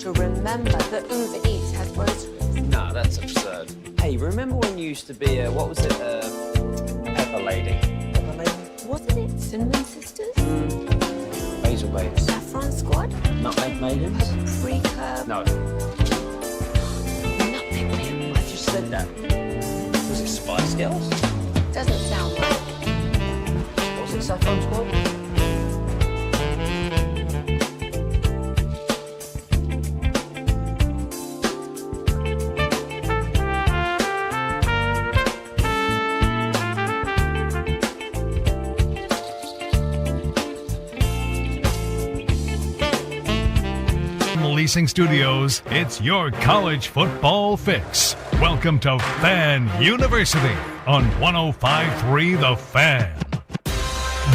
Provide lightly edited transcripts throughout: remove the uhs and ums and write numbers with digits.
to remember that Uber Eats has groceries. No, that's absurd. Hey, remember when you used to be Pepper Lady? Pepper Lady? Wasn't it Cinnamon Sisters? Basil Babes. Saffron Squad? Nutmeg Maidens? Paprika? No, Nutmeg Maidens? I just said that. Was it Spice Girls? Doesn't sound right. Was it Saffron Squad? Leasing Studios, it's your college football fix. Welcome to Fan University on 105.3 The Fan.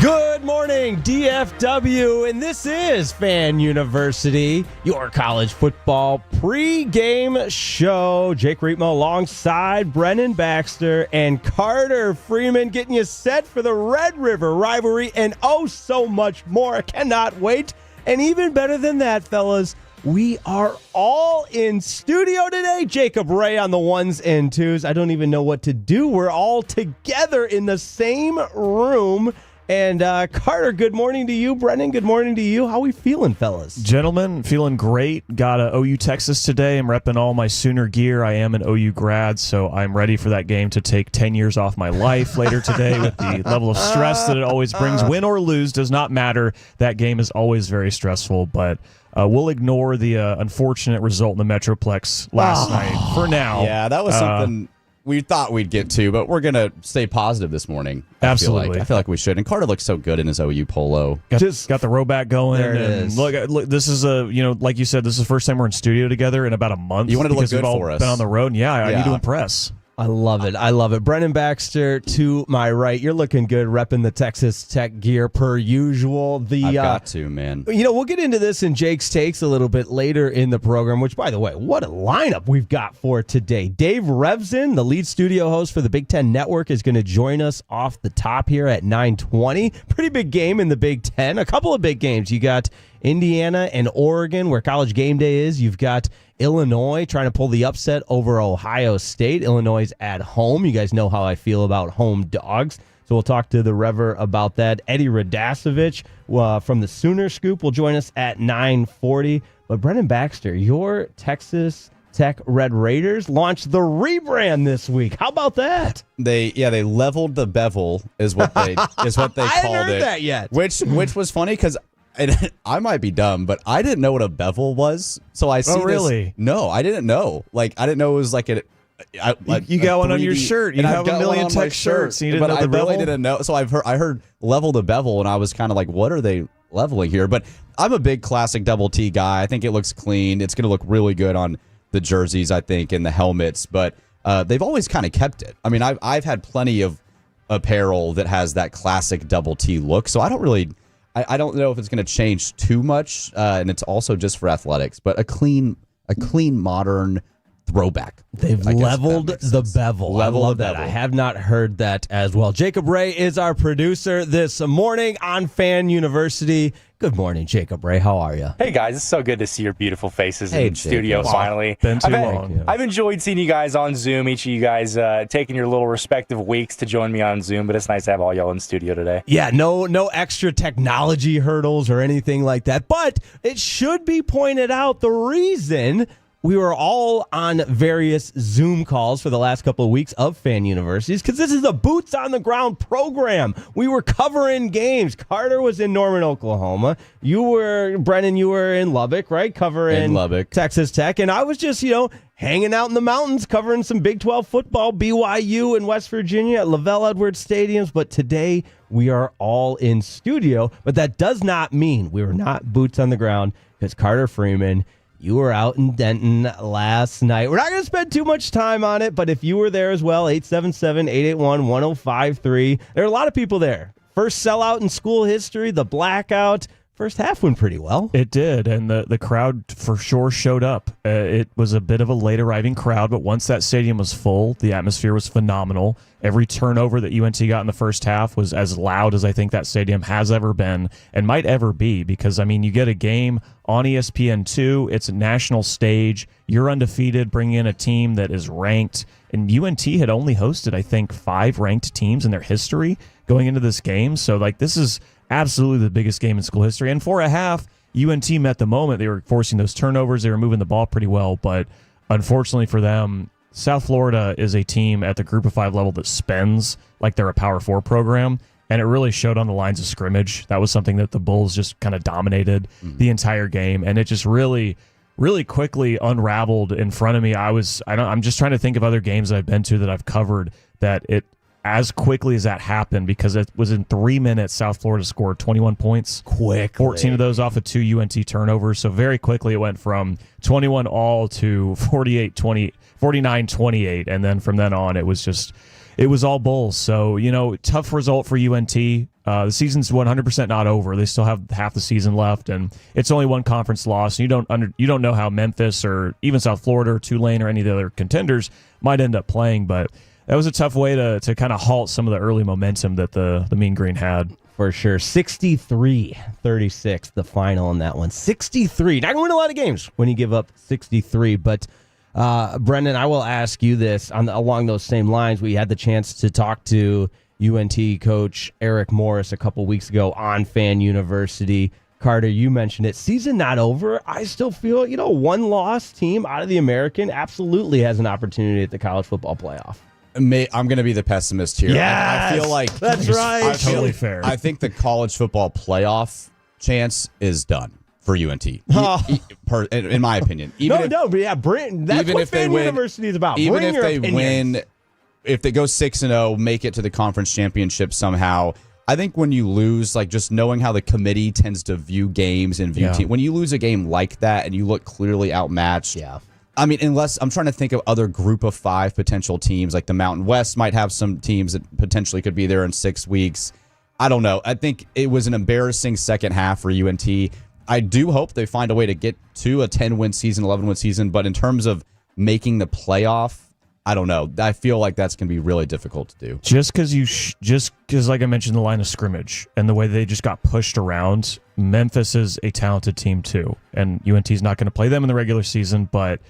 Good morning, DFW, and this is Fan University, your college football pregame show. Jake Reitmo alongside Brennan Baxter and Carter Freeman getting you set for the Red River rivalry and oh so much more. I cannot wait. And even better than that, fellas, we are all in studio today. Jacob Ray on the ones and twos. I don't even know what to do. We're all together in the same room. And Carter, good morning to you. Brennan, good morning to you. How are we feeling, fellas? Gentlemen, feeling great. Got a OU Texas today. I'm repping all my Sooner gear. I am an OU grad, so I'm ready for that game to take 10 years off my life later today with the level of stress that it always brings. Win or lose does not matter. That game is always very stressful, but we'll ignore the unfortunate result in the Metroplex last night for now. Yeah, that was something we thought we'd get to, but we're going to stay positive this morning. Absolutely. I feel like we should. And Carter looks so good in his OU polo. Got the rowback going. There it and is. Look, this is like you said, this is the first time we're in studio together in about a month. You wanted to look because we've good all for us. been on the road. And I need to impress. I love it. I love it. Brennan Baxter to my right. You're looking good, repping the Texas Tech gear per usual. I've got to, man. We'll get into this in Jake's Takes a little bit later in the program, which, by the way, what a lineup we've got for today. Dave Revson, the lead studio host for the Big Ten Network, is going to join us off the top here at 9:20. Pretty big game in the Big Ten. A couple of big games. You got Indiana and Oregon, where College Game Day is. You've got Illinois trying to pull the upset over Ohio State. Illinois is at home. You guys know how I feel about home dogs. So we'll talk to the Rever about that. Eddie Radasevich from the Sooner Scoop will join us at 9:40. But Brennan Baxter, your Texas Tech Red Raiders launched the rebrand this week. How about that? They leveled the bevel is what they I called hadn't heard it. that yet. Which was funny because I might be dumb, but I didn't know what a bevel was. So I see really? this. No, I didn't know. Like I didn't know it was like a. You got one on your 3D shirt. You and have I've got a million one on my Tech shirts. You didn't but know I the really bevel? didn't know. So I heard level the bevel, and I was kind of like, what are they leveling here? But I'm a big classic double T guy. I think it looks clean. It's going to look really good on the jerseys, I think, and the helmets. But they've always kind of kept it. I mean, I've had plenty of apparel that has that classic double T look. So I don't know if it's going to change too much. And it's also just for athletics, but a clean modern throwback. They've leveled the bevel. I love that. I have not heard that as well. Jacob Ray is our producer this morning on Fan University. Good morning, Jacob Ray. How are you? Hey, guys. It's so good to see your beautiful faces Hey, in studio Jacob. finally. Been too long. I've enjoyed seeing you guys on Zoom, each of you guys taking your little respective weeks to join me on Zoom, but it's nice to have all y'all in studio today. Yeah, no extra technology hurdles or anything like that. But it should be pointed out the reason we were all on various Zoom calls for the last couple of weeks of Fan Universities because this is a boots-on-the-ground program. We were covering games. Carter was in Norman, Oklahoma. Brennan, you were in Lubbock, right? Covering Texas Tech. And I was just, hanging out in the mountains covering some Big 12 football, BYU and West Virginia at Lavelle Edwards Stadiums. But today we are all in studio. But that does not mean we were not boots on the ground because Carter Freeman, you were out in Denton last night. We're not going to spend too much time on it, but if you were there as well, 877-881-1053. There are a lot of people there. First sellout in school history, the blackout. first half went pretty well. It did, and the crowd for sure showed up. It was a bit of a late arriving crowd, but once that stadium was full, the atmosphere was phenomenal. Every turnover that UNT got in the first half was as loud as I think that stadium has ever been and might ever be, because, I mean, you get a game on ESPN2, it's a national stage, you're undefeated, bringing in a team that is ranked, and UNT had only hosted, I think, 5 ranked teams in their history going into this game, so, like, this is absolutely the biggest game in school history. And for a half, UNT met the moment. They were forcing those turnovers. They were moving the ball pretty well. But unfortunately for them, South Florida is a team at the Group of 5 level that spends like they're a Power 4 program. And it really showed on the lines of scrimmage. That was something that the Bulls just kind of dominated the entire game. And it just really, really quickly unraveled in front of me. I'm just trying to think of other games that I've been to that I've covered that it, as quickly as that happened, because it was in 3 minutes, South Florida scored 21 points. Quick. 14 of those off of 2 UNT turnovers. So very quickly it went from 21 all to 49-28. And then from then on, it was all Bulls. So, tough result for UNT. The season's 100% not over. They still have half the season left, and it's only one conference loss. You don't know how Memphis or even South Florida or Tulane or any of the other contenders might end up playing, but that was a tough way to kind of halt some of the early momentum that the Mean Green had. For sure. 63-36, the final in that one. 63. Not going to win a lot of games when you give up 63. But, Brendan, I will ask you this along those same lines. We had the chance to talk to UNT coach Eric Morris a couple weeks ago on Fan University. Carter, you mentioned it. Season not over. I still feel, one-loss team out of the American absolutely has an opportunity at the college football playoff. I'm going to be the pessimist here. Yes, I feel like that's right. Totally fair. I think the college football playoff chance is done for UNT. In my opinion. That's what Fan University is about. Even if they win, if they go 6-0, make it to the conference championship somehow. I think when you lose, like just knowing how the committee tends to view games and view teams, when you lose a game like that and you look clearly outmatched. Yeah. I mean, unless I'm trying to think of other Group of 5 potential teams, like the Mountain West might have some teams that potentially could be there in 6 weeks. I don't know. I think it was an embarrassing second half for UNT. I do hope they find a way to get to a 10-win season, 11-win season, but in terms of making the playoff, I don't know. I feel like that's going to be really difficult to do. Just because, like I mentioned, the line of scrimmage and the way they just got pushed around, Memphis is a talented team too, and UNT is not going to play them in the regular season, but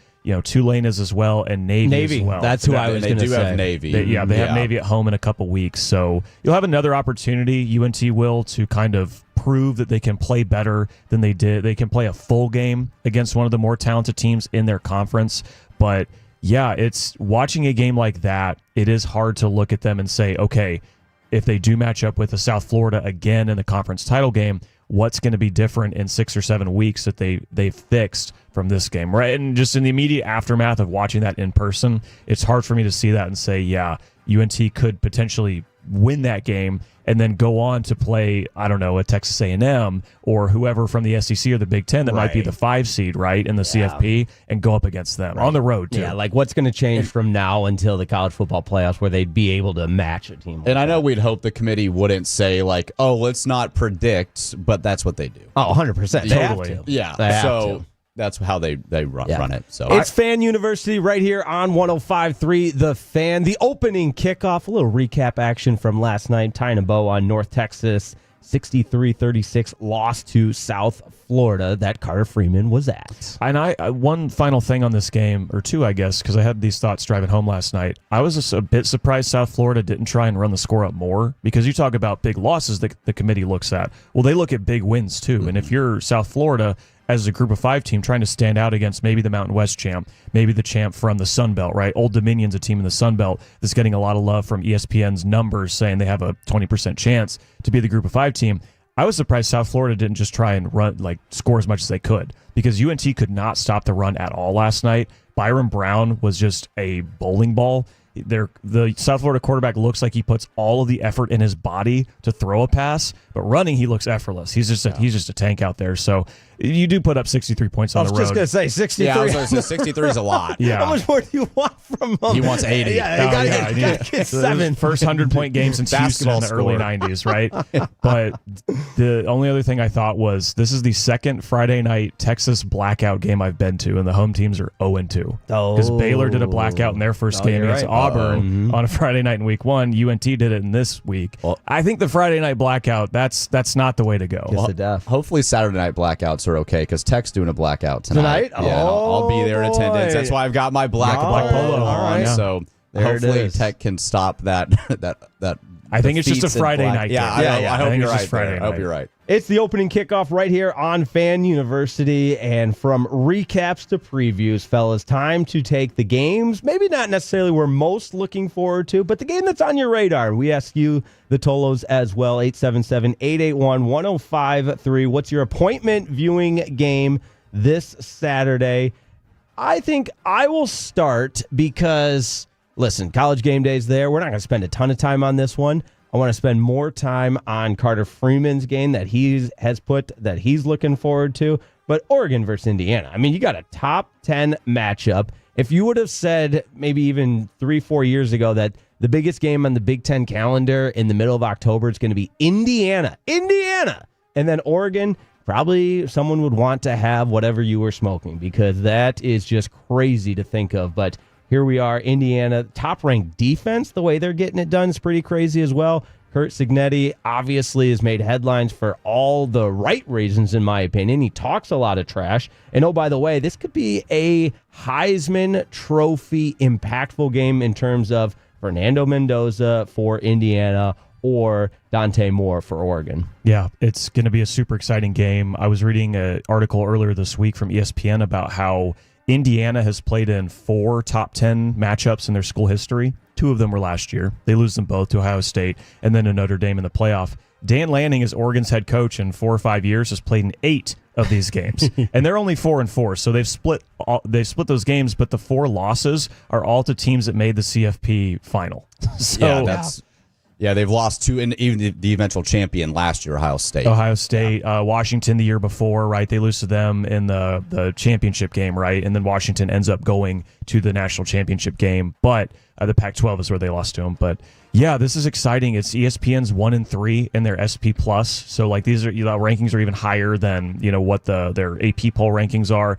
Tulane is as well, and Navy as well. That's who I was going to say. They do have Navy. They have Navy at home in a couple weeks. So you'll have another opportunity, UNT will, to kind of prove that they can play better than they did. They can play a full game against one of the more talented teams in their conference. But, yeah, it's watching a game like that, it is hard to look at them and say, okay, if they do match up with a South Florida again in the conference title game, what's going to be different in 6 or 7 weeks that they've fixed from this game, right? And just in the immediate aftermath of watching that in person, it's hard for me to see that and say, yeah, UNT could potentially win that game and then go on to play, I don't know, a Texas A&M or whoever from the SEC or the Big Ten that might be the 5 seed, right, in the CFP, and go up against them on the road, too. Yeah, like what's going to change from now until the college football playoffs where they'd be able to match a team like And I know that? we'd hope the committee wouldn't say, like, oh, let's not predict, but that's what they do. Oh, 100%. They have Totally. to. Yeah, They have so to. that's how they run it. So It's Fan University right here on 105.3 The Fan. The opening kickoff, a little recap action from last night, tying a bow on North Texas, 63-36 loss to South Florida that Carter Freeman was at. And I one final thing on this game, or two, I guess, because I had these thoughts driving home last night. I was just a bit surprised South Florida didn't try and run the score up more, because you talk about big losses that the committee looks at. Well, they look at big wins, too. And if you're South Florida as a Group of 5 team trying to stand out against maybe the Mountain West champ, maybe the champ from the Sun Belt, right? Old Dominion's a team in the Sun Belt that's getting a lot of love from ESPN's numbers saying they have a 20% chance to be the Group of 5 team. I was surprised South Florida didn't just try and run, like, score as much as they could, because UNT could not stop the run at all last night. Byron Brown was just a bowling ball. The South Florida quarterback looks like he puts all of the effort in his body to throw a pass, but running he looks effortless. He's just a tank out there. So You do put up 63 points I on was the road. just going to say 63. Yeah, I was going to say 63 is a lot. Yeah. How much more do you want from him? He wants 80. Yeah, you got to get 7. First 100-point game since Houston in the early 90s, right? But the only other thing I thought was this is the second Friday night Texas blackout game I've been to, and the home teams are 0-2. Because Baylor did a blackout in their first game against Auburn on a Friday night in week 1. UNT did it in this week. Well, I think the Friday night blackout, that's not the way to go. Kiss of death. Hopefully Saturday night blackouts are okay because Tech's doing a blackout tonight. Tonight? Yeah, I'll be there in Oh, attendance. boy. That's why I've got my black polo on. on, yeah. So There it hopefully is. Tech can stop that. I think it's just a defeats in Friday black- night Yeah, game. I hope think you're it's just right. Friday there. I hope night. you're right. It's the opening kickoff right here on Fan University. And from recaps to previews, fellas, time to take the games, maybe not necessarily we're most looking forward to, but the game that's on your radar. We ask you, the Tolos, as well, 877-881-1053. What's your appointment viewing game this Saturday? I think I will start because, listen, College Game Day's there. We're not going to spend a ton of time on this one. I want to spend more time on Carter Freeman's game that he's looking forward to. But Oregon versus Indiana. I mean, you got a top 10 matchup. If you would have said maybe even 3-4 years ago that the biggest game on the Big Ten calendar in the middle of October is going to be Indiana, and then Oregon, probably someone would want to have whatever you were smoking because that is just crazy to think of. But here we are, Indiana, top-ranked defense. The way they're getting it done is pretty crazy as well. Kurt Signetti obviously has made headlines for all the right reasons, in my opinion. He talks a lot of trash. And oh, by the way, this could be a Heisman Trophy impactful game in terms of Fernando Mendoza for Indiana or Dante Moore for Oregon. Yeah, it's going to be a super exciting game. I was reading an article earlier this week from ESPN about how Indiana has played in 4 top 10 matchups in their school history. 2 of them were last year. They lose them both to Ohio State and then to Notre Dame in the playoff. Dan Lanning, as Oregon's head coach in 4 or 5 years, has played in 8 of these games, and they're only 4-4. So they've split those games, but the 4 losses are all to teams that made the CFP final. So They've lost 2, and even the eventual champion last year, Ohio State. Washington the year before, right? They lose to them in the championship game, right? And then Washington ends up going to the national championship game, but the Pac-12 is where they lost to them. But yeah, this is exciting. It's ESPN's 1-3 in their SP Plus, so like these are rankings are even higher than what their AP poll rankings are.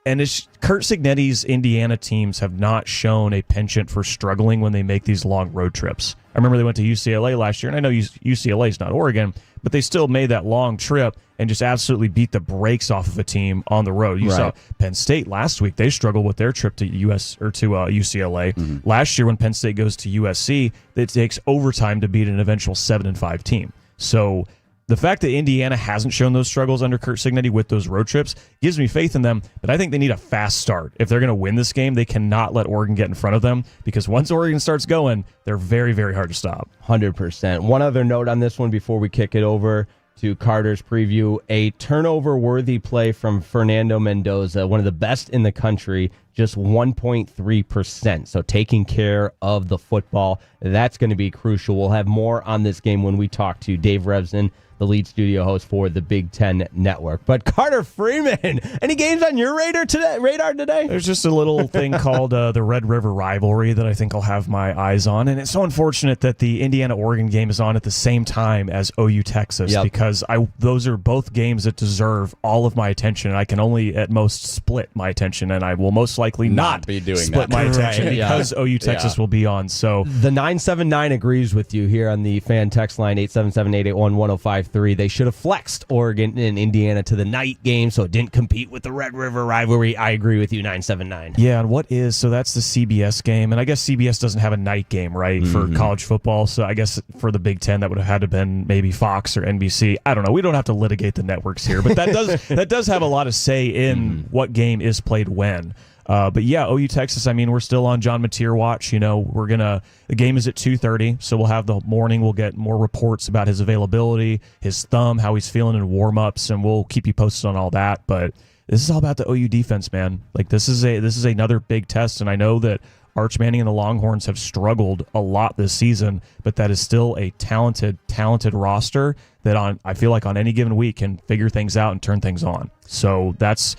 And it's Kurt Signetti's Indiana teams have not shown a penchant for struggling when they make these long road trips. I remember they went to UCLA last year, and I know UCLA is not Oregon, but they still made that long trip and just absolutely beat the brakes off of a team on the road. You saw Penn State last week; they struggled with their trip to UCLA. Mm-hmm. Last year, when Penn State goes to USC, it takes overtime to beat an eventual 7-5 team. So the fact that Indiana hasn't shown those struggles under Kurt Signetti with those road trips gives me faith in them, but I think they need a fast start. If they're going to win this game, they cannot let Oregon get in front of them because once Oregon starts going, they're very, very hard to stop. 100%. One other note on this one before we kick it over to Carter's preview, a turnover-worthy play from Fernando Mendoza, one of the best in the country, just 1.3%. So taking care of the football, that's going to be crucial. We'll have more on this game when we talk to Dave Revson, the lead studio host for the Big Ten Network. But Carter Freeman, any games on your radar today? There's just a little thing called the Red River rivalry that I think I'll have my eyes on. And it's so unfortunate that the Indiana-Oregon game is on at the same time as OU-Texas because those are both games that deserve all of my attention. I can only at most split my attention, and I will most likely not be doing split my attention because OU-Texas will be on. So the 979 agrees with you here on the fan text line, 877-881-1053. They should have flexed Oregon and Indiana to the night game so it didn't compete with the Red River rivalry. I agree with you, 979. Yeah, and so that's the CBS game, and I guess CBS doesn't have a night game, right, for college football, so I guess for the Big Ten that would have had to have been maybe Fox or NBC. I don't know. We don't have to litigate the networks here, but that does have a lot of say in what game is played when. But yeah, OU Texas, I mean, we're still on John Mateer watch. The game is at 2:30, so we'll have the morning. We'll get more reports about his availability, his thumb, how he's feeling in warm-ups, and we'll keep you posted on all that. But this is all about the OU defense, man. Like this is another big test, and I know that Arch Manning and the Longhorns have struggled a lot this season, but that is still a talented roster that I feel like on any given week can figure things out and turn things on. So that's,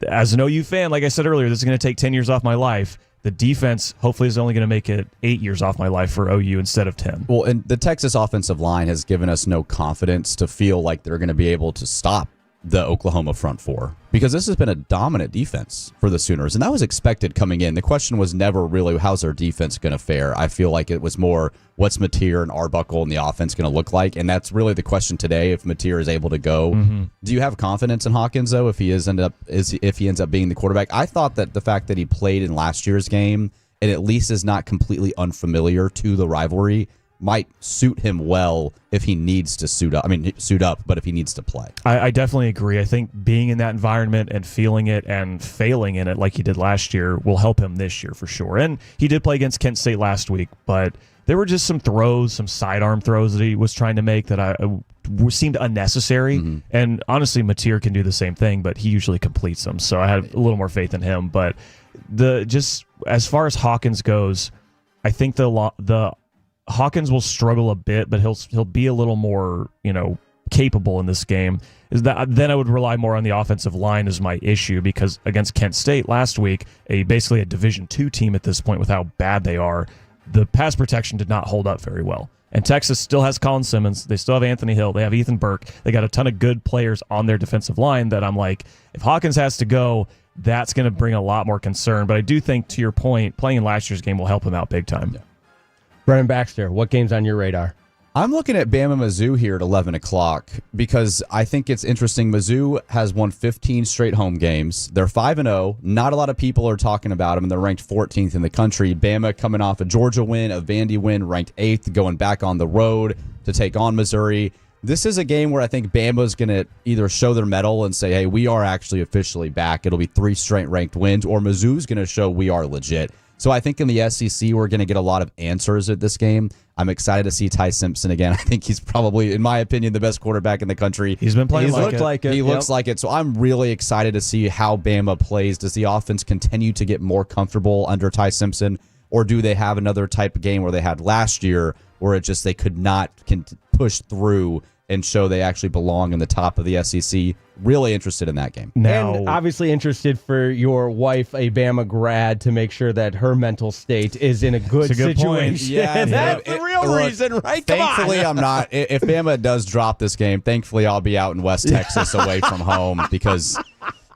as an OU fan, like I said earlier, this is going to take 10 years off my life. The defense hopefully is only going to make it 8 years off my life for OU instead of 10. Well, and the Texas offensive line has given us no confidence to feel like they're going to be able to stop the Oklahoma front four, because this has been a dominant defense for the Sooners, and that was expected coming in. The question was never really how's their defense going to fare. I feel like it was more what's Mateer and Arbuckle and the offense going to look like, and that's really the question today. If Mateer is able to go, do you have confidence in Hawkins though? If he ends up being the quarterback, I thought that the fact that he played in last year's game and at least is not completely unfamiliar to the rivalry might suit him well if he needs to suit up, but if he needs to play. I definitely agree. I think being in that environment and feeling it and failing in it like he did last year will help him this year for sure. And he did play against Kent State last week, but there were just some sidearm throws that he was trying to make that seemed unnecessary. And honestly, Mateer can do the same thing, but he usually completes them. So I had a little more faith in him. But just as far as Hawkins goes, I think the Hawkins will struggle a bit, but he'll be a little more, capable in this game. Then I would rely more on the offensive line as my issue, because against Kent State last week, basically a Division II team at this point with how bad they are, the pass protection did not hold up very well. And Texas still has Colin Simmons. They still have Anthony Hill. They have Ethan Burke. They got a ton of good players on their defensive line that I'm like, if Hawkins has to go, that's going to bring a lot more concern. But I do think, to your point, playing in last year's game will help him out big time. Yeah. Brennan Baxter, what game's on your radar? I'm looking at Bama Mizzou here at 11 o'clock because I think it's interesting. Mizzou has won 15 straight home games. They're 5-0. Not a lot of people are talking about them, and they're ranked 14th in the country. Bama coming off a Georgia win, a Vandy win, ranked 8th, going back on the road to take on Missouri. This is a game where I think Bama's going to either show their mettle and say, hey, we are actually officially back. It'll be 3 straight ranked wins, or Mizzou's going to show we are legit. So I think in the SEC, we're going to get a lot of answers at this game. I'm excited to see Ty Simpson again. I think he's probably, in my opinion, the best quarterback in the country. He's been playing like it. He looks like it. So I'm really excited to see how Bama plays. Does the offense continue to get more comfortable under Ty Simpson, or do they have another type of game where they had last year where they could not push through and show they actually belong in the top of the SEC? Really interested in that game. And obviously interested for your wife, a Bama grad, to make sure that her mental state is in a good situation. Point. Yeah, that's the real reason, right? Thankfully, I'm not. If Bama does drop this game, thankfully I'll be out in West Texas away from home, because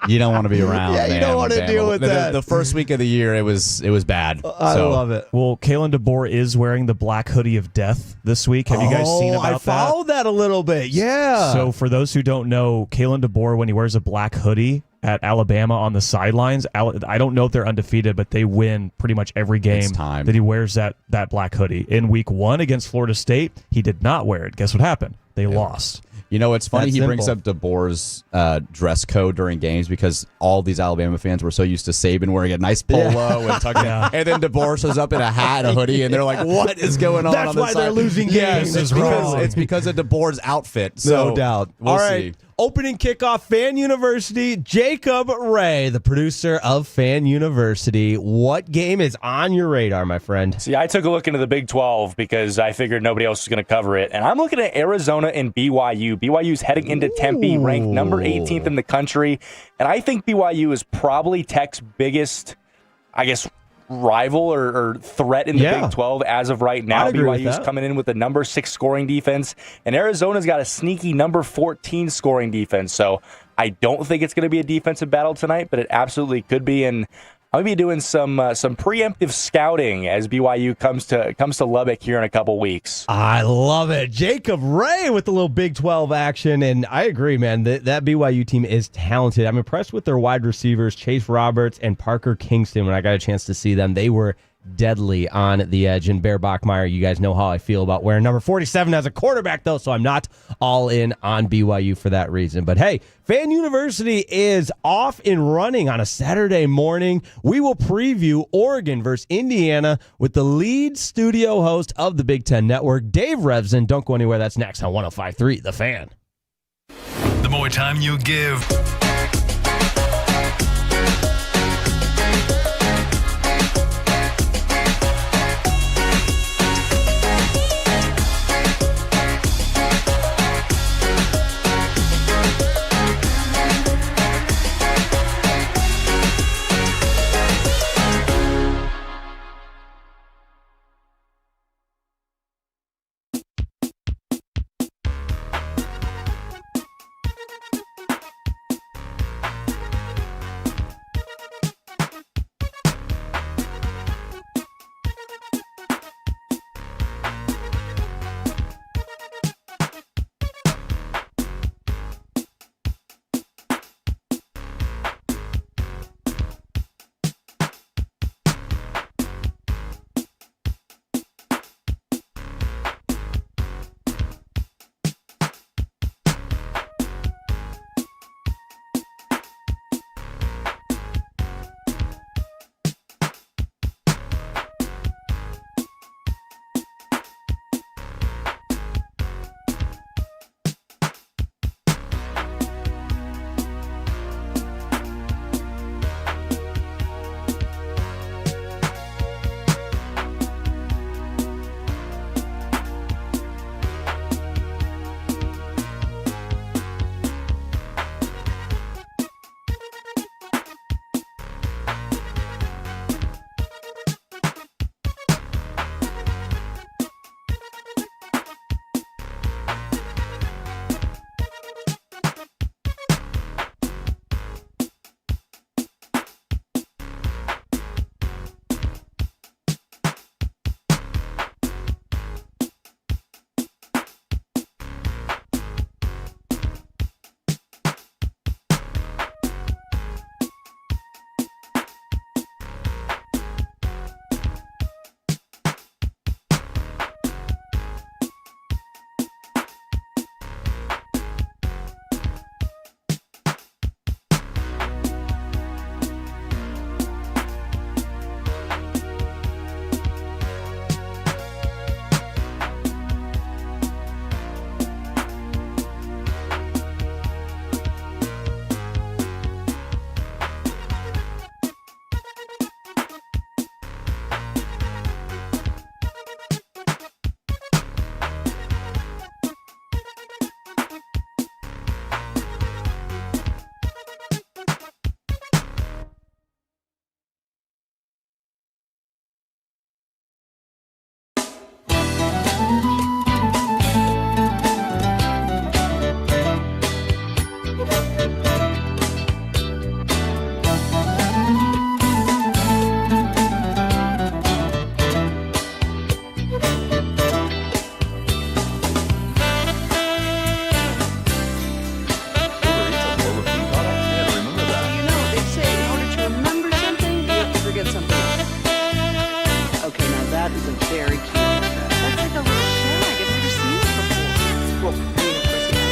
you don't want to be around. Yeah, you don't want to deal with that. The first week of the year, it was bad. I love it. Well, Kalen DeBoer is wearing the black hoodie of death this week. Have you guys seen about that? I followed that a little bit. Yeah. So for those who don't know, Kalen DeBoer, when he wears a black hoodie at Alabama on the sidelines, I don't know if they're undefeated, but they win pretty much every game that he wears that black hoodie. In week 1 against Florida State, he did not wear it. Guess what happened? They lost. You know, it's funny. That's he brings simple. up DeBoer's dress code during games, because all these Alabama fans were so used to Saban wearing a nice polo and tucking it. And then DeBoer shows up in a hat and a hoodie, and they're like, what is going on? That's on this why side? they're losing games. It's because of DeBoer's outfit. So No doubt. We'll All right. see. Opening kickoff, Fan University. Jacob Ray, the producer of Fan University. What game is on your radar, my friend? See, I took a look into the Big 12 because I figured nobody else was going to cover it. And I'm looking at Arizona and BYU. BYU's heading into Tempe, ranked number 18th in the country. And I think BYU is probably Tech's biggest, rival or threat in the Big 12 as of right now. BYU's coming in with the number 6 scoring defense, and Arizona's got a sneaky number 14 scoring defense. So I don't think it's going to be a defensive battle tonight, but it absolutely could be. And I'm going to be doing some preemptive scouting as BYU comes to Lubbock here in a couple weeks. I love it. Jacob Ray with the little Big 12 action. And I agree, man. That BYU team is talented. I'm impressed with their wide receivers, Chase Roberts and Parker Kingston. When I got a chance to see them, they were deadly on the edge. And Bear Bachmeyer, you guys know how I feel about wearing number 47 as a quarterback, though, so I'm not all in on BYU for that reason. But hey, Fan University is off and running on a Saturday morning. We will preview Oregon versus Indiana with the lead studio host of the Big Ten Network, Dave Revson. Don't go anywhere. That's next on 105.3 The Fan. The more time you give, is a very cute picture. That's like a little shag. I've never seen it before. Well, I mean, of course, yeah.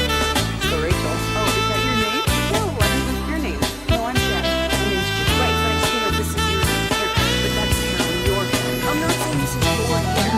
So Rachel. Oh, is that your name? No, I think it's your name. No, I'm Jen. My name's Jen. Right, but I just know this is your hair. But that's hair on your hair. I'm not saying this is your hair.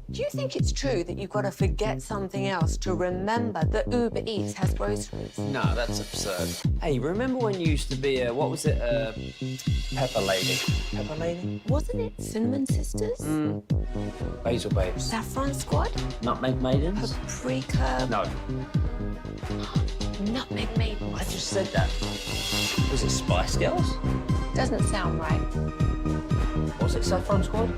Do you think it's true that you've got to forget something else to remember that Uber Eats has groceries? No, that's absurd. Hey, remember when you used to be what was it, Pepper Lady? Pepper Lady? Wasn't it Cinnamon Sisters? Basil Babes. Saffron Squad? Nutmeg Maidens? Paprika? No, Nutmeg Maidens? I just said that. Was it Spice Girls? Doesn't sound right. Was it Saffron Squad?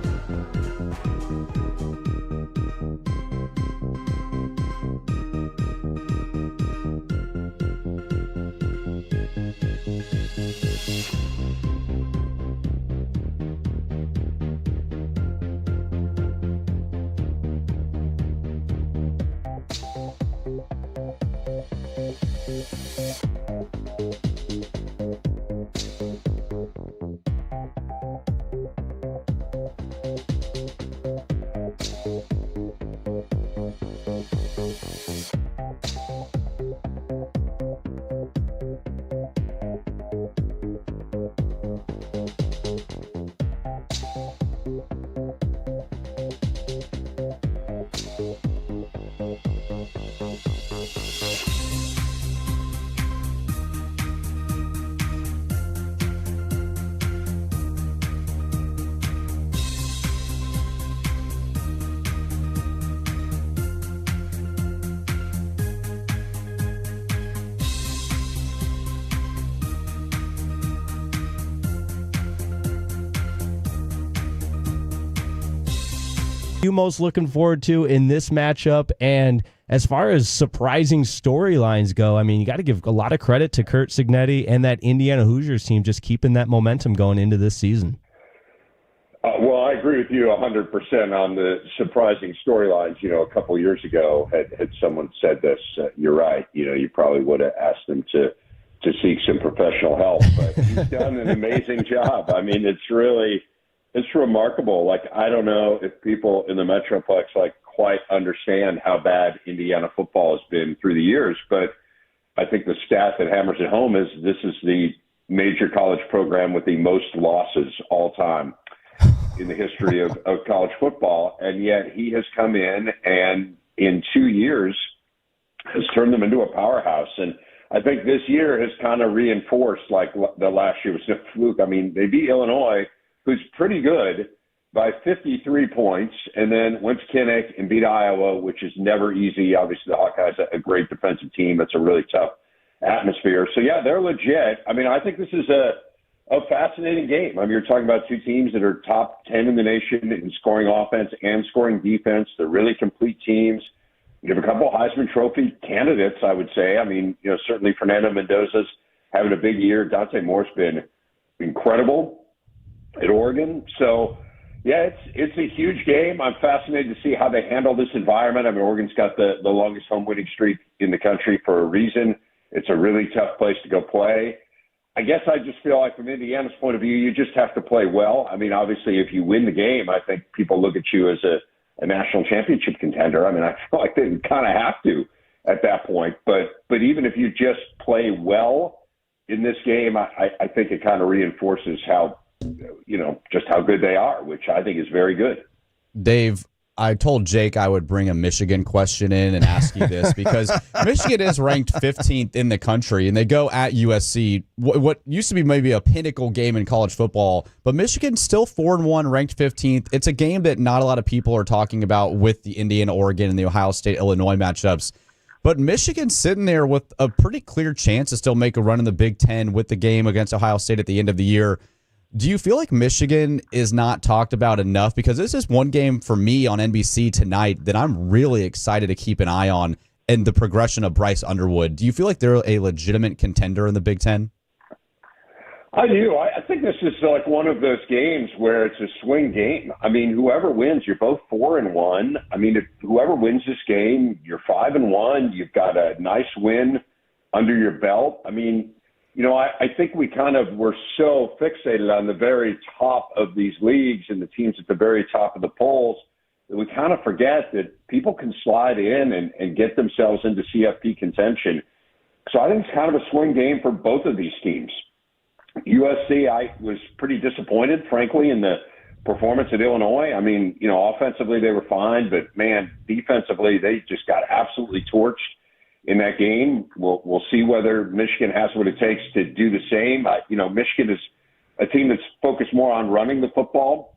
You most looking forward to in this matchup? And as far as surprising storylines go, I mean, you got to give a lot of credit to Curt Cignetti and that Indiana Hoosiers team just keeping that momentum going into this season. Well, I agree with you 100% on the surprising storylines. You know, a couple of years ago, had someone said this, you're right. You know, you probably would have asked them to seek some professional help, but he's done an amazing job. I mean, it's remarkable. Like, I don't know if people in the Metroplex quite understand how bad Indiana football has been through the years, but I think the stat that hammers it home is this is the major college program with the most losses all time in the history of college football. And yet he has come in and in 2 years has turned them into a powerhouse. And I think this year has kind of reinforced like the last year was no fluke. I mean, they beat Illinois, who's pretty good, by 53 points, and then went to Kinnick and beat Iowa, which is never easy. Obviously, the Hawkeyes are a great defensive team. It's a really tough atmosphere. So, yeah, they're legit. I mean, I think this is a fascinating game. I mean, you're talking about two teams that are top 10 in the nation in scoring offense and scoring defense. They're really complete teams. You have a couple of Heisman Trophy candidates, I would say. I mean, certainly Fernando Mendoza's having a big year. Dante Moore's been incredible at Oregon. So, yeah, it's a huge game. I'm fascinated to see how they handle this environment. I mean, Oregon's got the longest home winning streak in the country for a reason. It's a really tough place to go play. I guess I just feel like from Indiana's point of view, you just have to play well. I mean, obviously, if you win the game, I think people look at you as a national championship contender. I mean, I feel like they kind of have to at that point. But even if you just play well in this game, I think it kind of reinforces how, just how good they are, which I think is very good. Dave, I told Jake I would bring a Michigan question in and ask you this because Michigan is ranked 15th in the country, and they go at USC, what used to be maybe a pinnacle game in college football, but Michigan's still 4-1, ranked 15th. It's a game that not a lot of people are talking about with the Indiana, Oregon, and the Ohio State-Illinois matchups. But Michigan's sitting there with a pretty clear chance to still make a run in the Big Ten with the game against Ohio State at the end of the year. Do you feel like Michigan is not talked about enough? Because this is one game for me on NBC tonight that I'm really excited to keep an eye on, and the progression of Bryce Underwood. Do you feel like they're a legitimate contender in the Big Ten? I do. I think this is like one of those games where it's a swing game. I mean, whoever wins, you're both 4-1. I mean, if whoever wins this game, you're 5-1. You've got a nice win under your belt. I mean, I think we kind of were so fixated on the very top of these leagues and the teams at the very top of the polls that we kind of forget that people can slide in and get themselves into CFP contention. So I think it's kind of a swing game for both of these teams. USC, I was pretty disappointed, frankly, in the performance at Illinois. I mean, offensively they were fine, but, man, defensively they just got absolutely torched in that game. We'll see whether Michigan has what it takes to do the same. Michigan is a team that's focused more on running the football.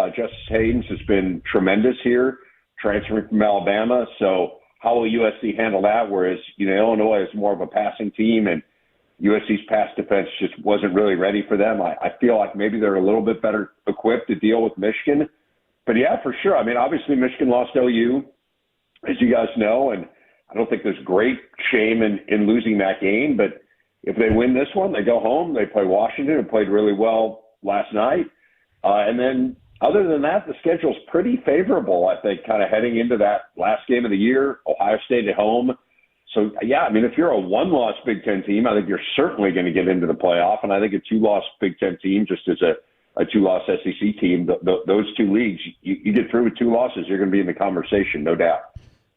Justice Haynes has been tremendous here, transferring from Alabama. So how will USC handle that? Whereas, Illinois is more of a passing team, and USC's pass defense just wasn't really ready for them. I feel like maybe they're a little bit better equipped to deal with Michigan. But, yeah, for sure. I mean, obviously Michigan lost OU, as you guys know, and I don't think there's great shame in losing that game, but if they win this one, they go home, they play Washington, and played really well last night. And then other than that, the schedule's pretty favorable, I think, kind of heading into that last game of the year, Ohio State at home. So, yeah, I mean, if you're a one-loss Big Ten team, I think you're certainly going to get into the playoff, and I think a two-loss Big Ten team, just as a two-loss SEC team, those two leagues, you get through with two losses, you're going to be in the conversation, no doubt.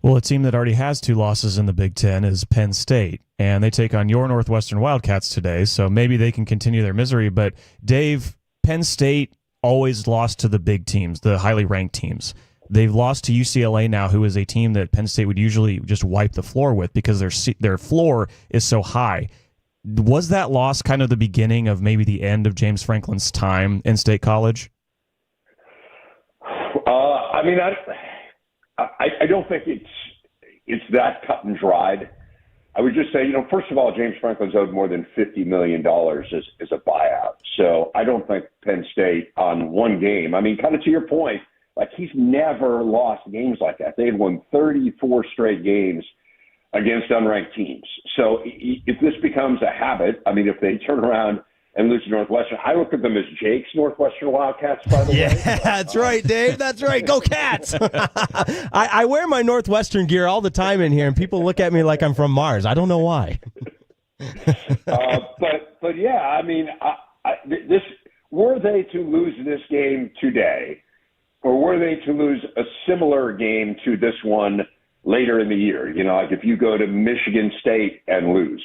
Well, a team that already has 2 losses in the Big Ten is Penn State, and they take on your Northwestern Wildcats today, so maybe they can continue their misery. But, Dave, Penn State always lost to the big teams, the highly ranked teams. They've lost to UCLA now, who is a team that Penn State would usually just wipe the floor with because their floor is so high. Was that loss kind of the beginning of maybe the end of James Franklin's time in State College? I don't think it's that cut and dried. I would just say, first of all, James Franklin's owed more than $50 million as a buyout. So I don't think Penn State on one game, I mean, kind of to your point, like he's never lost games like that. They had won 34 straight games against unranked teams. So if this becomes a habit, I mean, if they turn around and lose to Northwestern, I look at them as Jake's Northwestern Wildcats, by the way. Yeah, that's right, Dave. That's right. Go Cats. I wear my Northwestern gear all the time in here, and people look at me like I'm from Mars. I don't know why. But yeah, I mean, were they to lose this game today, or were they to lose a similar game to this one later in the year, like if you go to Michigan State and lose,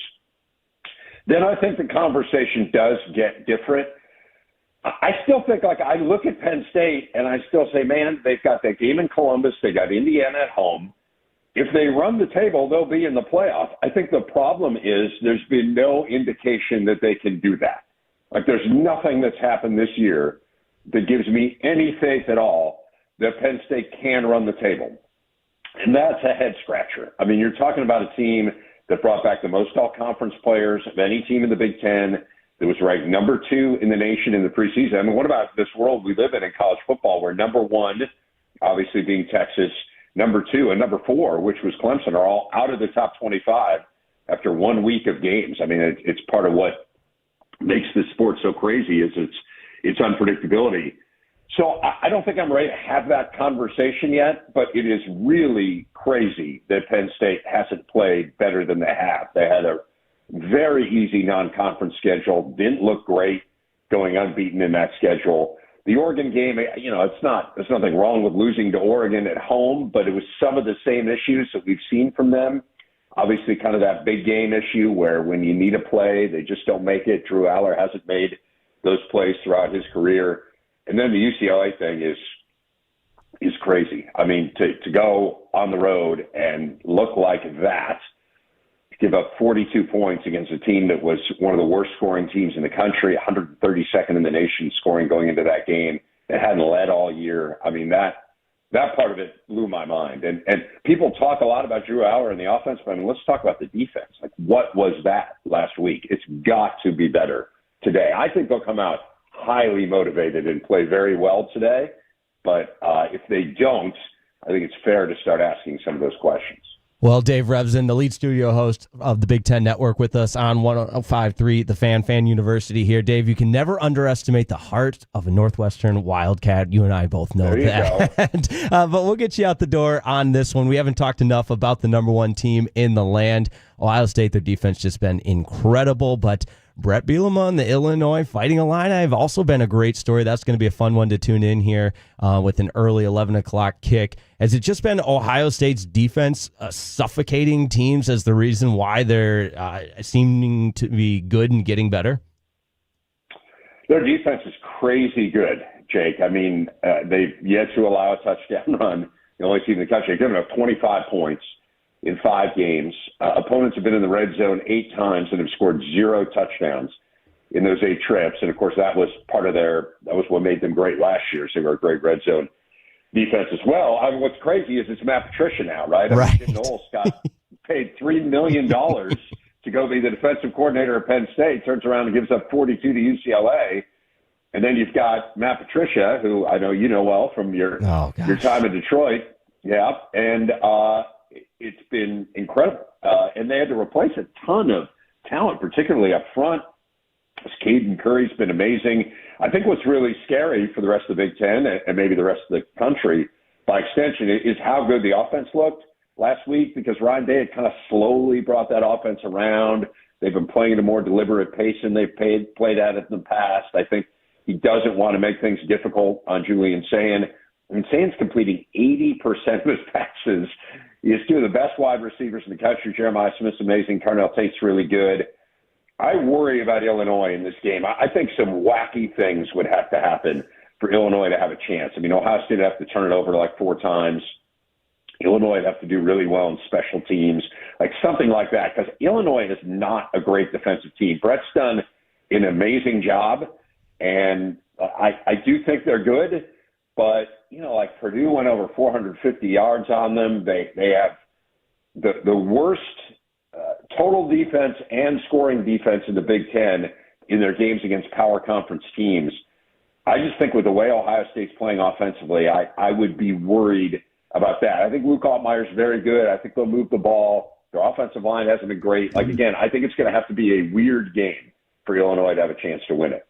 then I think the conversation does get different. I still think, I look at Penn State and I still say, man, they've got that game in Columbus. They got Indiana at home. if they run the table, they'll be in the playoff. I think the problem is there's been no indication that they can do that. Like, there's nothing that's happened this year that gives me any faith at all that Penn State can run the table. And that's a head scratcher. I mean, you're talking about a team that brought back the most all-conference players of any team in the Big Ten, that was ranked number 2 in the nation in the preseason. I mean, what about this world we live in college football, where number 1, obviously being Texas, number 2, and number 4, which was Clemson, are all out of the top 25 after 1 week of games. I mean, it's part of what makes this sport so crazy is its unpredictability. So I don't think I'm ready to have that conversation yet, but it is really crazy that Penn State hasn't played better than they have. They had a very easy non-conference schedule, didn't look great going unbeaten in that schedule. The Oregon game, you know, there's nothing wrong with losing to Oregon at home, but it was some of the same issues that we've seen from them. Obviously, kind of that big game issue where when you need a play, they just don't make it. Drew Aller hasn't made those plays throughout his career. And then the UCLA thing is crazy. I mean, to go on the road and look like that, give up 42 points against a team that was one of the worst scoring teams in the country, 132nd in the nation scoring going into that game, that hadn't led all year. I mean, that part of it blew my mind. And people talk a lot about Drew Aller and the offense, but I mean, let's talk about the defense. Like, what was that last week? It's got to be better today. I think they'll come out highly motivated and play very well today. But if they don't, I think it's fair to start asking some of those questions. Well, Dave Revson, the lead studio host of the Big Ten Network, with us on 105.3, the Fan University here. Dave, you can never underestimate the heart of a Northwestern Wildcat. You and I both know that. But we'll get you out the door on this one. We haven't talked enough about the number 1 team in the land. Ohio State, their defense just been incredible, but Brett Bielema and the Illinois Fighting Illini have also been a great story. That's going to be a fun one to tune in here with an early 11 o'clock kick. Has it just been Ohio State's defense suffocating teams as the reason why they're seeming to be good and getting better? Their defense is crazy good, Jake. I mean, they've yet to allow a touchdown run. The only team in the country. They've given up 25 points in 5 games. Opponents have been in the red zone 8 times and have scored 0 touchdowns in those 8 trips. And of course, that was what made them great last year. So they were a great red zone defense as well. I mean, what's crazy is it's Matt Patricia now, right? I mean, Jim Knowles got paid $3 million to go be the defensive coordinator at Penn State, turns around and gives up 42 to UCLA. And then you've got Matt Patricia, who I know you know well from your time in Detroit. Yeah. And, it's been incredible. And they had to replace a ton of talent, particularly up front. Caden Curry's been amazing. I think what's really scary for the rest of the Big Ten and maybe the rest of the country by extension is how good the offense looked last week, because Ryan Day had kind of slowly brought that offense around. They've been playing at a more deliberate pace than they've played at it in the past. I think he doesn't want to make things difficult on Julian Sand. I mean, Sand's completing 80% of his passes. He has 2 of the best wide receivers in the country. Jeremiah Smith's amazing. Carnell Tate's really good. I worry about Illinois in this game. I think some wacky things would have to happen for Illinois to have a chance. I mean, Ohio State would have to turn it over like 4 times. Illinois would have to do really well in special teams, like something like that, because Illinois is not a great defensive team. Brett's done an amazing job, and I do think they're good. But, you know, like Purdue went over 450 yards on them. They have the worst total defense and scoring defense in the Big Ten in their games against power conference teams. I just think with the way Ohio State's playing offensively, I would be worried about that. I think Luke Altmaier's very good. I think they'll move the ball. Their offensive line hasn't been great. Like, again, I think it's going to have to be a weird game for Illinois to have a chance to win it.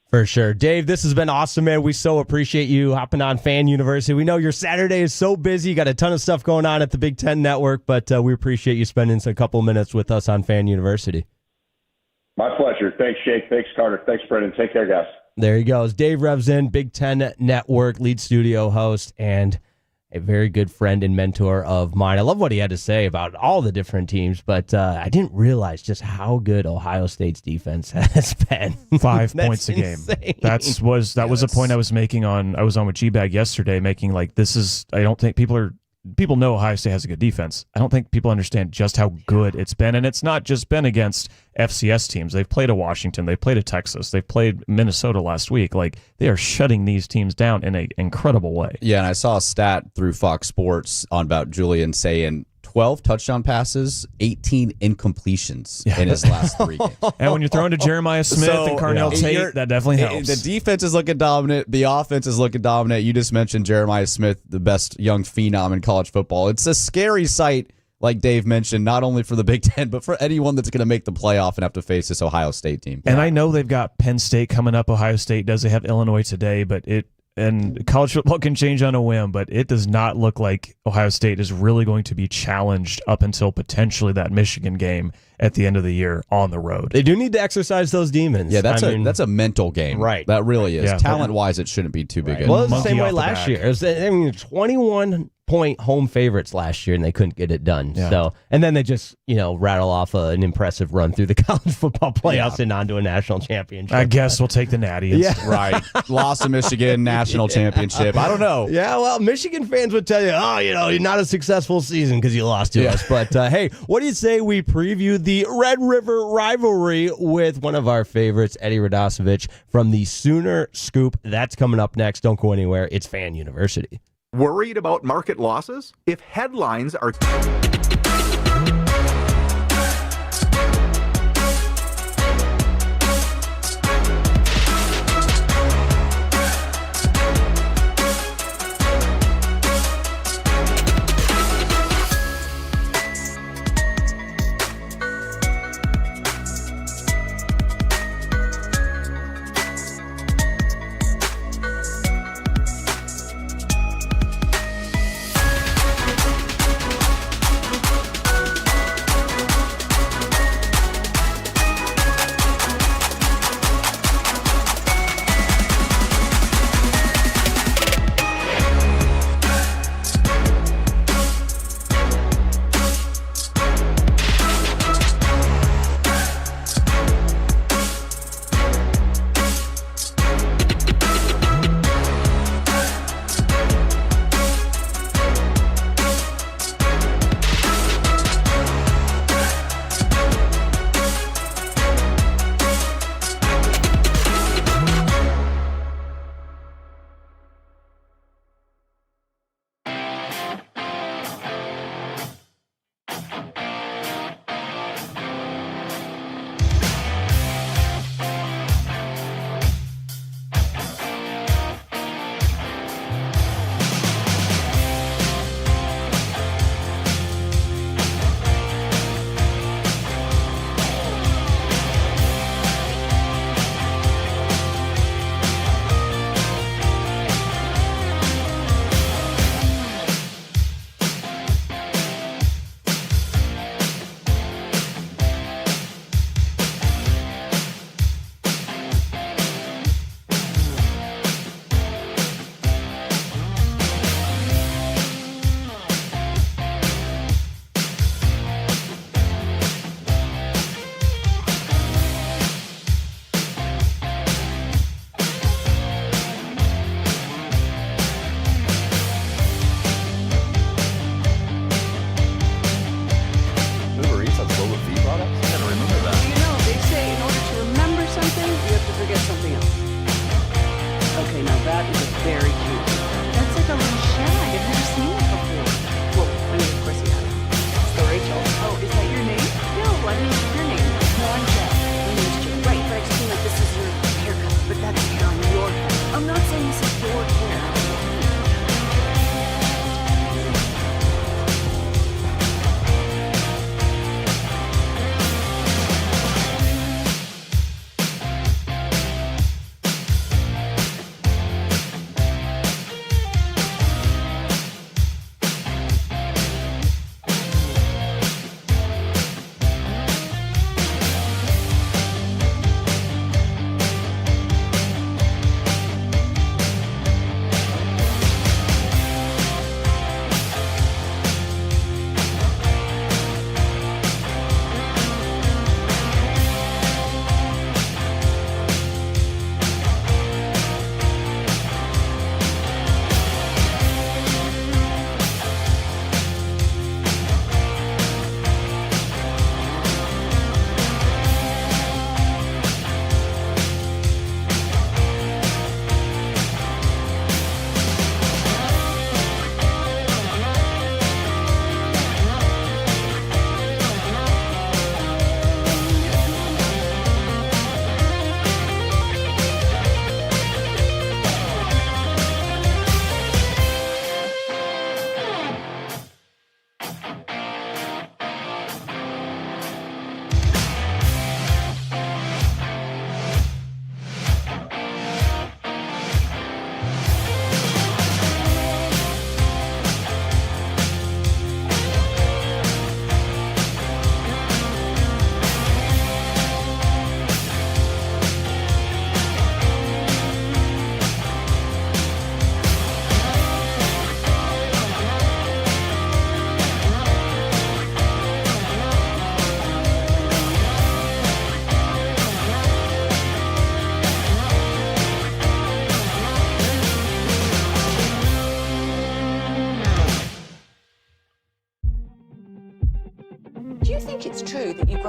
For sure. Dave, this has been awesome, man. We so appreciate you hopping on Fan University. We know your Saturday is so busy. You got a ton of stuff going on at the Big Ten Network, but we appreciate you spending a couple minutes with us on Fan University. My pleasure. Thanks, Jake. Thanks, Carter. Thanks, Brendan. Take care, guys. There he goes. Dave Revson, Big Ten Network lead studio host, and a very good friend and mentor of mine. I love what he had to say about all the different teams, but I didn't realize just how good Ohio State's defense has been. 5 points a game. That was a point I was making I was on with G-Bag yesterday, making like, this is, I don't think people are people know Ohio State has a good defense. I don't think people understand just how good it's been. And it's not just been against FCS teams. They've played a Washington. They've played a Texas. They've played Minnesota last week. Like, they are shutting these teams down in an incredible way. Yeah, and I saw a stat through Fox Sports on about Julian saying 12 touchdown passes, 18 incompletions in his last 3 games. And when you're throwing to Jeremiah Smith and Carnell Tate, that definitely helps. The defense is looking dominant. The offense is looking dominant. You just mentioned Jeremiah Smith, the best young phenom in college football. It's a scary sight, like Dave mentioned, not only for the Big Ten, but for anyone that's going to make the playoff and have to face this Ohio State team. And I know they've got Penn State coming up. Ohio State does. They have Illinois today, but and college football can change on a whim, but it does not look like Ohio State is really going to be challenged up until potentially that Michigan game at the end of the year on the road. They do need to exercise those demons. Yeah, that's a mental game. Right. That really is. Yeah, Talent-wise, it shouldn't be too big. Right. A Well, it was the Monkey same way off the last back. year. It was, 21-point home favorites last year, and they couldn't get it done. Yeah. So, and then they just rattle off an impressive run through the college football playoffs and on to a national championship. I guess we'll take the Natty. Yeah. Right. Lost to Michigan, national championship. I don't know. Yeah, well, Michigan fans would tell you, you're not a successful season because you lost to us. But hey, what do you say we preview the Red River rivalry with one of our favorites, Eddie Radosevich from the Sooner Scoop? That's coming up next. Don't go anywhere. It's Fan University. Worried about market losses? If headlines are...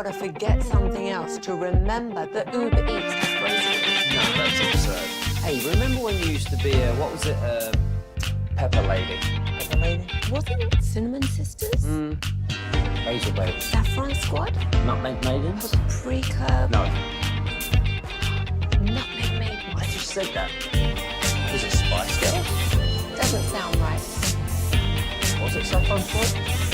got to forget something else to remember that Uber Eats has groceries. No, that's absurd. Hey, remember when you used to be what was it, Pepper Lady? Pepper Lady? Wasn't it Cinnamon Sisters? Basil Baby. Saffron Squad? Nutmeg Maidens? Paprika? No, Nutmeg Maiden? I just said that. Was it Spice Girls? Doesn't sound right. Was it Saffron Squad?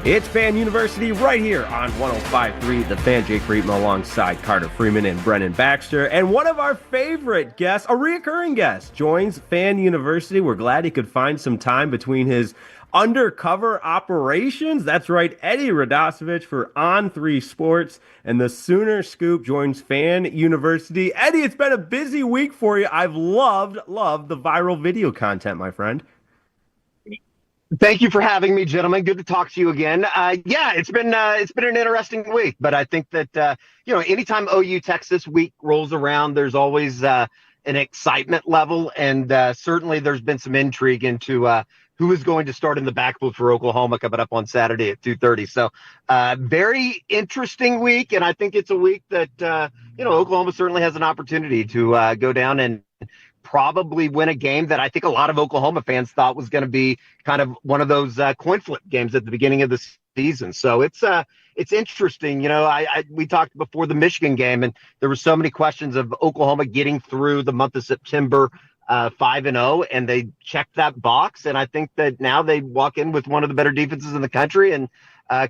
It's Fan University right here on 105.3 The Fan. Jake Reitman alongside Carter Freeman and Brennan Baxter. And one of our favorite guests, a reoccurring guest, joins Fan University. We're glad he could find some time between his undercover operations. That's right, Eddie Radosevich for On3 Sports. And the Sooner Scoop joins Fan University. Eddie, it's been a busy week for you. I've loved the viral video content, my friend. Thank you for having me, gentlemen. Good to talk to you again. Yeah, it's been an interesting week, but I think that anytime OU Texas week rolls around, there's always an excitement level, and certainly there's been some intrigue into who is going to start in the backfield for Oklahoma coming up on Saturday at 2:30. So, very interesting week, and I think it's a week that Oklahoma certainly has an opportunity to go down and probably win a game that I think a lot of Oklahoma fans thought was going to be kind of one of those coin flip games at the beginning of the season. So it's interesting. We talked before the Michigan game, and there were so many questions of Oklahoma getting through the month of September 5-0, and they checked that box. And I think that now they walk in with one of the better defenses in the country, and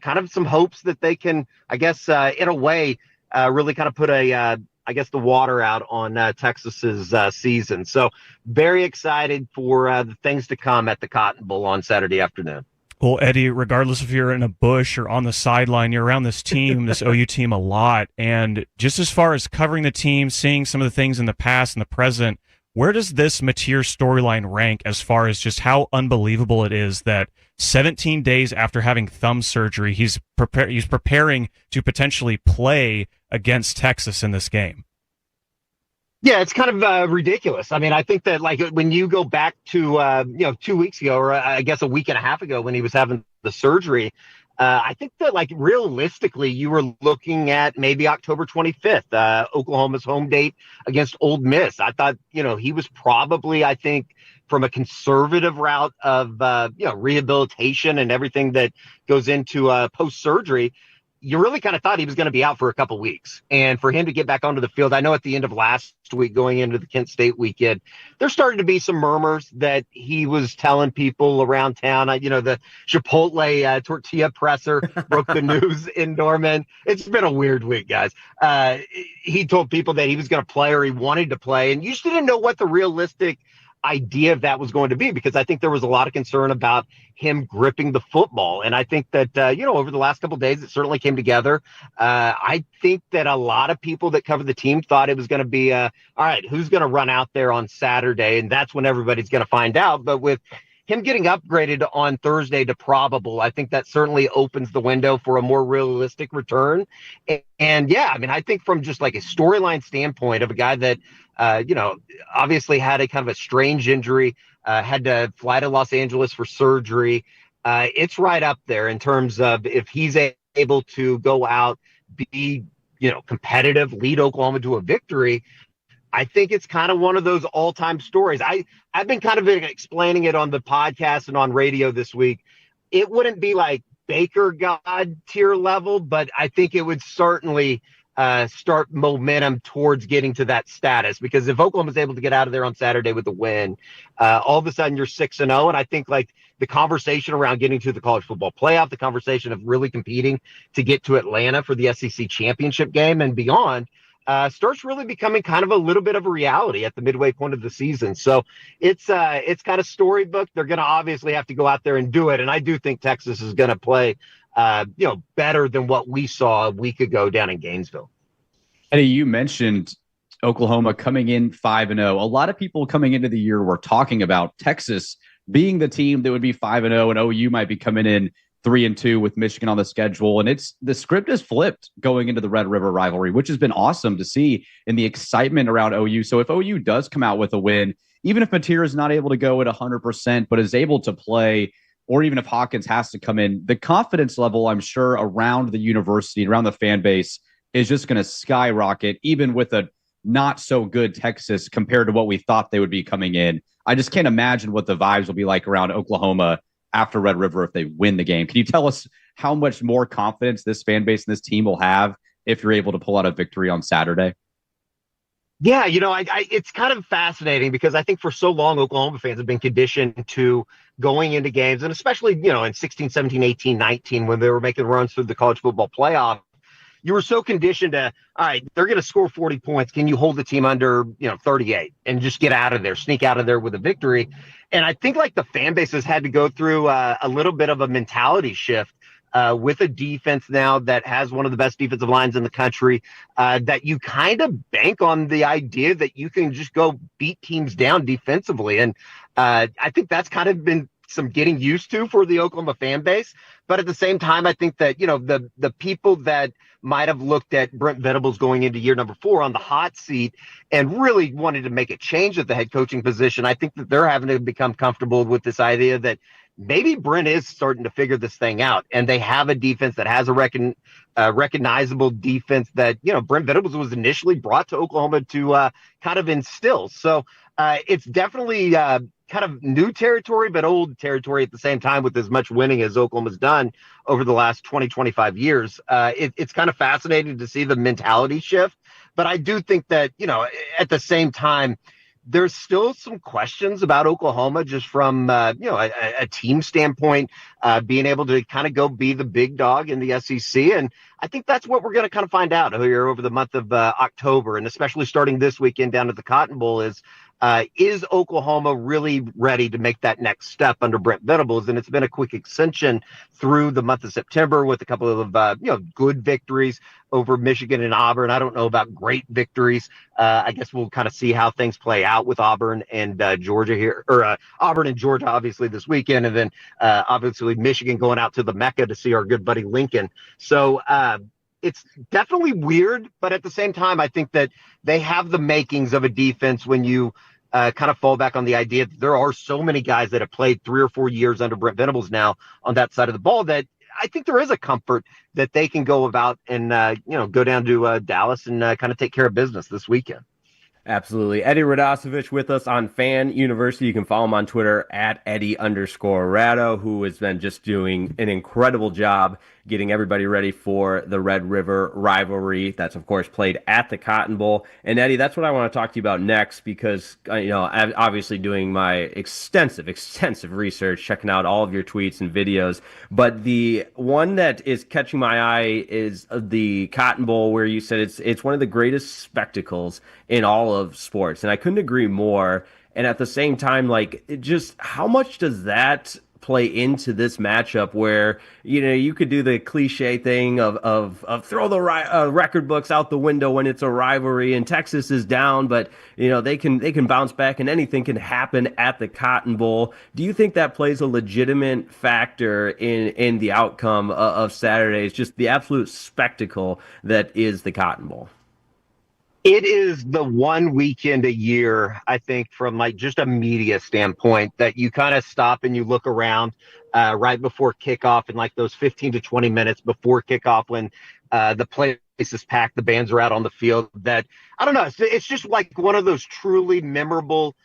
kind of some hopes that they can, I guess, in a way, really kind of put the water out on Texas's season. So very excited for the things to come at the Cotton Bowl on Saturday afternoon. Well, Eddie, regardless if you're in a bush or on the sideline, you're around this team, this OU team a lot. And just as far as covering the team, seeing some of the things in the past and the present, where does this Mateer storyline rank as far as just how unbelievable it is that 17 days after having thumb surgery, he's preparing to potentially play against Texas in this game? Yeah, it's kind of ridiculous. I mean, I think that when you go back to 2 weeks ago, or I guess a week and a half ago when he was having the surgery, I think that realistically you were looking at maybe October 25th, Oklahoma's home date against Ole Miss. I thought he was probably, I think, from a conservative route of rehabilitation and everything that goes into post surgery. You really kind of thought he was going to be out for a couple weeks. And for him to get back onto the field, I know at the end of last week going into the Kent State weekend, there started to be some murmurs that he was telling people around town, the Chipotle tortilla presser broke the news in Norman. It's been a weird week, guys. He told people that he was going to play or he wanted to play. And you just didn't know what the realistic idea of that was going to be, because I think there was a lot of concern about him gripping the football. And I think that, over the last couple of days, it certainly came together. I think that a lot of people that cover the team thought it was going to be, all right, who's going to run out there on Saturday? And that's when everybody's going to find out. But with him getting upgraded on Thursday to probable, I think that certainly opens the window for a more realistic return. And yeah, I mean, I think from just a storyline standpoint of a guy that, obviously had a kind of a strange injury, had to fly to Los Angeles for surgery. It's right up there in terms of if he's able to go out, be, competitive, lead Oklahoma to a victory. I think it's kind of one of those all-time stories. I've been kind of explaining it on the podcast and on radio this week. It wouldn't be like Baker God tier level, but I think it would certainly start momentum towards getting to that status, because if Oklahoma's able to get out of there on Saturday with a win, all of a sudden you're 6-0. And I think the conversation around getting to the college football playoff, the conversation of really competing to get to Atlanta for the SEC championship game and beyond, starts really becoming kind of a little bit of a reality at the midway point of the season. So it's kind of storybook. They're going to obviously have to go out there and do it. And I do think Texas is going to play better than what we saw a week ago down in Gainesville. Eddie, you mentioned Oklahoma coming in 5-0. A lot of people coming into the year were talking about Texas being the team that would be 5-0, and OU might be coming in 3-2 with Michigan on the schedule. And the script is flipped going into the Red River rivalry, which has been awesome to see in the excitement around OU. So if OU does come out with a win, even if Mateer is not able to go at 100%, but is able to play, or even if Hawkins has to come in, the confidence level, I'm sure, around the university, around the fan base, is just going to skyrocket, even with a not so good Texas compared to what we thought they would be coming in. I just can't imagine what the vibes will be like around Oklahoma after Red River if they win the game. Can you tell us how much more confidence this fan base and this team will have if you're able to pull out a victory on Saturday? Yeah, it's kind of fascinating because I think for so long, Oklahoma fans have been conditioned to going into games, and especially, in 16, 17, 18, 19, when they were making runs through the college football playoff, you were so conditioned to, all right, they're going to score 40 points. Can you hold the team under, 38 and just get out of there, sneak out of there with a victory? And I think like the fan base has had to go through a little bit of a mentality shift with a defense now that has one of the best defensive lines in the country, that you kind of bank on the idea that you can just go beat teams down defensively. And I think that's kind of been some getting used to for the Oklahoma fan base. But at the same time, I think that, the people that might have looked at Brent Venables going into year number 4 on the hot seat and really wanted to make a change at the head coaching position, I think that they're having to become comfortable with this idea that maybe Brent is starting to figure this thing out, and they have a defense that has a recognizable defense that, Brent Venables was initially brought to Oklahoma to kind of instill. So it's definitely kind of new territory, but old territory at the same time with as much winning as Oklahoma's done over the last 20, 25 years. It's kind of fascinating to see the mentality shift. But I do think that, at the same time, there's still some questions about Oklahoma just from, a team standpoint, being able to kind of go be the big dog in the SEC. And I think that's what we're going to kind of find out here over the month of October, and especially starting this weekend down at the Cotton Bowl is Oklahoma really ready to make that next step under Brent Venables? And it's been a quick ascension through the month of September with a couple of, good victories over Michigan and Auburn. I don't know about great victories. I guess we'll kind of see how things play out with Auburn and Georgia here, or Auburn and Georgia, obviously this weekend. And then obviously Michigan going out to the Mecca to see our good buddy Lincoln. So, it's definitely weird, but at the same time, I think that they have the makings of a defense when you kind of fall back on the idea that there are so many guys that have played 3 or 4 years under Brent Venables now on that side of the ball that I think there is a comfort that they can go about and, go down to Dallas and kind of take care of business this weekend. Absolutely. Eddie Radosevich with us on Fan University. You can follow him on Twitter at Eddie_Rado, who has been just doing an incredible job getting everybody ready for the Red River rivalry. That's, of course, played at the Cotton Bowl. And Eddie, that's what I want to talk to you about next because, I'm obviously doing my extensive research, checking out all of your tweets and videos. But the one that is catching my eye is the Cotton Bowl, where you said it's one of the greatest spectacles in all of sports. And I couldn't agree more. And at the same time, just how much does that play into this matchup where, you could do the cliche thing of throw the record books out the window when it's a rivalry and Texas is down, but, they can bounce back and anything can happen at the Cotton Bowl. Do you think that plays a legitimate factor in the outcome of Saturday? It's just the absolute spectacle that is the Cotton Bowl. It is the one weekend a year, I think, from just a media standpoint, that you kind of stop and you look around right before kickoff and those 15 to 20 minutes before kickoff when the place is packed, the bands are out on the field. That, I don't know, it's just one of those truly memorable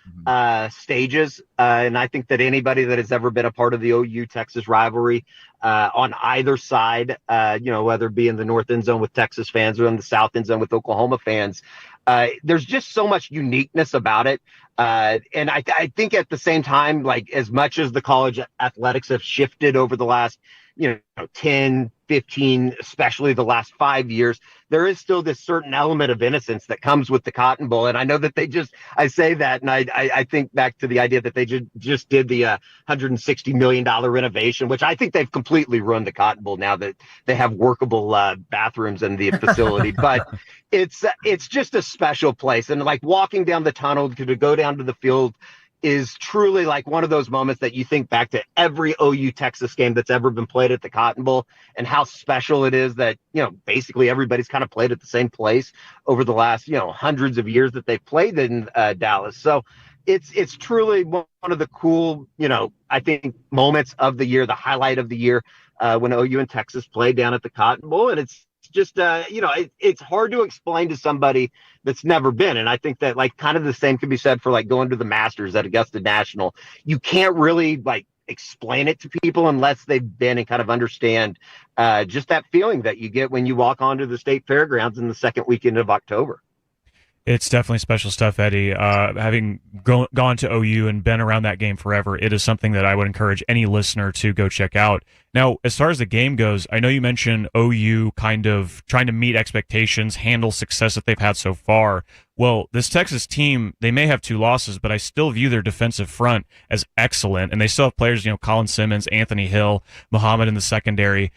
stages. And I think that anybody that has ever been a part of the OU-Texas rivalry on either side, whether it be in the north end zone with Texas fans or in the south end zone with Oklahoma fans, there's just so much uniqueness about it. And I think at the same time, as much as the college athletics have shifted over the last 10, 15, especially the last 5 years, there is still this certain element of innocence that comes with the Cotton Bowl. And I know that I say that, and I think back to the idea that they just did the $160 million renovation, which I think they've completely ruined the Cotton Bowl now that they have workable bathrooms in the facility. But it's just a special place. And like walking down the tunnel to go down to the field is truly like one of those moments that you think back to every OU Texas game that's ever been played at the Cotton Bowl and how special it is that, basically everybody's kind of played at the same place over the last, hundreds of years that they've played in Dallas. So it's truly one of the cool, I think moments of the year, the highlight of the year when OU and Texas played down at the Cotton Bowl. And it's just, it's hard to explain to somebody that's never been. And I think that like kind of the same can be said for like going to the Masters at Augusta National. You can't really like explain it to people unless they've been and kind of understand just that feeling that you get when you walk onto the state fairgrounds in the second weekend of October. It's definitely special stuff, Eddie. Having gone to OU and been around that game forever, it is something that I would encourage any listener to go check out. Now, as far as the game goes, I know you mentioned OU kind of trying to meet expectations, handle success that they've had so far. Well, this Texas team, they may have 2 losses, but I still view their defensive front as excellent, and they still have players, Colin Simmons, Anthony Hill, Muhammad in the secondary.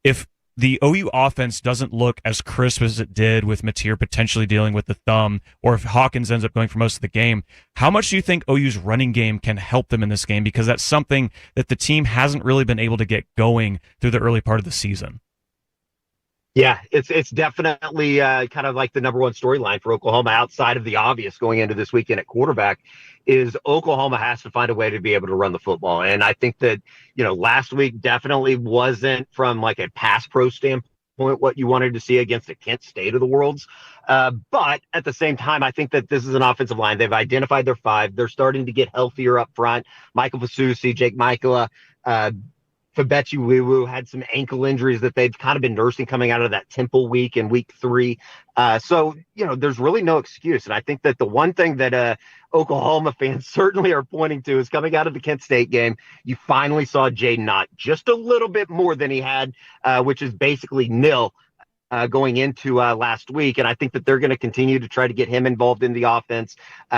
If the OU offense doesn't look as crisp as it did with Mateer potentially dealing with the thumb, or if Hawkins ends up going for most of the game, how much do you think OU's running game can help them in this game? Because that's something that the team hasn't really been able to get going through the early part of the season. Yeah, it's definitely kind of like the number one storyline for Oklahoma outside of the obvious going into this weekend at quarterback is Oklahoma has to find a way to be able to run the football. And I think that, last week definitely wasn't from like a pass pro standpoint what you wanted to see against a Kent State of the worlds. But at the same time, I think that this is an offensive line. They've identified their 5. They're starting to get healthier up front. Michael Fasusi, Jake Michaela, Fabechi Wiwu had some ankle injuries that they've kind of been nursing coming out of that Temple week in week 3. So, there's really no excuse. And I think that the one thing that Oklahoma fans certainly are pointing to is coming out of the Kent State game, you finally saw Jaden Knott just a little bit more than he had, which is basically nil. Going into last week. And I think that they're going to continue to try to get him involved in the offense.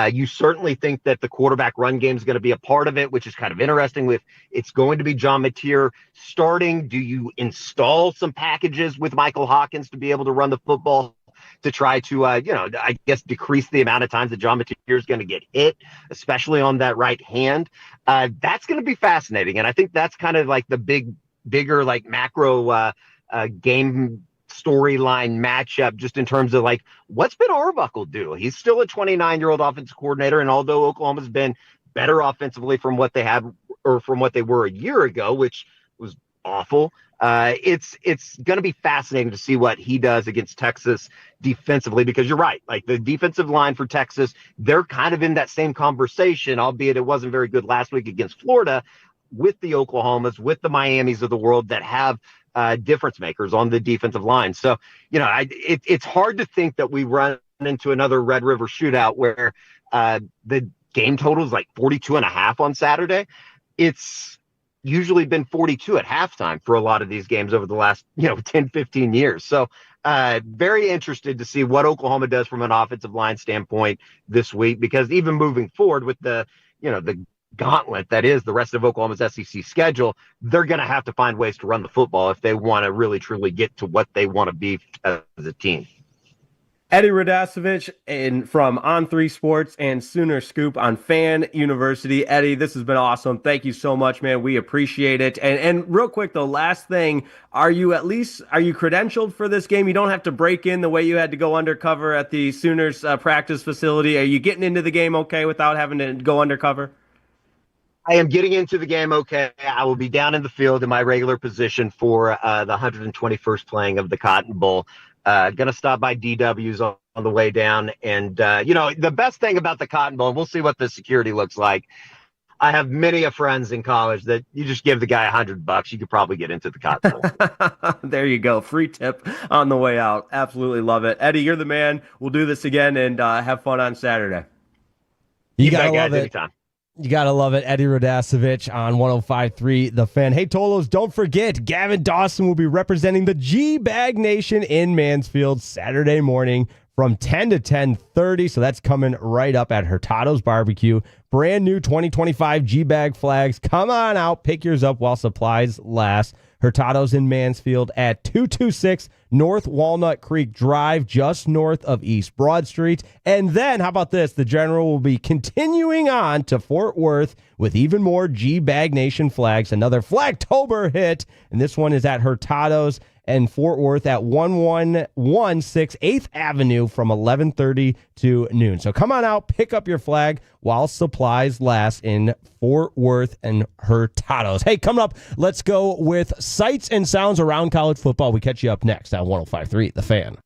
You certainly think that the quarterback run game is going to be a part of it, which is kind of interesting with it's going to be John Mateer starting. Do you install some packages with Michael Hawkins to be able to run the football to try to, I guess, decrease the amount of times that John Mateer is going to get hit, especially on that right hand? That's going to be fascinating. And I think that's kind of like the bigger, like macro game storyline matchup just in terms of like what's Ben Arbuckle do? He's still a 29-year-old offensive coordinator, and although Oklahoma's been better offensively from what they had or from what they were a year ago, which was awful, it's going to be fascinating to see what he does against Texas defensively, because you're right, like the defensive line for Texas, they're kind of in that same conversation, albeit it wasn't very good last week against Florida, with the Oklahomas, with the Miamis of the world that have difference makers on the defensive line. So, it's hard to think that we run into another Red River shootout where the game total is like 42.5 on Saturday. It's usually been 42 at halftime for a lot of these games over the last, 10, 15 years. So very interested to see what Oklahoma does from an offensive line standpoint this week, because even moving forward with the gauntlet that is the rest of Oklahoma's SEC schedule, they're going to have to find ways to run the football if they want to really truly get to what they want to be as a team. Eddie Radasevich from On3 Sports and Sooner Scoop on Fan University. Eddie, this has been awesome. Thank you so much, man. We appreciate it. And real quick, the last thing, are you credentialed for this game? You don't have to break in the way you had to go undercover at the Sooners practice facility. Are you getting into the game okay without having to go undercover? I am getting into the game okay. I will be down in the field in my regular position for the 121st playing of the Cotton Bowl. Going to stop by DW's on the way down. And, the best thing about the Cotton Bowl, we'll see what the security looks like. I have many friends in college that you just give the guy $100, you could probably get into the Cotton Bowl. There you go. Free tip on the way out. Absolutely love it. Eddie, you're the man. We'll do this again and have fun on Saturday. You got to love it. Anytime. You got to love it. Eddie Radasevich on 105.3 The Fan. Hey, Tolos, don't forget, Gavin Dawson will be representing the G-Bag Nation in Mansfield Saturday morning from 10 to 10:30. So that's coming right up at Hurtado's Barbecue. Brand new 2025 G-Bag flags. Come on out. Pick yours up while supplies last. Hurtado's in Mansfield at 226 North Walnut Creek Drive, just north of East Broad Street. And then, how about this? The General will be continuing on to Fort Worth with even more G-Bag Nation flags. Another Flagtober hit. And this one is at Hurtado's and Fort Worth at 1116 8th Avenue from 11:30 to noon. So come on out, pick up your flag while supplies last in Fort Worth and Hurtado's. Hey, coming up, let's go with sights and sounds around college football. We catch you up next on 105.3 The Fan.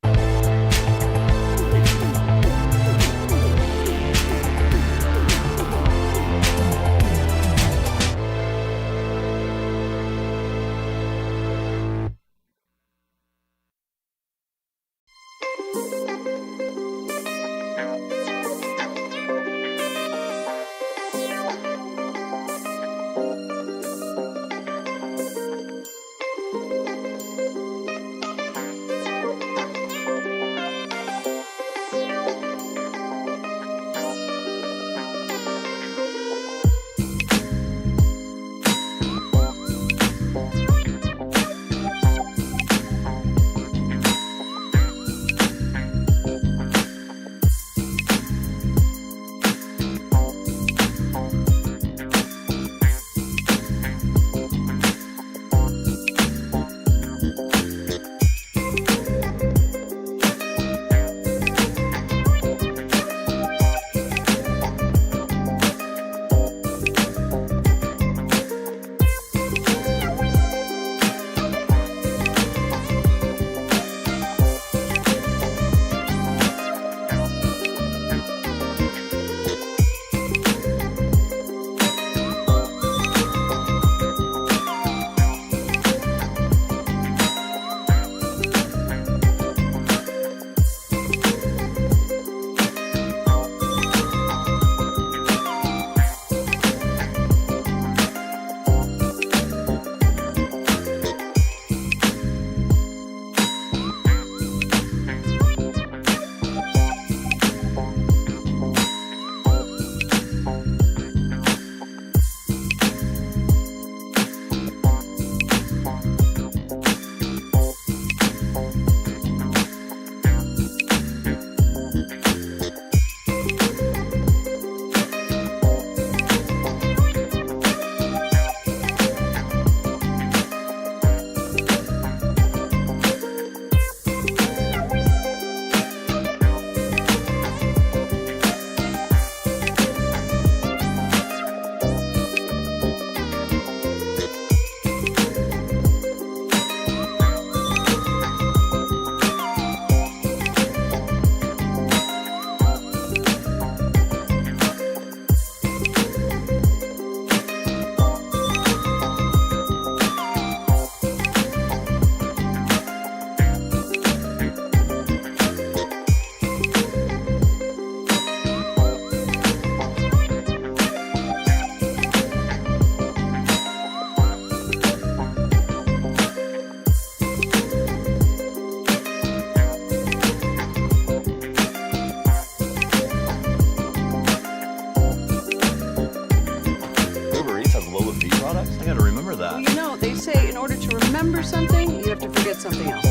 something else.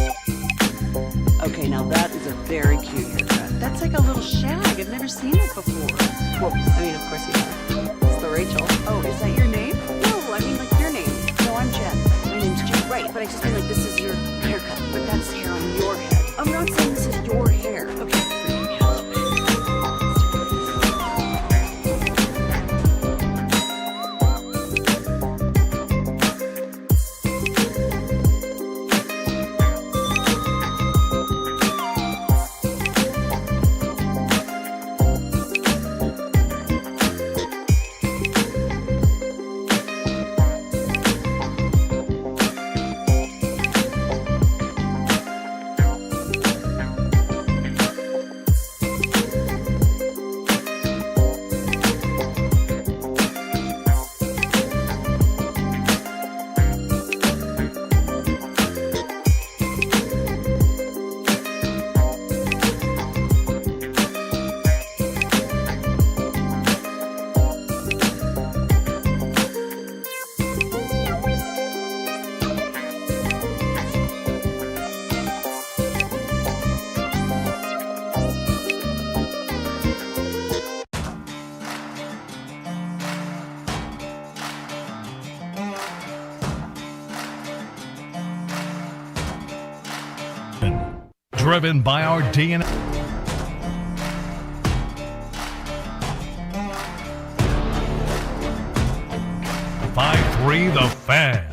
Okay, now that is a very cute haircut. That's like a little shag. I've never seen it before. Well, I mean, of course you have. It's the Rachel. Oh, is that your name? No, I mean like your name. No, I'm Jen. My name's Jen. Right, but I just mean like this is your haircut. But that's hair on your head. I'm not saying this is your hair. Okay. driven by our DNA. .53 The Fan.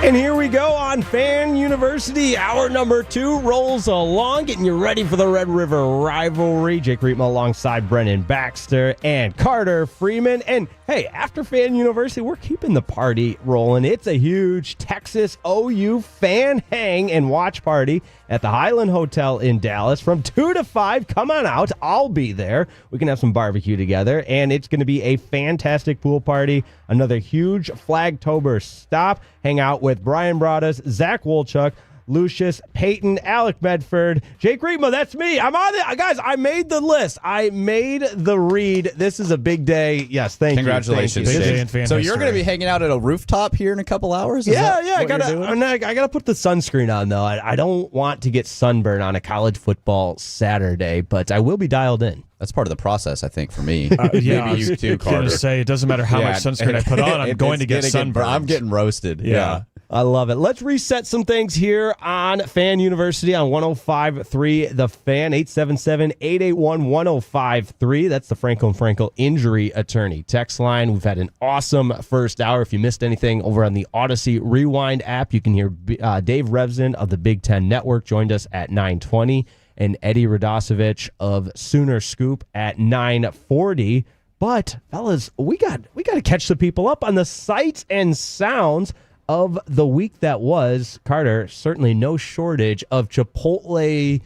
And here we go on Fan University. Hour number 2 rolls along, getting you ready for the Red River rivalry. Jake Riepma alongside Brennan Baxter and Carter Freeman. And hey, after Fan University, we're keeping the party rolling. It's a huge Texas OU fan hang and watch party at the Highland Hotel in Dallas from 2 to 5. Come on out. I'll be there. We can have some barbecue together, and it's going to be a fantastic pool party. Another huge Flagtober stop. Hang out with Brian Broaddus, Zach Wolchuk, Lucius Payton, Alec Medford, Jake Riepma. That's me. I'm on it. Guys, I made the list. I made the read. This is a big day. Yes, thank Congratulations, you. Big day in fan So history. you're going to be hanging out at a rooftop here in a couple hours? Is Yeah, that yeah. I what you're doing? gotta put the sunscreen on though. I don't want to get sunburn on a college football Saturday, but I will be dialed in. That's part of the process, I think, for me. Yeah, Maybe you too, I was going Carter. to say, it doesn't matter how much sunscreen I put on, I'm going to get sunburned. I'm getting roasted. Yeah. I love it. Let's reset some things here on Fan University on 105.3 The Fan, 877-881-1053. That's the Franco & Franco injury attorney text line. We've had an awesome first hour. If you missed anything over on the Odyssey Rewind app, you can hear Dave Revson of the Big Ten Network joined us at 9:20 and Eddie Radosevich of Sooner Scoop at 9:40. But, fellas, we got to catch the people up on the sights and sounds of the week that was. Carter, certainly no shortage of Chipotle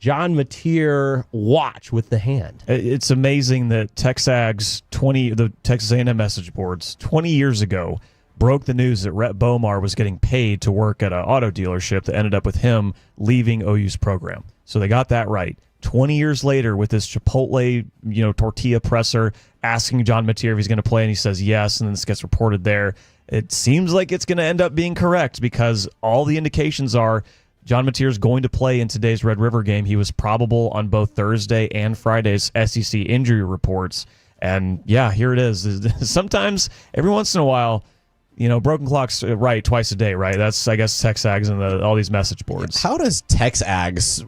John Mateer watch with the hand. It's amazing that TexAgs the Texas A&M message boards 20 years ago broke the news that Rhett Bomar was getting paid to work at an auto dealership that ended up with him leaving OU's program. So they got that right. 20 years later, with this Chipotle, tortilla presser asking John Mateer if he's going to play, and he says yes, and then this gets reported there. It seems like it's going to end up being correct because all the indications are John Mateer is going to play in today's Red River game. He was probable on both Thursday and Friday's SEC injury reports. And yeah, here it is. Sometimes, every once in a while, broken clock's right twice a day, right? That's, I guess, TexAgs and all these message boards. How does TexAgs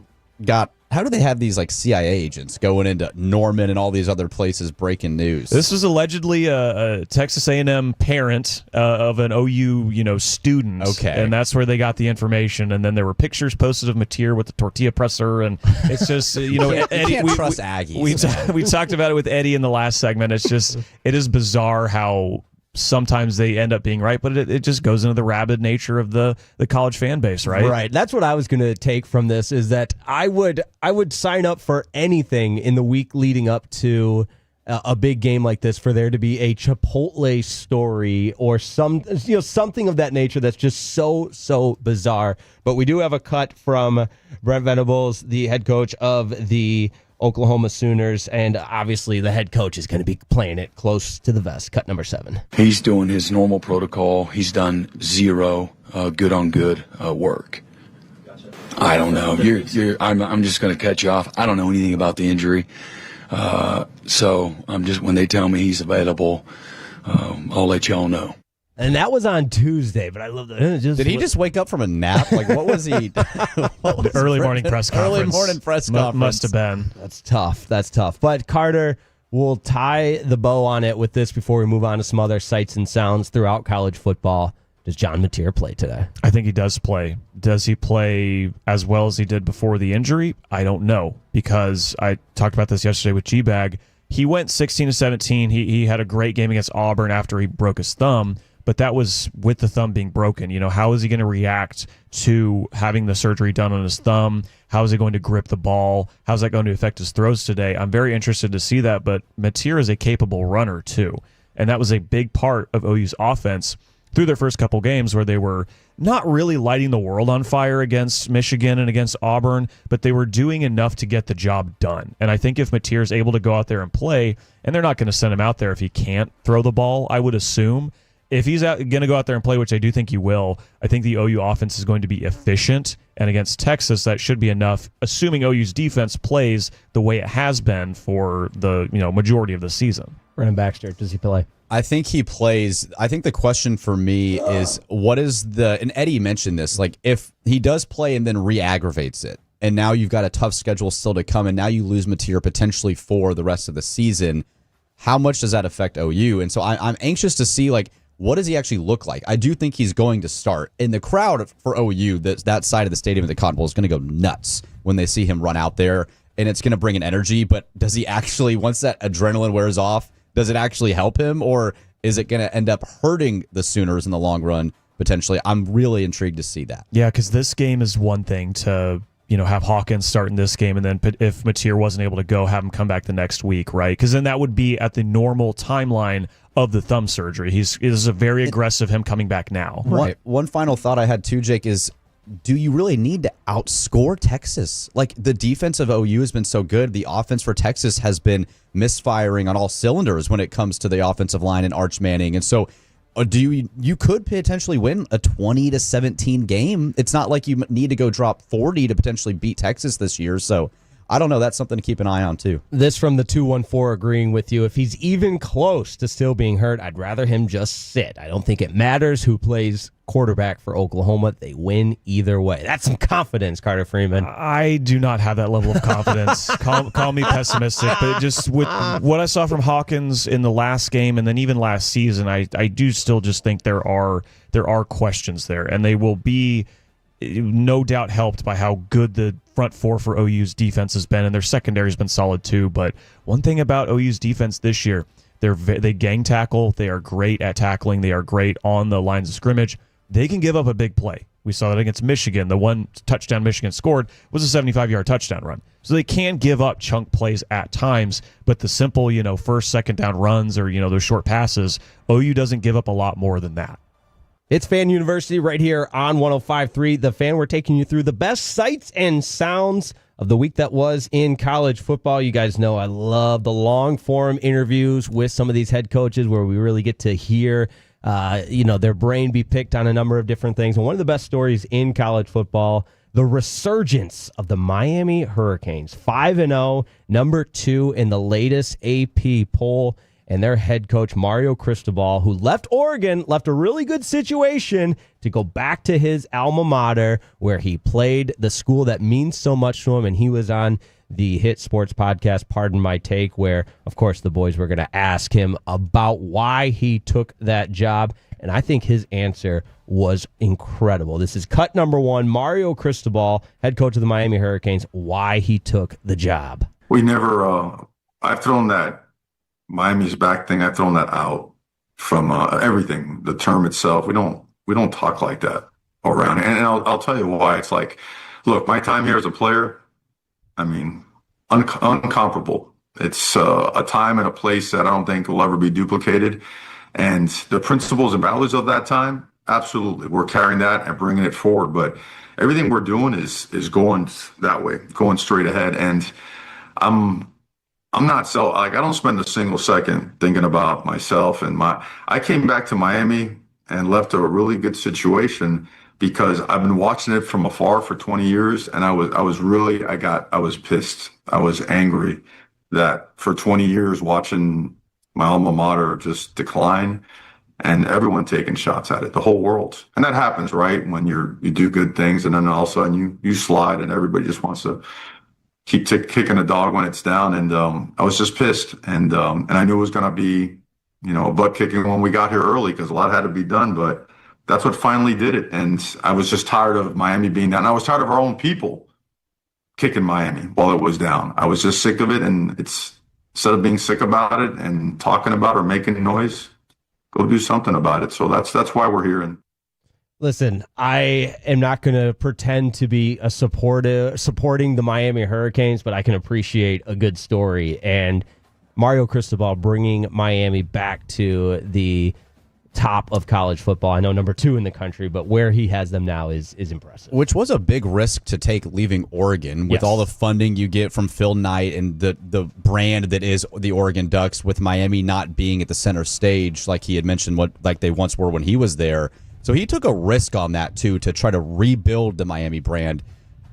how do they have these like CIA agents going into Norman and all these other places breaking news? This was allegedly a Texas A&M parent of an OU, student. Okay. And that's where they got the information. And then there were pictures posted of Mateer with the tortilla presser. And it's just, Eddie, you can't trust Aggies. We talked about it with Eddie in the last segment. It's just, it is bizarre how sometimes they end up being right, but it just goes into the rabid nature of the college fan base, right? Right. That's what I was going to take from this, is that I would sign up for anything in the week leading up to a big game like this for there to be a Chipotle story or something of that nature that's just so bizarre. But we do have a cut from Brent Venables, the head coach of the Oklahoma Sooners, and obviously the head coach is going to be playing it close to the vest. Cut number 7. He's doing his normal protocol. He's done zero good on good work. I don't know. I'm just going to cut you off. I don't know anything about the injury. So I'm just, when they tell me he's available, I'll let y'all know. And that was on Tuesday, but I love that. Did he just wake up from a nap? Like, what was he? The early morning press conference. Early morning press conference. Must have been. That's tough. But Carter, will tie the bow on it with this before we move on to some other sights and sounds throughout college football. Does John Mateer play today? I think he does play. Does he play as well as he did before the injury? I don't know, because I talked about this yesterday with G-Bag. He went 16-17. He had a great game against Auburn after he broke his thumb, but that was with the thumb being broken. How is he going to react to having the surgery done on his thumb? How is he going to grip the ball? How's that going to affect his throws today? I'm very interested to see that, but Mateer is a capable runner too, and that was a big part of OU's offense through their first couple games, where they were not really lighting the world on fire against Michigan and against Auburn, but they were doing enough to get the job done. And I think if Mateer is able to go out there and play, and they're not going to send him out there if he can't throw the ball, I would assume. If he's going to go out there and play, which I do think he will, I think the OU offense is going to be efficient. And against Texas, that should be enough, assuming OU's defense plays the way it has been for the majority of the season. Brennan Baxter, does he play? I think he plays. I think the question for me is what is and Eddie mentioned this, like if he does play and then re-aggravates it, and now you've got a tough schedule still to come, and now you lose Mateer potentially for the rest of the season, how much does that affect OU? And so I'm anxious to see, like, what does he actually look like? I do think he's going to start. And the crowd for OU, that side of the stadium at the Cotton Bowl, is going to go nuts when they see him run out there, and it's going to bring an energy. But does he actually, once that adrenaline wears off, does it actually help him, or is it going to end up hurting the Sooners in the long run, potentially? I'm really intrigued to see that. Yeah, because this game is one thing to have Hawkins start in this game, and then if Mateer wasn't able to go, have him come back the next week, right? Because then that would be at the normal timeline of the thumb surgery. It is a very aggressive him coming back now. Right. One final thought I had too, Jake, is do you really need to outscore Texas? Like, the defense of OU has been so good. The offense for Texas has been misfiring on all cylinders when it comes to the offensive line and Arch Manning. And so you could potentially win a 20-17 game. It's not like you need to go drop 40 to potentially beat Texas this year. So I don't know. That's something to keep an eye on, too. This from the 214 agreeing with you. If he's even close to still being hurt, I'd rather him just sit. I don't think it matters who plays quarterback for Oklahoma. They win either way. That's some confidence, Carter Freeman. I do not have that level of confidence. call me pessimistic, but just with what I saw from Hawkins in the last game and then even last season, I do still just think there are questions there, and they will be no doubt helped by how good the front four for OU's defense has been, and their secondary has been solid too. But one thing about OU's defense this year, they gang tackle. They are great at tackling. They are great on the lines of scrimmage. They can give up a big play. We saw that against Michigan. The one touchdown Michigan scored was a 75-yard touchdown run. So they can give up chunk plays at times, but the simple, first, second down runs or, those short passes, OU doesn't give up a lot more than that. It's Fan University right here on 105.3 The Fan. We're taking you through the best sights and sounds of the week that was in college football. You guys know I love the long-form interviews with some of these head coaches where we really get to hear their brain be picked on a number of different things. And one of the best stories in college football, the resurgence of the Miami Hurricanes. 5-0, number 2 in the latest AP poll. And their head coach, Mario Cristobal, who left Oregon, left a really good situation to go back to his alma mater where he played, the school that means so much to him. And he was on the hit sports podcast, Pardon My Take, where, of course, the boys were going to ask him about why he took that job. And I think his answer was incredible. This is cut number 1, Mario Cristobal, head coach of the Miami Hurricanes, why he took the job. We never, I've thrown that Miami's back thing, I've thrown that out from everything, the term itself. We don't talk like that around. And I'll tell you why. It's like, look, my time here as a player, I mean, uncomparable. It's a time and a place that I don't think will ever be duplicated. And the principles and values of that time, absolutely. We're carrying that and bringing it forward. But everything we're doing is going that way, going straight ahead. And I'm not I don't spend a single second thinking about myself and I came back to Miami and left a really good situation because I've been watching it from afar for 20 years. And I was pissed. I was angry that for 20 years watching my alma mater just decline and everyone taking shots at it, the whole world. And that happens, right? When you do good things and then all of a sudden you slide and everybody just wants to keep kicking a dog when it's down. And I was just pissed. And I knew it was going to be, butt kicking when we got here early because a lot had to be done. But that's what finally did it. And I was just tired of Miami being down. I was tired of our own people kicking Miami while it was down. I was just sick of it. And instead of being sick about it and talking about it or making noise, go do something about it. So that's why we're here. And listen, I am not going to pretend to be a supporting the Miami Hurricanes, but I can appreciate a good story. And Mario Cristobal bringing Miami back to the top of college football. I know number 2 in the country, but where he has them now is impressive. Which was a big risk to take leaving Oregon with all the funding you get from Phil Knight and the brand that is the Oregon Ducks, with Miami not being at the center stage like he had mentioned, like they once were when he was there. So he took a risk on that, too, to try to rebuild the Miami brand.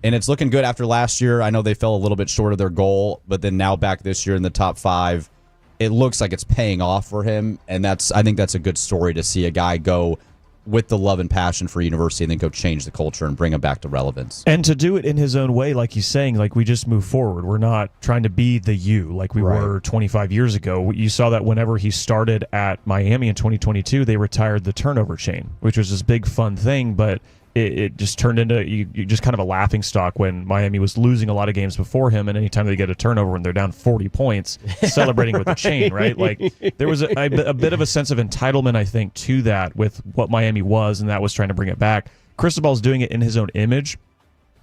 And it's looking good after last year. I know they fell a little bit short of their goal, but then now back this year in the top 5. it looks like it's paying off for him, and I think that's a good story to see a guy go with the love and passion for university and then go change the culture and bring him back to relevance. And to do it in his own way, like he's saying, like we just move forward. We're not trying to be the U like we were 25 years ago. You saw that whenever he started at Miami in 2022, they retired the turnover chain, which was this big fun thing, but it just turned into you just kind of a laughing stock when Miami was losing a lot of games before him, and anytime they get a turnover and they're down 40 points, celebrating with the chain, right? Like there was a bit of a sense of entitlement, I think, to that with what Miami was, and that was trying to bring it back. Cristobal's doing it in his own image,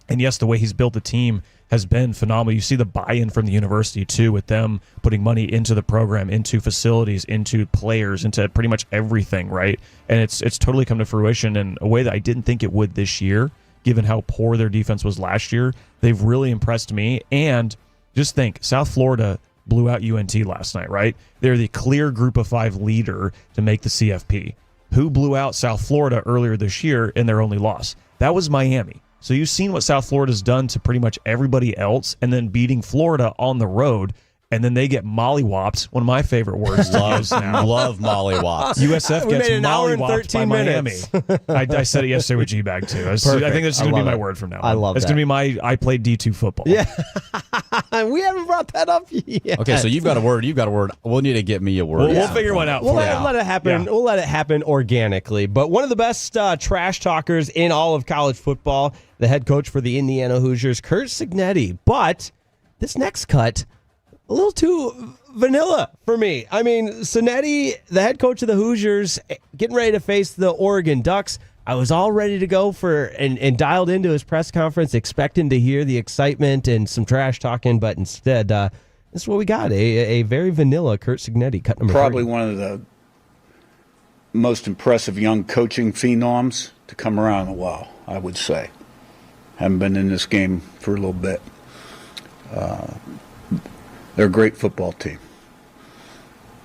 and yes, the way he's built the team has been phenomenal. You see the buy-in from the university, too, with them putting money into the program, into facilities, into players, into pretty much everything, right? And it's totally come to fruition in a way that I didn't think it would this year, given how poor their defense was last year. They've really impressed me. And just think, South Florida blew out UNT last night, right? They're the clear group of 5 leader to make the CFP. Who blew out South Florida earlier this year in their only loss? That was Miami. So you've seen what South Florida's done to pretty much everybody else, and then beating Florida on the road, and then they get mollywopped. One of my favorite words to use now. Love mollywops. USF We gets made an hour and mollywopped 13 by minutes. Miami. I said it yesterday with G-Bag, too. I think that's going to be my word from now on. I love It's going to be my I played D2 football. Yeah. We haven't brought that up yet. Okay, so you've got a word. We'll need to get me a word. We'll figure one out We'll for you. let it happen. Yeah. We'll let it happen organically. But one of the best trash talkers in all of college football, the head coach for the Indiana Hoosiers, Curt Cignetti. But this next cut, a little too vanilla for me. I mean, Cignetti, the head coach of the Hoosiers, getting ready to face the Oregon Ducks. I was all ready to go for and dialed into his press conference, expecting to hear the excitement and some trash talking, but instead, this is what we got, a very vanilla Curt Cignetti, cut number Probably 30. one of the most impressive young coaching phenoms to come around in a while, I would say. Haven't been in this game for a little bit. They're a great football team.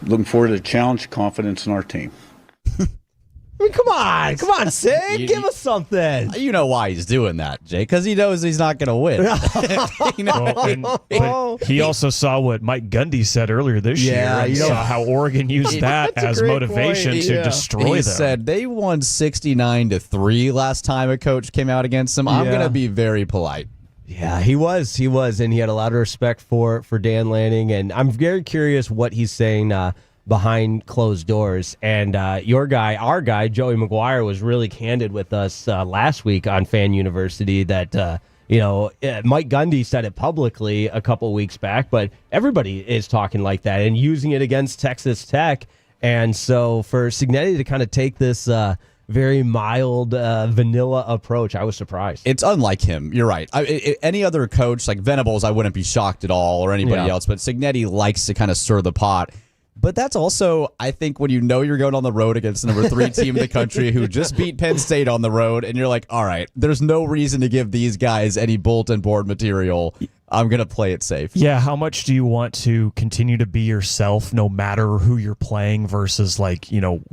Looking forward to the challenge, confidence in our team. I mean, come on, Sig, give us something. You know why he's doing that, Jay, because he knows he's not going to win. But he also saw what Mike Gundy said earlier this year, and saw how Oregon used that as motivation to destroy them. He said they won 69-3 last time a coach came out against them. I'm going to be very polite. Yeah, he was, and he had a lot of respect for Dan Lanning, and I'm very curious what he's saying behind closed doors. And our guy, Joey McGuire, was really candid with us last week on Fan University that, Mike Gundy said it publicly a couple weeks back, but everybody is talking like that and using it against Texas Tech. And so for Cignetti to kind of take this very mild, vanilla approach, I was surprised. It's unlike him. You're right. Any other coach, like Venables, I wouldn't be shocked at all, or anybody else, but Cignetti likes to kind of stir the pot. But that's also, I think, when you know you're going on the road against the number 3 team in the country who just beat Penn State on the road, and you're like, all right, there's no reason to give these guys any bulletin board material. I'm going to play it safe. Yeah, how much do you want to continue to be yourself no matter who you're playing versus,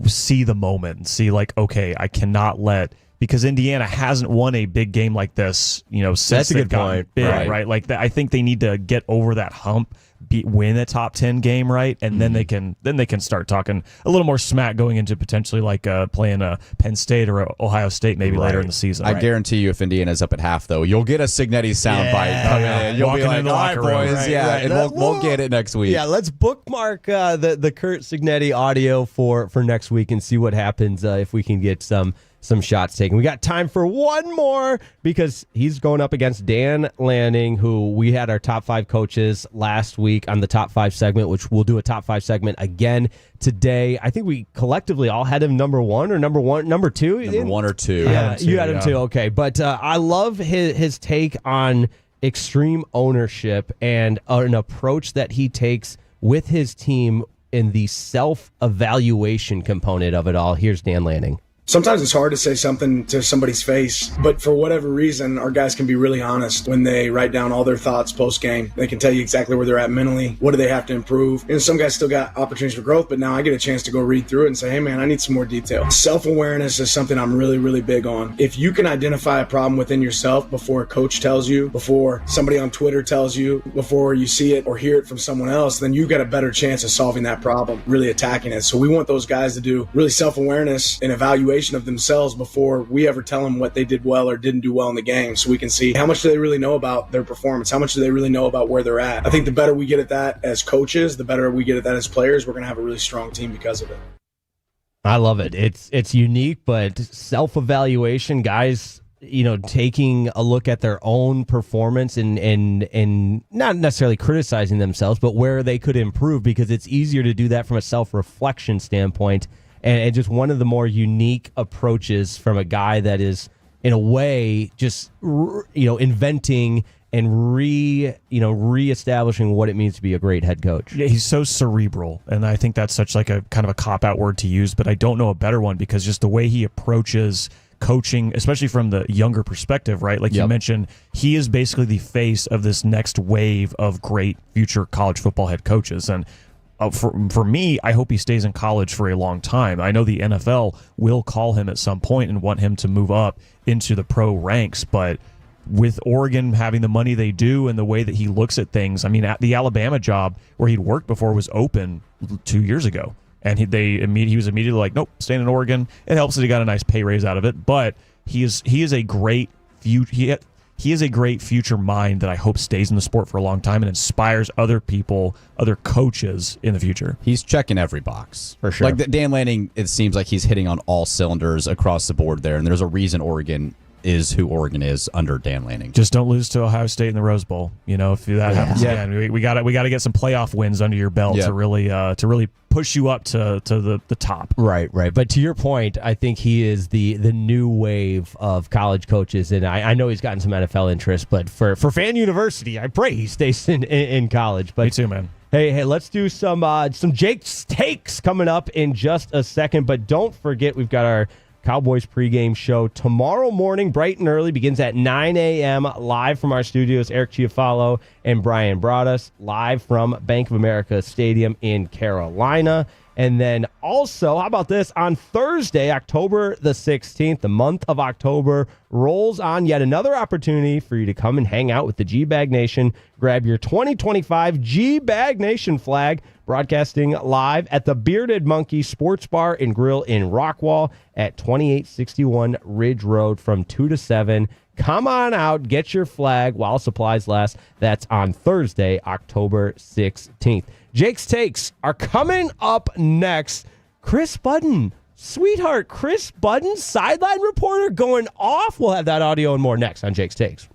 see the moment and see, okay, I cannot let... Because Indiana hasn't won a big game like this, since That's a they've good gotten point. big, right? Like, I think they need to get over that hump, win a top 10 game, right? And then they can start talking a little more smack going into potentially playing a Penn State or a Ohio State maybe later in the season. I guarantee you, if Indiana's up at half, though, you'll get a Cignetti soundbite coming in. You'll Walking be like, in the all right, locker room. boys, and we'll get it next week. Yeah, let's bookmark the Curt Cignetti audio for next week and see what happens if we can get some shots taken. We got time for one more because he's going up against Dan Lanning, who we had our top 5 coaches last week on the top 5 segment, which we'll do a top 5 segment again today. I think we collectively all had him number 1 or number 2. Number 1 or 2. Yeah, you had him too. Okay, but I love his take on extreme ownership and an approach that he takes with his team in the self-evaluation component of it all. Here's Dan Lanning. Sometimes it's hard to say something to somebody's face, but for whatever reason, our guys can be really honest when they write down all their thoughts post-game. They can tell you exactly where they're at mentally, what do they have to improve. And some guys still got opportunities for growth, but now I get a chance to go read through it and say, hey man, I need some more detail. Self-awareness is something I'm really, really big on. If you can identify a problem within yourself before a coach tells you, before somebody on Twitter tells you, before you see it or hear it from someone else, then you've got a better chance of solving that problem, really attacking it. So we want those guys to do really self-awareness and evaluation of themselves before we ever tell them what they did well or didn't do well in the game, so we can see how much do they really know about their performance, how much do they really know about where they're at. I think the better we get at that as coaches, the better we get at that as players, we're going to have a really strong team because of it. I love it. It's unique, but self-evaluation, guys, taking a look at their own performance and not necessarily criticizing themselves, but where they could improve, because it's easier to do that from a self-reflection standpoint. And just one of the more unique approaches from a guy that is, in a way, just inventing and reestablishing what it means to be a great head coach. Yeah, he's so cerebral, and I think that's such like a kind of a cop-out word to use, but I don't know a better one, because just the way he approaches coaching, especially from the younger perspective, right? Like you mentioned, he is basically the face of this next wave of great future college football head coaches. And for me, I hope he stays in college for a long time. I know the NFL will call him at some point and want him to move up into the pro ranks, but with Oregon having the money they do and the way that he looks at things, I mean, the Alabama job where he'd worked before was open 2 years ago, and he was immediately like, nope, staying in Oregon. It helps that he got a nice pay raise out of it, but he is a great he is a great future mind that I hope stays in the sport for a long time and inspires other people, other coaches in the future. He's checking every box. For sure. Like Dan Lanning, it seems like he's hitting on all cylinders across the board there, and there's a reason Oregon is who Oregon is under Dan Lanning. Just don't lose to Ohio State in the Rose Bowl. If that happens again, we got to get some playoff wins under your belt to really push you up to the top. Right. But to your point, I think he is the new wave of college coaches, and I know he's gotten some NFL interest, but for Fan University, I pray he stays in college. But me too, man. Hey, let's do some Jake's Takes coming up in just a second, but don't forget we've got our Cowboys pregame show tomorrow morning, bright and early, begins at 9 a.m. live from our studios. Eric Chiafalo and Brian Broaddus live from Bank of America Stadium in Carolina. And then also, how about this? On Thursday, October the 16th, the month of October rolls on. Yet another opportunity for you to come and hang out with the G-Bag Nation. Grab your 2025 G-Bag Nation flag, broadcasting live at the Bearded Monkey Sports Bar and Grill in Rockwall at 2861 Ridge Road from 2 to 7. Come on out, get your flag while supplies last. That's on Thursday, October 16th. Jake's Takes are coming up next. Chris Budden, sweetheart Chris Budden, sideline reporter going off. We'll have that audio and more next on Jake's Takes.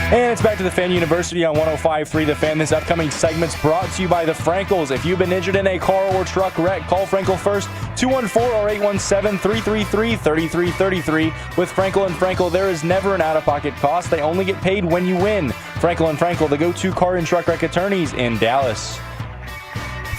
And it's back to the Fan University on 105.3 The Fan. This upcoming segment's brought to you by the Frankels. If you've been injured in a car or truck wreck, call Frankel first, 214 or 817-333-3333. With Frankel and Frankel, there is never an out-of-pocket cost. They only get paid when you win. Frankel and Frankel, the go-to car and truck wreck attorneys in Dallas.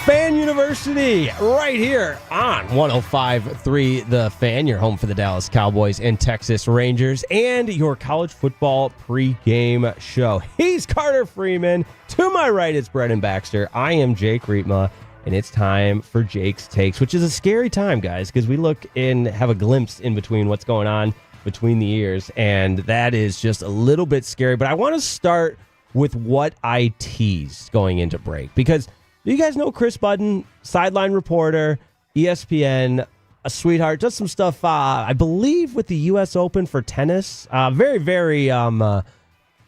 Fan University, right here on 105.3 The Fan, your home for the Dallas Cowboys and Texas Rangers, and your college football pregame show. He's Carter Freeman. To my right, it's Brennan Baxter. I am Jake Rietma, and it's time for Jake's Takes, which is a scary time, guys, because we look and have a glimpse in between what's going on between the ears, and that is just a little bit scary. But I want to start with what I teased going into break, because you guys know Chris Budden, sideline reporter, ESPN, a sweetheart, does some stuff, I believe, with the U.S. Open for tennis. Very, very,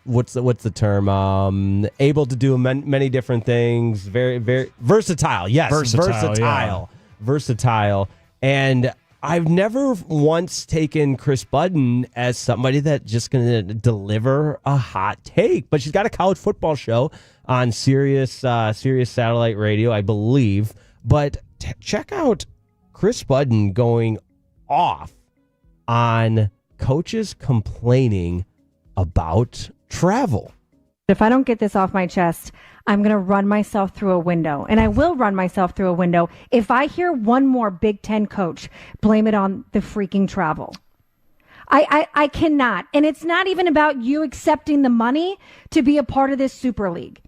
what's the term? Able to do many different things. Very, very versatile. Yes, versatile. Versatile. And I've never once taken Chris Budden as somebody that's just going to deliver a hot take. But she's got a college football show on Sirius Satellite Radio, I believe. But check out Chris Budden going off on coaches complaining about travel. If I don't get this off my chest, I'm going to run myself through a window. And I will run myself through a window if I hear one more Big Ten coach blame it on the freaking travel. I cannot. And it's not even about you accepting the money to be a part of this Super League.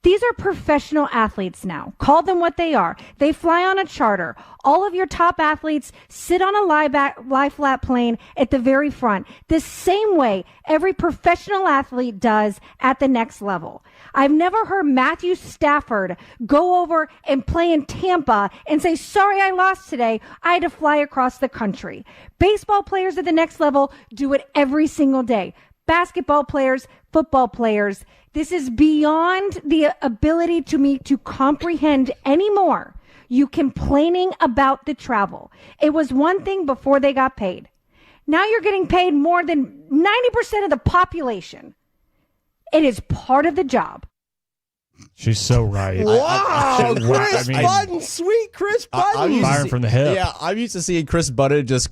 These are professional athletes now. Call them what they are. They fly on a charter. All of your top athletes sit on a lie flat plane at the very front, the same way every professional athlete does at the next level. I've never heard Matthew Stafford go over and play in Tampa and say, sorry, I lost today. I had to fly across the country. Baseball players at the next level do it every single day. Basketball players, football players. This is beyond the ability to me to comprehend anymore. You complaining about the travel. It was one thing before they got paid. Now you're getting paid more than 90% of the population. It is part of the job. She's so right. Wow, Chris Budden, sweet Chris Budden. Firing from the hip. Yeah, I'm used to seeing Chris Budden just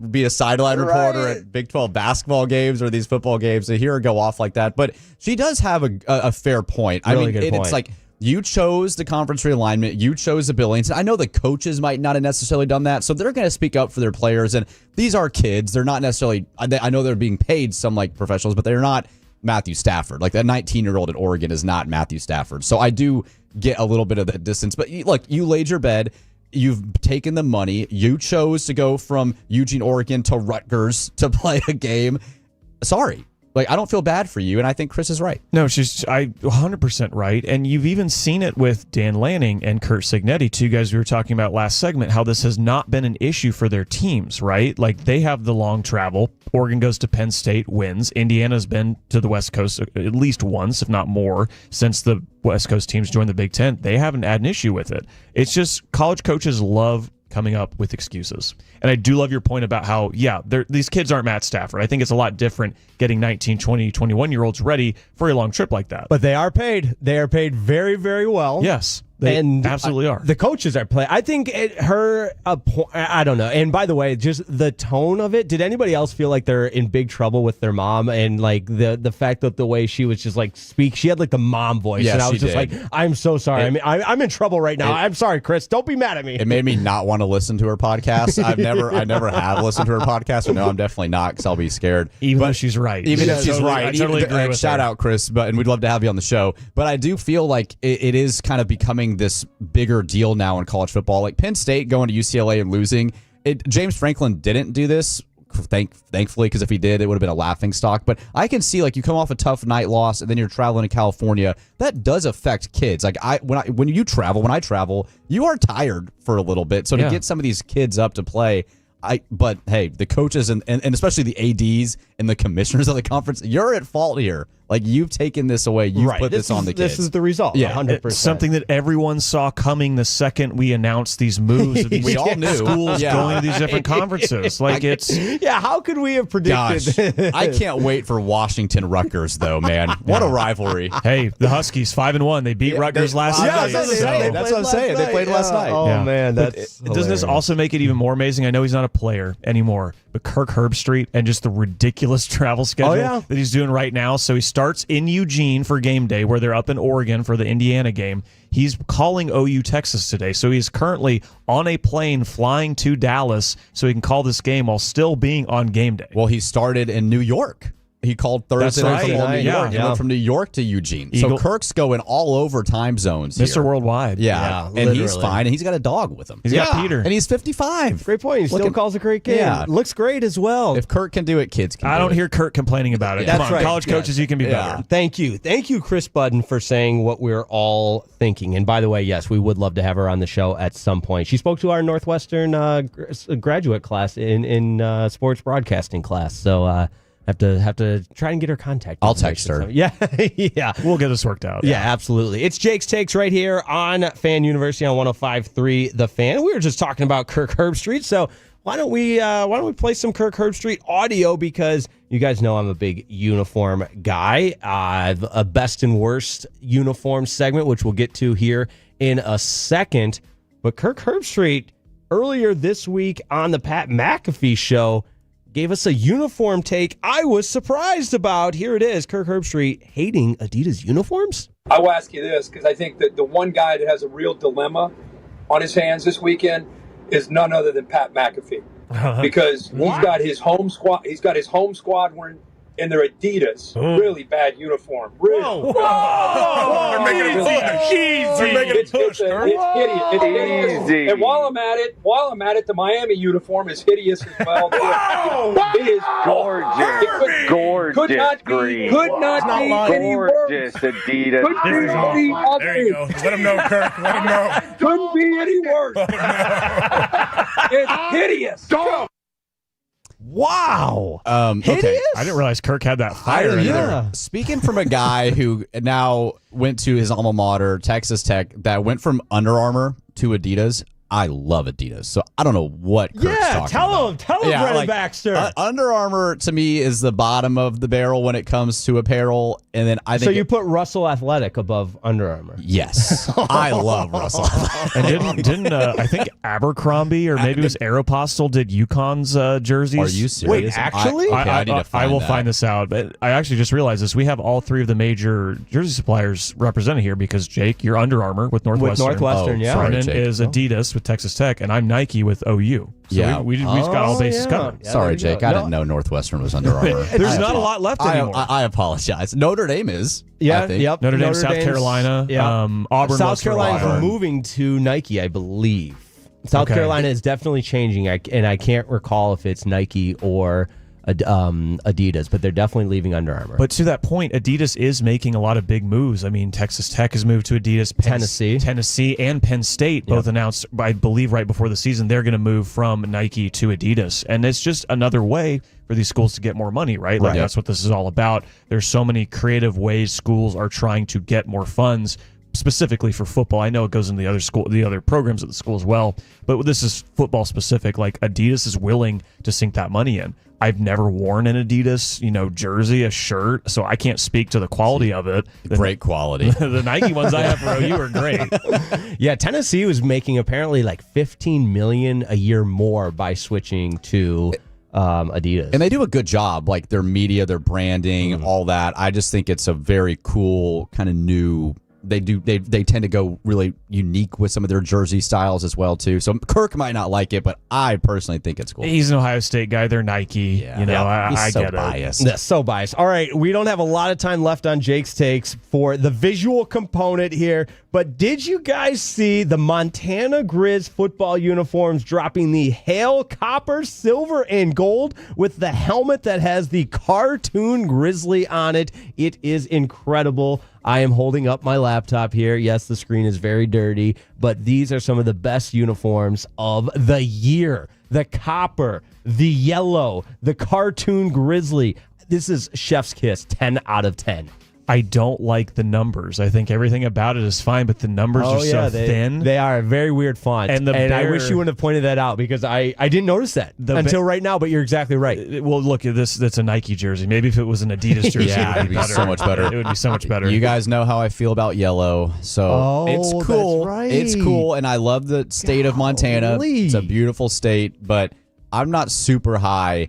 be a sideline reporter at Big 12 basketball games or these football games. To hear her go off like that, but she does have a fair point. Really good point. It's like you chose the conference realignment, you chose the billings. I know the coaches might not have necessarily done that, so they're going to speak up for their players. And these are kids; they're not necessarily. I know they're being paid some like professionals, but they're not Matthew Stafford. Like that 19-year-old at Oregon is not Matthew Stafford. So I do get a little bit of that distance. But look, you laid your bed. You've taken the money. You chose to go from Eugene, Oregon to Rutgers to play a game. Sorry. Like, I don't feel bad for you, and I think Chris is right. No, she's 100% right. And you've even seen it with Dan Lanning and Kurt Signetti, two guys we were talking about last segment, how this has not been an issue for their teams, right? Like, they have the long travel. Oregon goes to Penn State, wins. Indiana's been to the West Coast at least once, if not more, since the West Coast teams joined the Big Ten. They haven't had an issue with it. It's just college coaches love coming up with excuses. And I do love your point about how, these kids aren't Matt Stafford. I think it's a lot different getting 19, 20, 21-year-olds ready for a long trip like that. But they are paid. They are paid very, very well. Yes. They absolutely are. The coaches are playing. I think I don't know. And by the way, just the tone of it. Did anybody else feel like they're in big trouble with their mom? And like the fact that the way she was just like she had like the mom voice. Yeah, and I was she just did. like, I'm so sorry. I'm in trouble right now. I'm sorry, Chris. Don't be mad at me. It made me not want to listen to her podcast. I never have listened to her podcast. So no, I'm definitely not because I'll be scared. Even though she's right. Even if she's right. I totally agree with shout her. out, Chris. And we'd love to have you on the show. But I do feel like it is kind of becoming this bigger deal now in college football. Like Penn State going to UCLA and losing. James Franklin didn't do this, thankfully, because if he did, it would have been a laughing stock. But I can see, like, you come off a tough night loss and then you're traveling to California. That does affect kids. Like when I travel, you are tired for a little bit. So to get some of these kids up to play, but hey, the coaches and especially the ADs and the commissioners of the conference, you're at fault here. Like, you've taken this away. You've Right. put this on the kids. This is the result. Yeah. 100%. It's something that everyone saw coming the second we announced these moves of these We all knew. schools Yeah. going to these different conferences. Like, it's... Yeah, how could we have predicted Gosh, I can't wait for Washington Rutgers, though, man. What a rivalry. Hey, the Huskies 5-1. They beat Rutgers last night. That's what I'm saying. They played last night. Oh, Yeah. man, But that's doesn't this also make it even more amazing? I know he's not a player anymore, but Kirk Herbstreit and just the ridiculous travel schedule that he's doing right now. So he starts in Eugene for game day, where they're up in Oregon for the Indiana game. He's calling OU Texas today. So he's currently on a plane flying to Dallas so he can call this game while still being on game day. Well, he started in New York. He called Thursday That's night from right. New York. He Yeah. went from New York to Eugene. Eagle- So Kirk's going all over time zones Mr. here. Worldwide. Yeah, and he's literally. fine, and he's got a dog with him. He's got Peter. And he's 55. Great point. He still calls a great game. Yeah. Looks great as well. If Kirk can do it, kids can I do don't it. hear Kirk complaining about it. That's Come on, right. college coaches, you can be better. Thank you. Thank you, Chris Budden, for saying what we're all thinking. And by the way, yes, we would love to have her on the show at some point. She spoke to our Northwestern graduate class in sports broadcasting class. So have to try and get her contact. I'll text her. Yeah. Yeah. We'll get this worked out. Yeah, absolutely. It's Jake's Takes right here on Fan University on 105.3 The Fan. We were just talking about Kirk Herbstreit, so why don't we play some Kirk Herbstreit audio, because you guys know I'm a big uniform guy. A best and worst uniform segment, which we'll get to here in a second. But Kirk Herbstreit earlier this week on the Pat McAfee show gave us a uniform take I was surprised about. Here it is, Kirk Herbstreit hating Adidas uniforms. I will ask you this, because I think that the one guy that has a real dilemma on his hands this weekend is none other than Pat McAfee, because he's got his home squad. He's got his home squad wearing in their Adidas, really bad uniform. Really, They're making it easy. They're making it push. It's hideous. It's hideous. And while I'm at it, the Miami uniform is hideous as well. It is Gorgeous. Gorgeous could not green. Could not be any worse. Gorgeous Adidas. Couldn't be any There you go. Let him know, Kirk. Let him know. Couldn't be any worse. It's hideous. Go. Wow. Okay. I didn't realize Kirk had that I fire didn't in either. there. Speaking from a guy who now went to his alma mater, Texas Tech, that went from Under Armour to Adidas. I love Adidas, so I don't know what Kirk's talking tell about. him, Brennan Baxter. Under Armour to me is the bottom of the barrel when it comes to apparel, and then I think So you put Russell Athletic above Under Armour. yes, I love Russell. And didn't I think Abercrombie or maybe it was Aeropostale did UConn's jerseys? Are you serious? Wait, actually? I need to find I will that. find this out. But I actually just realized this. We have all three of the major jersey suppliers represented here, because Jake, you're Under Armour with Northwestern. Yeah. Sorry, Brennan Jake. is Adidas with Texas Tech, and I'm Nike with OU. So Yeah. we just got all bases covered. Yeah, Sorry, there you Jake. go. I didn't know Northwestern was Under Armour. There's not a lot left anymore. I apologize. Notre Dame is. Yeah, I think. yep. Notre Dame, South Dame's- Carolina, yeah. Auburn. South was for Carolina's Auburn. moving to Nike, I believe. South Okay. Carolina is definitely changing, and I can't recall if it's Nike or Adidas, but they're definitely leaving Under Armour. But to that point, Adidas is making a lot of big moves. I mean, Texas Tech has moved to Adidas. Tennessee and Penn State both announced, I believe, right before the season, they're going to move from Nike to Adidas. And it's just another way for these schools to get more money, right? Like, that's what this is all about. There's so many creative ways schools are trying to get more funds, specifically for football. I know it goes in the other programs at the school as well, but this is football specific. Like, Adidas is willing to sink that money in. I've never worn an Adidas, jersey, a shirt, so I can't speak to the quality of it. Great quality. The Nike ones I have for OU are great. Yeah, Tennessee was making apparently like $15 million a year more by switching to Adidas. And they do a good job, like their media, their branding, all that. I just think it's a very cool kind of new. They tend to go really unique with some of their jersey styles as well too. So Kirk might not like it, but I personally think it's cool. He's an Ohio State guy. They're Nike. Yeah. He's I so get biased. it. Yeah, so biased. All right, we don't have a lot of time left on Jake's Takes for the visual component here, but did you guys see the Montana Grizz football uniforms dropping the Hail Copper Silver and Gold with the helmet that has the cartoon grizzly on it? It is incredible. I am holding up my laptop here. Yes, the screen is very dirty, but these are some of the best uniforms of the year. The copper, the yellow, the cartoon grizzly. this is chef's kiss, 10 out of 10. I don't like the numbers. I think everything about it is fine, but the numbers are so thin. They are a very weird font. And I wish you wouldn't have pointed that out because I didn't notice that until right now, but you're exactly right. Well, look, that's a Nike jersey. Maybe if it was an Adidas jersey, yeah, it would be so much better. It would be so much better. You guys know how I feel about yellow, so it's cool. That's right. It's cool, and I love the state of Montana. It's a beautiful state, but I'm not super high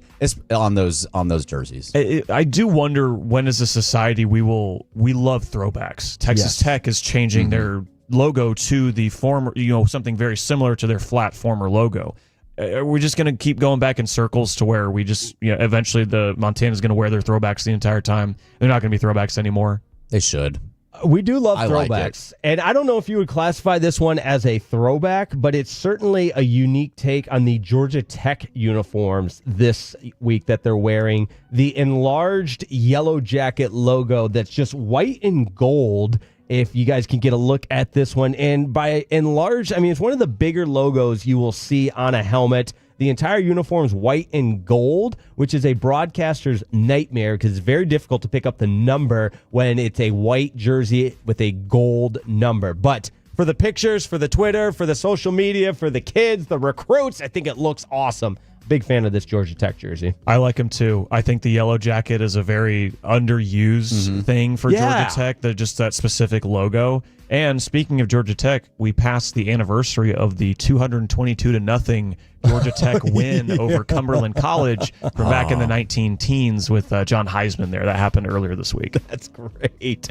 on those jerseys. I do wonder when as a society we love throwbacks. Texas Tech is changing their logo to the former, something very similar to their flat former logo. We're just going to keep going back in circles to where we just, eventually the Montana's going to wear their throwbacks the entire time. They're not going to be throwbacks anymore. They should. We do love throwbacks. Like and I don't know if you would classify this one as a throwback, but it's certainly a unique take on the Georgia Tech uniforms this week that they're wearing. The enlarged yellow jacket logo that's just white and gold. If you guys can get a look at this one. And by enlarged, I mean, it's one of the bigger logos you will see on a helmet. The entire uniform is white and gold, which is a broadcaster's nightmare because it's very difficult to pick up the number when it's a white jersey with a gold number. But for the pictures, for the Twitter, for the social media, for the kids, the recruits, I think it looks awesome. Big fan of this Georgia Tech jersey. I like them too. I think the yellow jacket is a very underused thing for Georgia Tech. Just that specific logo. And speaking of Georgia Tech, we passed the anniversary of the 222-0 Georgia Tech win over Cumberland College from back in the 19-teens with John Heisman there. That happened earlier this week. That's great.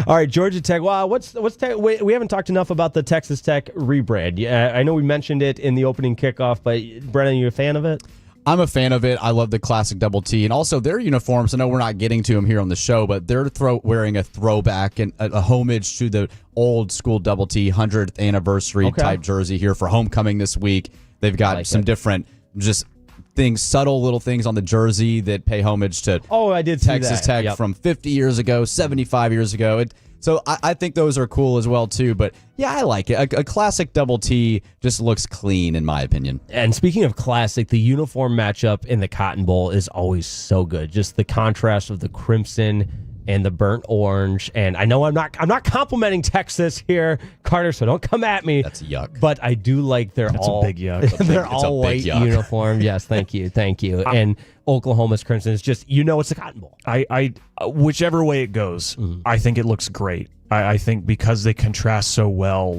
All right, Georgia Tech. Wow, what's Tech? We haven't talked enough about the Texas Tech rebrand. I know we mentioned it in the opening kickoff, but Brennan, you a fan of it? I'm a fan of it. I love the classic double T, and also their uniforms. I know we're not getting to them here on the show, but they're wearing a throwback and a homage to the old school double T 100th anniversary type jersey here for homecoming this week. They've got some different just things, subtle little things on the jersey that pay homage to I did see Texas Tech from 50 years ago, 75 years ago. So I think those are cool as well, too. But, yeah, I like it. A classic double T just looks clean, in my opinion. And speaking of classic, the uniform matchup in the Cotton Bowl is always so good. Just the contrast of the crimson and the burnt orange. And I know I'm not complimenting Texas here, Carter, so don't come at me. That's yuck. But I do like That's a big yuck. They're all white uniform. Yes, thank you. And Oklahoma's crimson is just, it's the Cotton Bowl. I whichever way it goes, I think it looks great. I think because they contrast so well.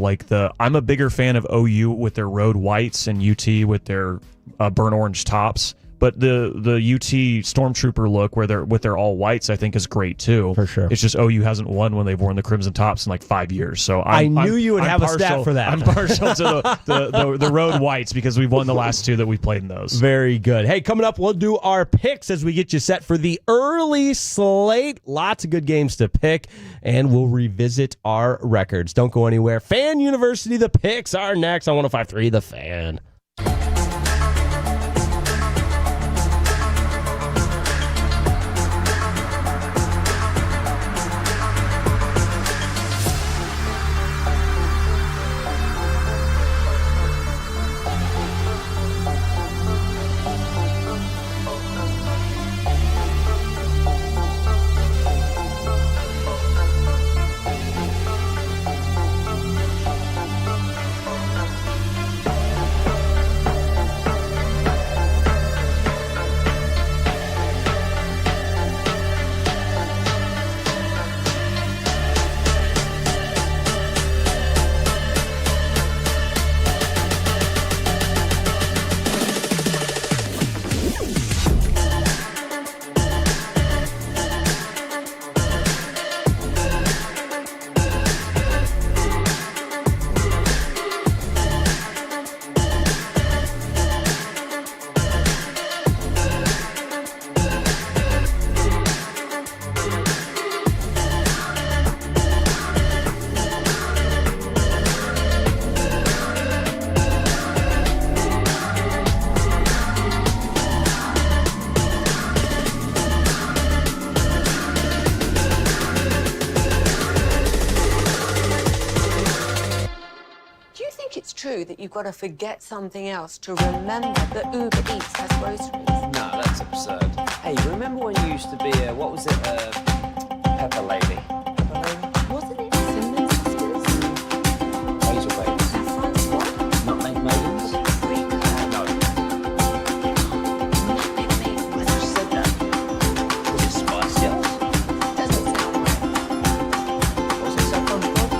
I'm a bigger fan of OU with their road whites and UT with their burnt orange tops. But the UT Stormtrooper look where they're all whites, I think is great too. For sure. It's just OU hasn't won when they've worn the crimson tops in like 5 years. So I knew you would have a stat for that. I'm partial to the road whites because we've won the last two that we've played in those. Very good. Hey, coming up, we'll do our picks as we get you set for the early slate. Lots of good games to pick, and we'll revisit our records. Don't go anywhere. Fan University, the picks are next on 105.3 The Fan. That you've got to forget something else to remember that Uber Eats has groceries. No, That's absurd. Hey, remember when you used to be a, what was it, Pepper Lady? Pepper Lady? Wasn't it Cinnamon Sisters? Hazel Babies. Saffron Squad? Nutmeg Maidens? No. Nutmeg Maidens. I just said that. Was it Spice Girls? Doesn't sound right. Was it Saffron Squad?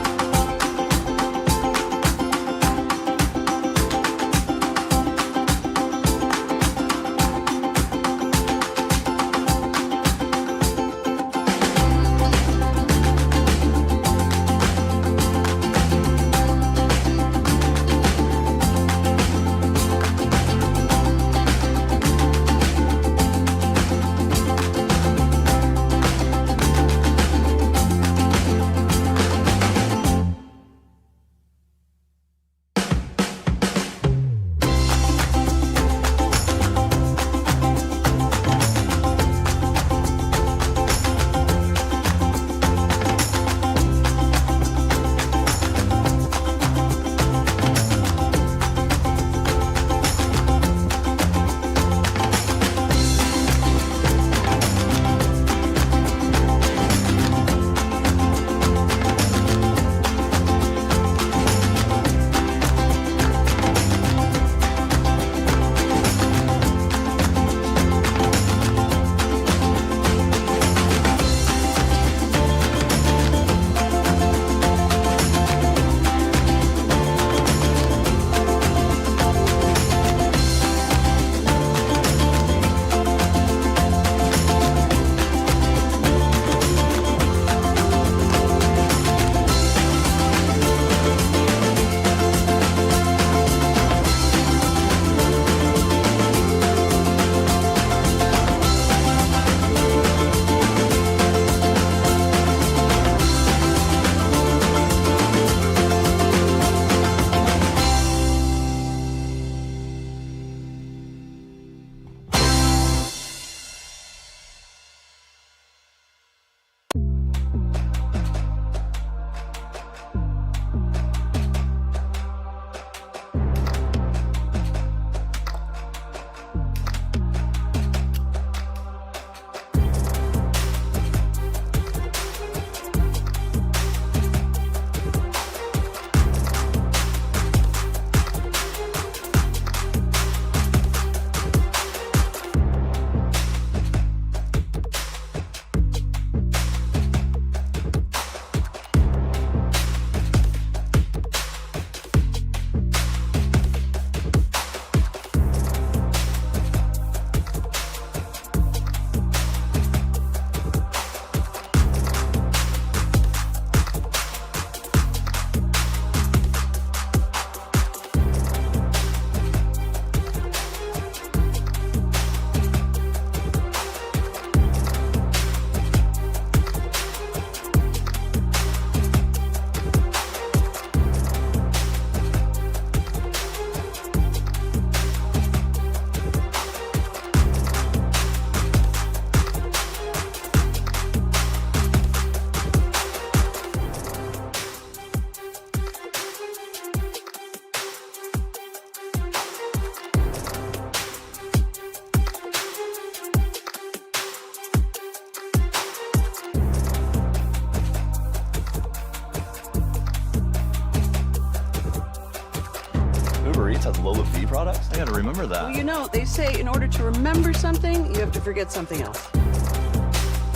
Eats has Lola V products? I gotta remember that. Well, you know, they say in order to remember something, you have to forget something else.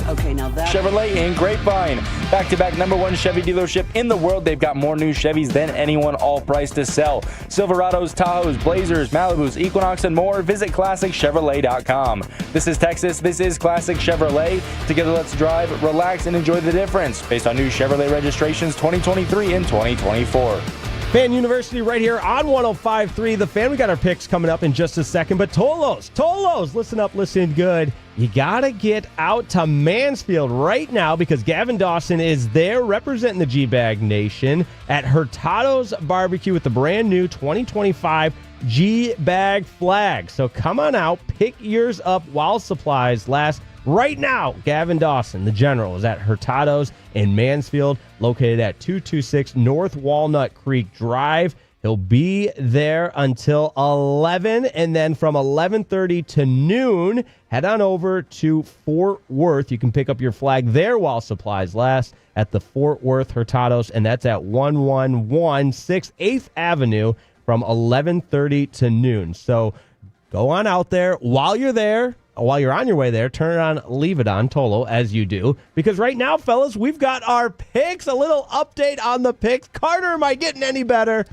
Okay, now that... Chevrolet in Grapevine. Back-to-back #1 Chevy dealership in the world. They've got more new Chevys than anyone, all priced to sell. Silverados, Tahoes, Blazers, Malibus, Equinox, and more. Visit ClassicChevrolet.com. This is Texas. This is Classic Chevrolet. Together, let's drive, relax, and enjoy the difference based on new Chevrolet registrations 2023 and 2024. Fan University right here on 105.3 The Fan. We got our picks coming up in just a second, but Tolos, listen up, listen good. You got to get out to Mansfield right now because Gavin Dawson is there representing the G-Bag Nation at Hurtado's Barbecue with the brand new 2025 G-Bag flag. So come on out, pick yours up while supplies last. Right now, Gavin Dawson, the General, is at Hurtado's in Mansfield, located at 226 North Walnut Creek Drive. He'll be there until 11, and then from 11:30 to noon, head on over to Fort Worth. You can pick up your flag there while supplies last at the Fort Worth Hurtados, and that's at 111 8th Avenue from 11:30 to noon. So go on out there. While you're on your way there, turn it on, leave it on, Tolo, as you do. Because right now, fellas, we've got our picks, a little update on the picks. Carter, am I getting any better?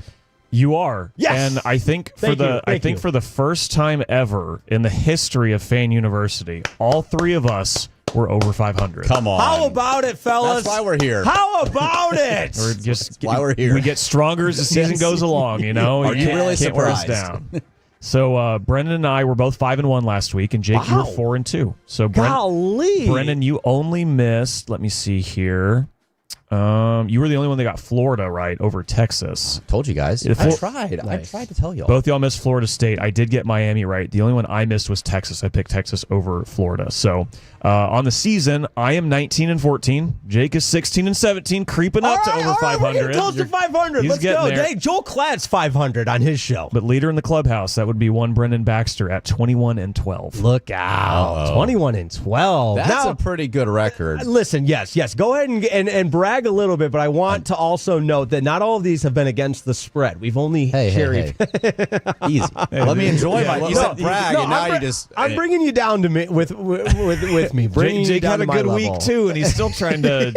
You are. Yes. And I think for the first time ever in the history of Fan University, all three of us were over 500. Come on. How about it, fellas? That's why we're here. How about it? That's why we're here. We get stronger as the season goes along, you know? Are you really can't wear us surprised? down. So Brendan and I were both 5-1 last week, and Jake, you were 4-2. So Golly. Brendan, you only missed. Let me see here. You were the only one that got Florida right over Texas. Told you guys. I tried. Nice. I tried to tell y'all. Both y'all missed Florida State. I did get Miami right. The only one I missed was Texas. I picked Texas over Florida. So on the season, I am 19-14. Jake is 16-17, creeping up to over 500. We're getting close to 500. Let's go. Hey, Joel Klatt's 500 on his show. But leader in the clubhouse, that would be one Brendan Baxter at 21-12. Look out. 21-12. That's now, a pretty good record. Listen, yes. Go ahead and brag a little bit, but I want to also note that not all of these have been against the spread. We've only Hey. Easy. Let me enjoy my. You said brag, and now you just. I'm bringing you down to me with me. Jake had a good week too, and he's still trying to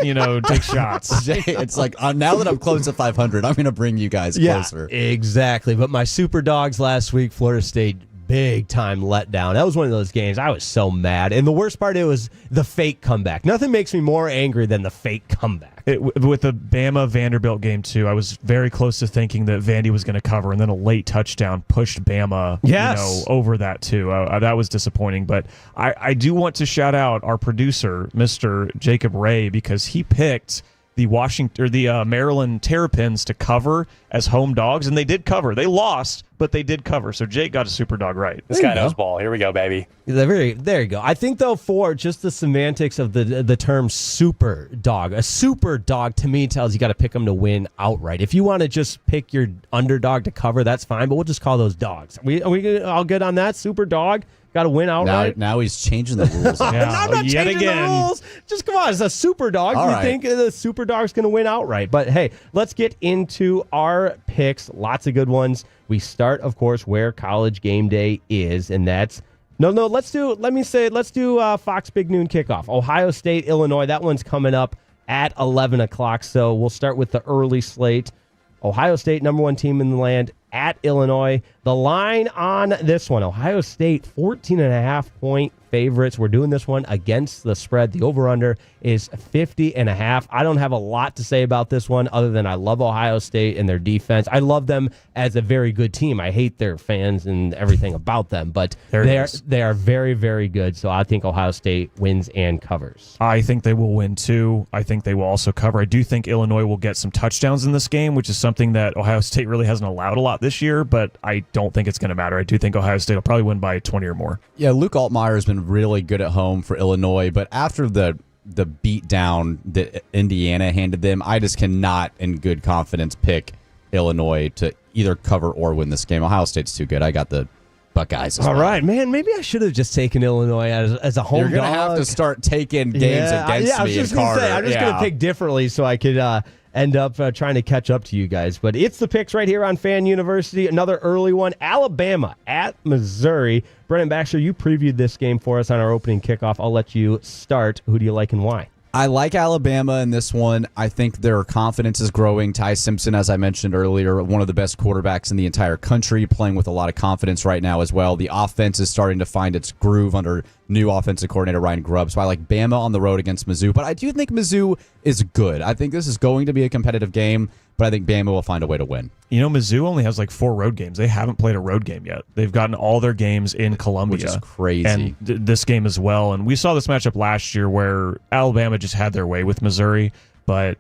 take shots. It's like now that I'm close to 500, I'm going to bring you guys closer. Exactly. But my Super Dogs last week, Florida State, big time letdown. That was one of those games I was so mad. And the worst part, it was the fake comeback. Nothing makes me more angry than the fake comeback. With the Bama-Vanderbilt game, too, I was very close to thinking that Vandy was going to cover, and then a late touchdown pushed Bama over that, too. That was disappointing. But I do want to shout out our producer, Mr. Jacob Ray, because he picked the Maryland Terrapins to cover as home dogs, and they did cover. They lost, but they did cover. So Jake got a super dog right. This guy knows ball. Here we go, baby. There you go. I think, though, for just the semantics of the term super dog, a super dog to me tells you got to pick them to win outright. If you want to just pick your underdog to cover, that's fine, but we'll just call those dogs. Are we all good on that? Super dog? Got to win outright. Now he's changing the rules. I'm not changing the rules. Just come on, it's a super dog. All We right. think the super dog's going to win outright. But hey, let's get into our picks. Lots of good ones. We start, of course, where College Game Day is, and that's Let's do Fox Big Noon kickoff. Ohio State, Illinois. That one's coming up at 11 o'clock. So we'll start with the early slate. Ohio State, number one team in the land, at Illinois. The line on this one, Ohio State, 14.5-point favorites. We're doing this one against the spread. The over-under is 50.5. I don't have a lot to say about this one other than I love Ohio State and their defense. I love them as a very good team. I hate their fans and everything about them, but they are very, very good. So I think Ohio State wins and covers. I think they will win too. I think they will also cover. I do think Illinois will get some touchdowns in this game, which is something that Ohio State really hasn't allowed a lot this year, but I don't think it's going to matter. I do think Ohio State will probably win by 20 or more. Yeah, Luke Altmaier has been really good at home for Illinois, but after the beat down that Indiana handed them, I just cannot in good confidence pick Illinois to either cover or win this game. Ohio State's too good. I got the Buckeyes as well. All right, man. Maybe I should have just taken Illinois as a home dog. You're going to have to start taking games against me and Carter. I'm just going to pick differently so I could end up trying to catch up to you guys. But it's the picks right here on Fan University. Another early one, Alabama at Missouri. Brendan Baxter, you previewed this game for us on our opening kickoff. I'll let you start. Who do you like and why? I like Alabama in this one. I think their confidence is growing. Ty Simpson, as I mentioned earlier, one of the best quarterbacks in the entire country, playing with a lot of confidence right now as well. The offense is starting to find its groove under new offensive coordinator Ryan Grubb. So I like Bama on the road against Mizzou. But I do think Mizzou is good. I think this is going to be a competitive game, but I think Bama will find a way to win. You know, Mizzou only has like 4 road games. They haven't played a road game yet. They've gotten all their games in Columbia. Which is crazy. And this game as well. And we saw this matchup last year where Alabama just had their way with Missouri. But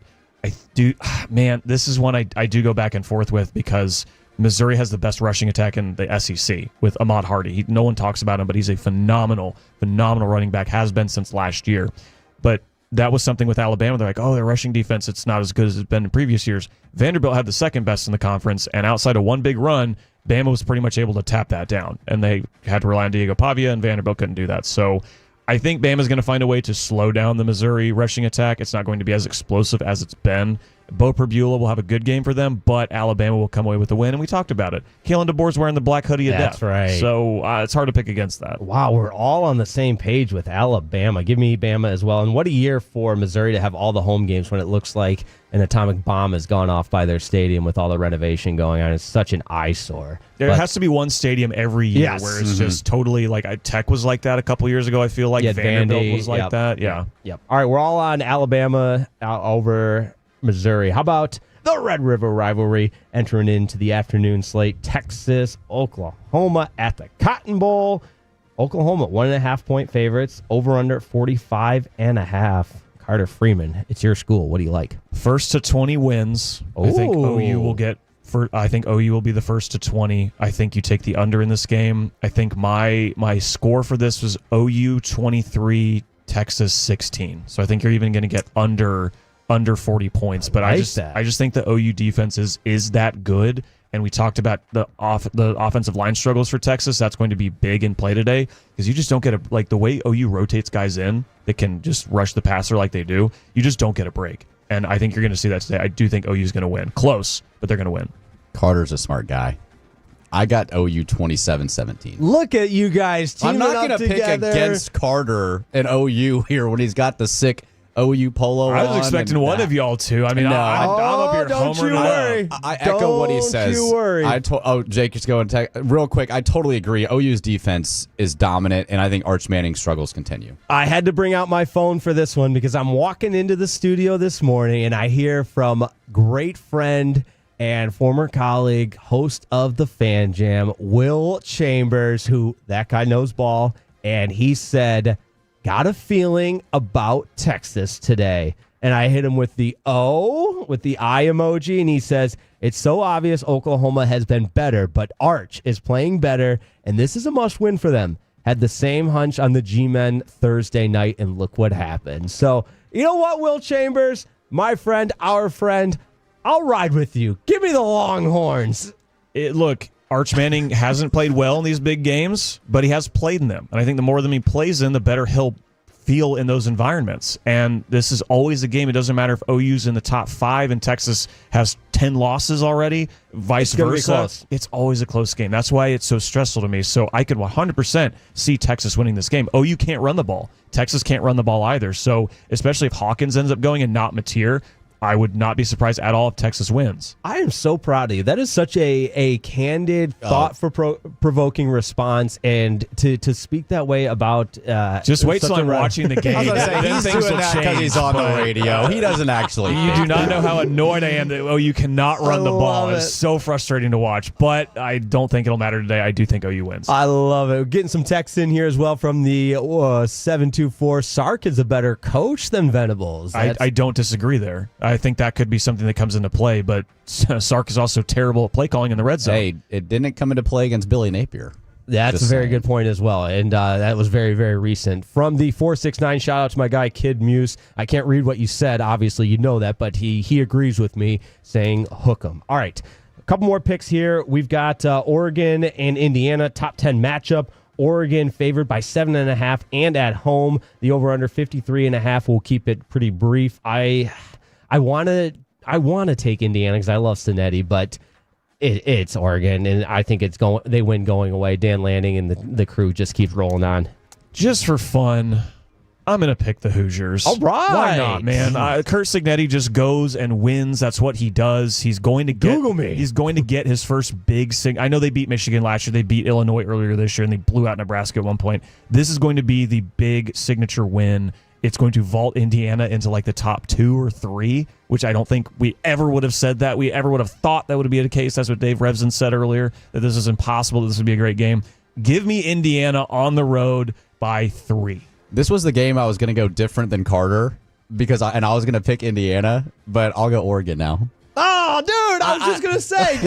this is one I do go back and forth with because Missouri has the best rushing attack in the SEC with Ahmad Hardy. No one talks about him, but he's a phenomenal running back, has been since last year. But that was something with Alabama. They're like, oh, their rushing defense, it's not as good as it's been in previous years. Vanderbilt had the second best in the conference, and outside of one big run, Bama was pretty much able to tap that down, and they had to rely on Diego Pavia, and Vanderbilt couldn't do that. So I think Bama's going to find a way to slow down the Missouri rushing attack. It's not going to be as explosive as it's been. Bo Perbula will have a good game for them, but Alabama will come away with the win, and we talked about it. Kalen DeBoer's wearing the black hoodie of death. That's right. So it's hard to pick against that. Wow, we're all on the same page with Alabama. Give me Bama as well. And what a year for Missouri to have all the home games when it looks like an atomic bomb has gone off by their stadium with all the renovation going on. It's such an eyesore. There has to be one stadium every year where it's just totally like Tech was like that a couple years ago. I feel like Vanderbilt Vandy was like that. Yeah. Yep. All right, we're all on Alabama over Missouri. How about the Red River rivalry entering into the afternoon slate? Texas, Oklahoma at the Cotton Bowl. Oklahoma, 1.5-point favorites. Over under 45.5. Carter Freeman, it's your school. What do you like? First to 20 wins. I think OU will get. I think OU will be the first to 20. I think you take the under in this game. I think my score for this was OU 23, Texas 16. So I think you're even going to get under 40 points. But I just think the OU defense is that good. And we talked about the offensive line struggles for Texas. That's going to be big in play today because you just don't get the way OU rotates guys in that can just rush the passer like they do. You just don't get a break. And I think you're going to see that today. I do think OU is going to win. Close, but they're going to win. Carter's a smart guy. I got OU 27-17. Look at you guys teaming up together. I'm not going to pick against Carter and OU here when he's got the sick OU polo on. I was expecting one of y'all to. I mean, No. I'm up here don't homering. you worry. I echo what he says. Don't you worry. Jake is going real quick. I totally agree. OU's defense is dominant, and I think Arch Manning's struggles continue. I had to bring out my phone for this one because I'm walking into the studio this morning, and I hear from great friend and former colleague, host of the Fan Jam, Will Chambers, who that guy knows ball, and he said, got a feeling about Texas today. And I hit him with the O, with the eye emoji, and he says, it's so obvious Oklahoma has been better, but Arch is playing better, and this is a must-win for them. Had the same hunch on the G-Men Thursday night, and look what happened. So, you know what, Will Chambers, my friend, our friend, I'll ride with you. Give me the Longhorns. Look, Arch Manning hasn't played well in these big games, but he has played in them. And I think the more of them he plays in, the better he'll feel in those environments. And this is always a game. It doesn't matter if OU's in the top 5 and Texas has 10 losses already, vice versa. It's always a close game. That's why it's so stressful to me. So I could 100% see Texas winning this game. OU can't run the ball. Texas can't run the ball either. So especially if Hawkins ends up going and not Mateer, I would not be surprised at all if Texas wins. I am so proud of you. That is such a candid, thought-provoking response, and to speak that way about just wait till I'm watching the game. I was going to say, he's doing that because he's on the radio. He doesn't actually. You do not know how annoyed I am that you cannot run the ball. It's so frustrating to watch, but I don't think it'll matter today. I do think OU wins. I love it. We're getting some texts in here as well from the 724. Sark is a better coach than Venables. I don't disagree there. I think that could be something that comes into play, but Sark is also terrible at play calling in the red zone. Hey, it didn't come into play against Billy Napier. That's a very good point as well, and that was very, very recent. From the 469, shout out to my guy Kid Muse. I can't read what you said, obviously you know that, but he agrees with me, saying hook 'em. All right, a couple more picks here. We've got Oregon and Indiana, top 10 matchup. Oregon favored by 7.5 and at home. The over-under 53.5. We'll keep it pretty brief. I want to take Indiana because I love Cincinnati, but it's Oregon, and I think they win going away. Dan Lanning and the crew just keep rolling on. Just for fun, I'm going to pick the Hoosiers. All right. Why not, man? Kurt Cignetti just goes and wins. That's what he does. He's going to get his first big I know they beat Michigan last year. They beat Illinois earlier this year, and they blew out Nebraska at one point. This is going to be the big signature win. It's going to vault Indiana into like the top 2 or 3, which I don't think we ever would have said that. We ever would have thought that would be the case. That's what Dave Revson said earlier, that this is impossible, that this would be a great game. Give me Indiana on the road by 3. This was the game I was going to go different than Carter, because I was going to pick Indiana, but I'll go Oregon now. Oh, dude, I was just going to say,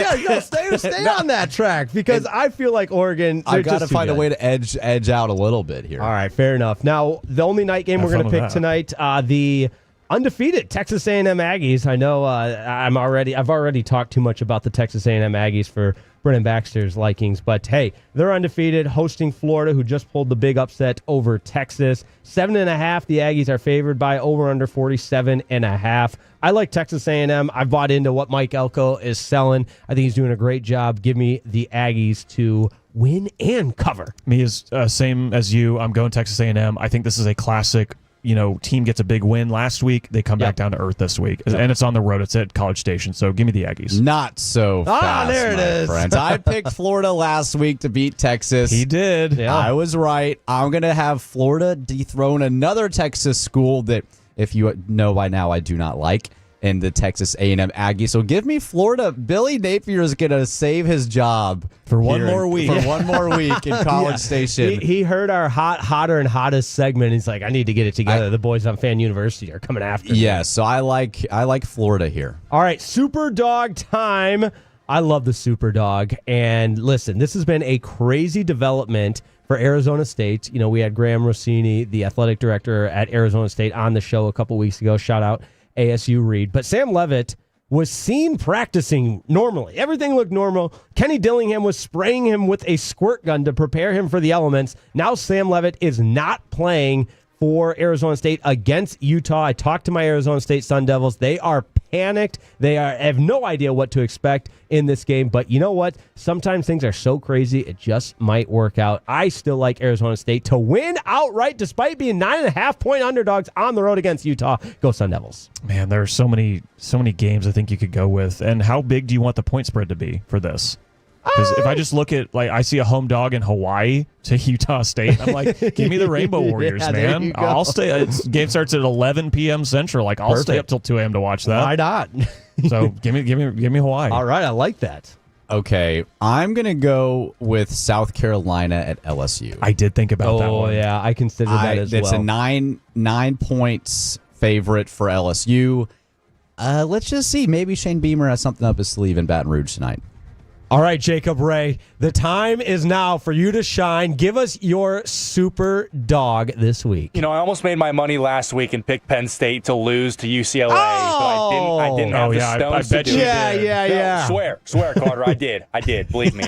stay on that track because I feel like Oregon. I've got to find a way to edge out a little bit here. All right, fair enough. Now, the only night game we're going to pick tonight, the undefeated Texas A&M Aggies. I know I've already talked too much about the Texas A&M Aggies for Brennan Baxter's likings, but hey, they're undefeated, hosting Florida, who just pulled the big upset over Texas. 7.5. The Aggies are favored by over under 47.5. I like Texas A&M. I've bought into what Mike Elko is selling. I think he's doing a great job. Give me the Aggies to win and cover. Me is same as you. I'm going Texas A&M. I think this is a classic. Team gets a big win last week. They come back down to earth this week. And it's on the road. It's at College Station. So give me the Aggies. Not so fast, there it is. friends. I picked Florida last week to beat Texas. He did. Yeah. I was right. I'm going to have Florida dethrone another Texas school that, if you know by now, I do not like, in the Texas A&M Aggies. So give me Florida. Billy Napier is going to save his job for one more week. For one more week in College Station. He heard our hotter and hottest segment. He's like, I need to get it together. The boys on Fan University are coming after me. Yeah, so I like Florida here. All right, Super Dog time. I love the Super Dog. And listen, this has been a crazy development for Arizona State. We had Graham Rossini, the athletic director at Arizona State, on the show a couple weeks ago. Shout out ASU Reed. But Sam Leavitt was seen practicing normally. Everything looked normal. Kenny Dillingham was spraying him with a squirt gun to prepare him for the elements. Now Sam Leavitt is not playing for Arizona State against Utah. I talked to my Arizona State Sun Devils. They are panicked. They have no idea what to expect in this game. But you know what? Sometimes things are so crazy, it just might work out. I still like Arizona State to win outright despite being 9.5-point underdogs on the road against Utah. Go Sun Devils. Man, there are so many games I think you could go with. And how big do you want the point spread to be for this? Because if I just look at, I see a home dog in Hawaii to Utah State, I'm like, give me the Rainbow Warriors, man. I'll stay. Game starts at 11 p.m. Central. I'll stay up till 2 a.m. to watch that. Why not? So give me Hawaii. All right, I like that. Okay, I'm going to go with South Carolina at LSU. I did think about that one. Oh, yeah, I considered that as well. It's a 9 points favorite for LSU. Let's just see. Maybe Shane Beamer has something up his sleeve in Baton Rouge tonight. All right, Jacob Ray, the time is now for you to shine. Give us your super dog this week. I almost made my money last week and picked Penn State to lose to UCLA. So I didn't have the stones to do it. Yeah. Swear, Carter. I did. Believe me.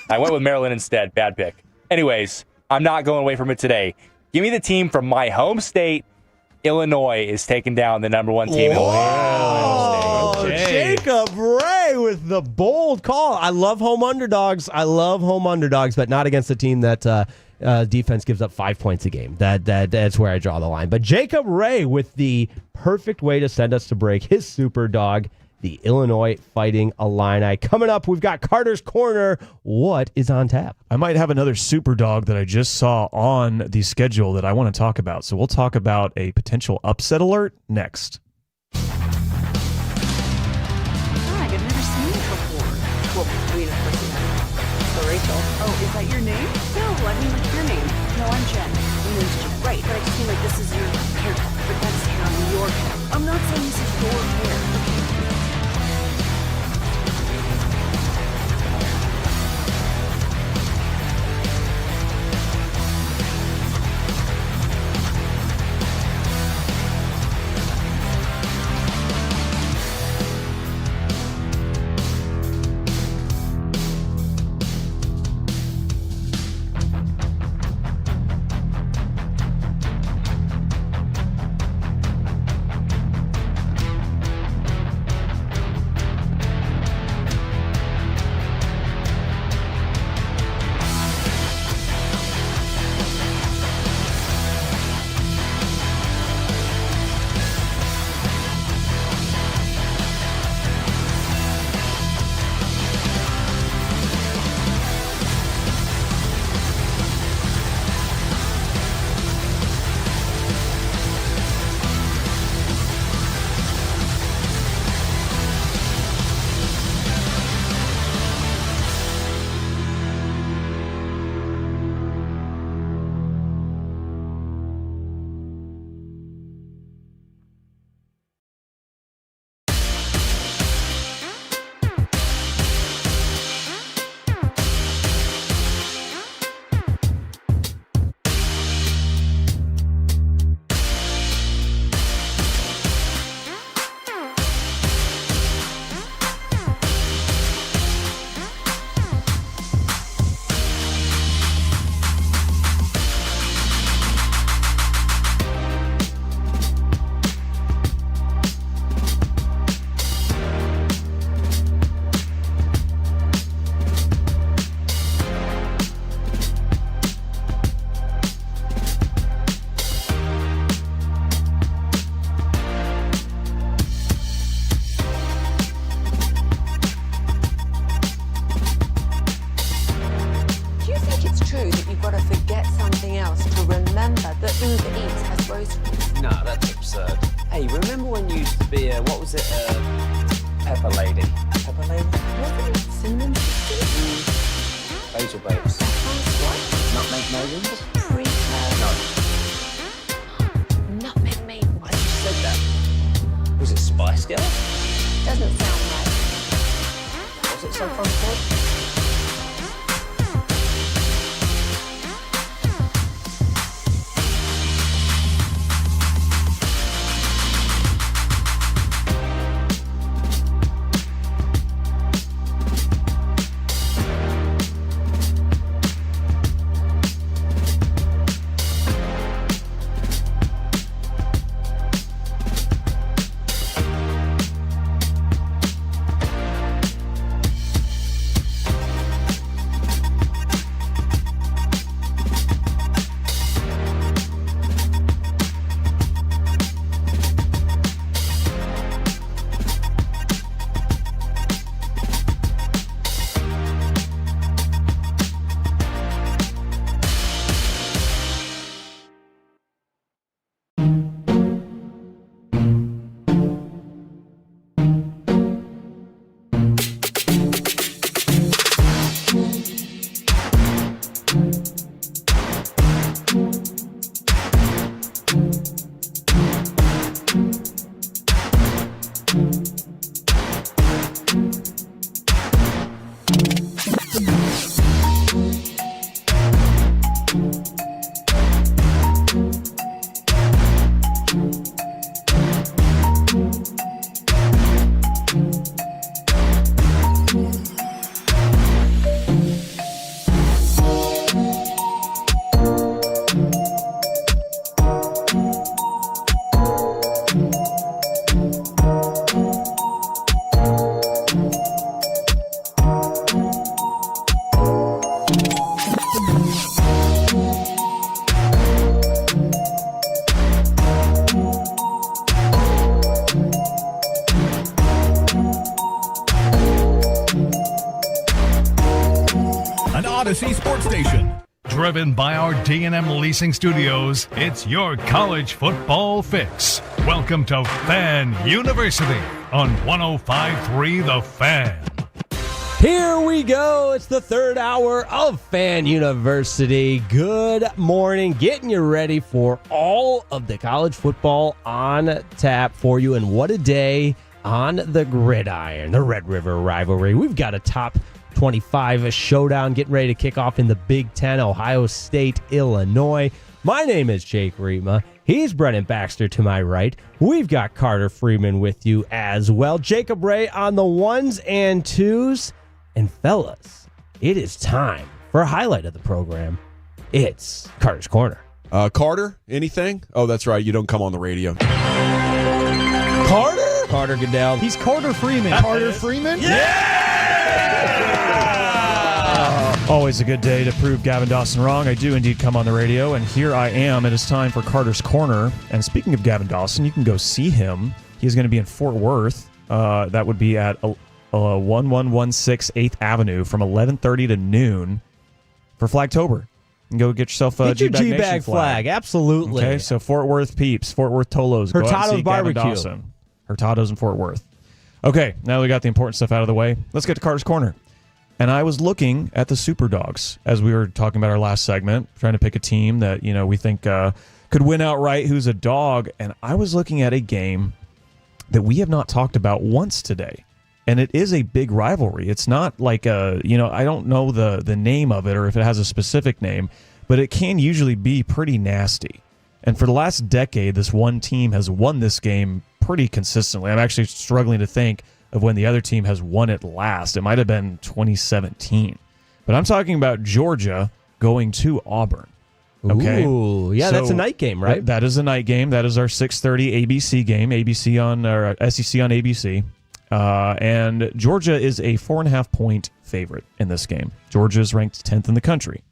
I went with Maryland instead. Bad pick. Anyways, I'm not going away from it today. Give me the team from my home state. Illinois is taking down the number one team in the league. Jacob Ray with the bold call. I love home underdogs. But not against a team that defense gives up 5 points a game. That's where I draw the line. But Jacob Ray with the perfect way to send us to break, his super dog, the Illinois Fighting Illini. Coming up, we've got Carter's Corner. What is on tap? I might have another super dog that I just saw on the schedule that I want to talk about. So we'll talk about a potential upset alert next. I've never seen it before. Well, of course you have. So Rachel. Oh, is that your name? No, I mean like your name. No, I'm Jen. My name's Jen. Right, but I just mean like this is your haircut. But that's hair on your head. I'm not saying this is your hair. what was it? Pepper Lady. Pepper Lady? Wasn't it cinnamon? Basil Babes. What? Nutmeg Maidens? No. Nutmeg maiden. I just said that. Was it Spice Girl? Doesn't sound right. Was it some fun sport? Odyssey Sports Station. Driven by our D&M Leasing Studios, it's your college football fix. Welcome to Fan University on 105.3 The Fan. Here we go. It's the third hour of Fan University. Good morning. Getting you ready for all of the college football on tap for you. And what a day on the gridiron, the Red River rivalry. We've got a top 25 showdown getting ready to kick off in the Big Ten, Ohio State, Illinois. My name is Jake Riema. He's Brennan Baxter to my right. We've got Carter Freeman with you as well. Jacob Ray on the ones and twos. And fellas, it is time for a highlight of the program. It's Carter's Corner. Carter, anything? Oh, that's right. You don't come on the radio. Carter? Carter Goodell. He's Carter Freeman. Carter Freeman? Yeah! Always a good day to prove Gavin Dawson wrong. I do indeed come on the radio, and here I am. It is time for Carter's Corner. And speaking of Gavin Dawson, you can go see him. He's going to be in Fort Worth. That would be at 1116 8th Avenue from 11:30 to noon for Flagtober. And go get yourself a Get your G-Bag G-Bag flag. Absolutely. Okay, so Fort Worth peeps, Fort Worth Tolos. Go out and Hurtado's see Gavin Barbecue. Dawson. Hurtado's in Fort Worth. Okay, now we got the important stuff out of the way. Let's get to Carter's Corner. And I was looking at the Super Dogs as we were talking about our last segment, trying to pick a team that we think could win outright, who's a dog. And I was looking at a game that we have not talked about once today. And it is a big rivalry. It's not like I don't know the name of it or if it has a specific name, but it can usually be pretty nasty. And for the last decade, this one team has won this game pretty consistently. I'm actually struggling to think of when the other team has won it last. It might have been 2017. But I'm talking about Georgia going to Auburn. Okay. Ooh, yeah, that's a night game, right? That is a night game. That is our 6:30 ABC game, SEC on ABC. And Georgia is a 4.5-point favorite in this game. Georgia is ranked 10th in the country.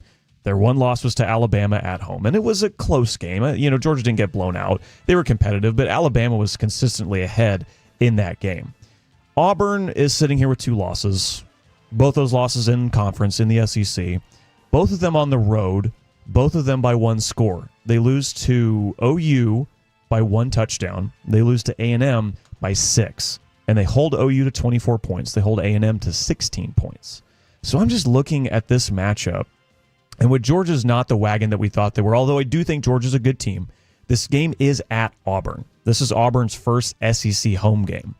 Their one loss was to Alabama at home, and it was a close game. Georgia didn't get blown out. They were competitive, but Alabama was consistently ahead in that game. Auburn is sitting here with 2 losses, both those losses in conference in the SEC, both of them on the road, both of them by 1 score. They lose to OU by 1 touchdown. They lose to A&M by 6, and they hold OU to 24 points. They hold A&M to 16 points. So I'm just looking at this matchup, and with Georgia's not the wagon that we thought they were, although I do think Georgia's a good team, this game is at Auburn. This is Auburn's first SEC home game.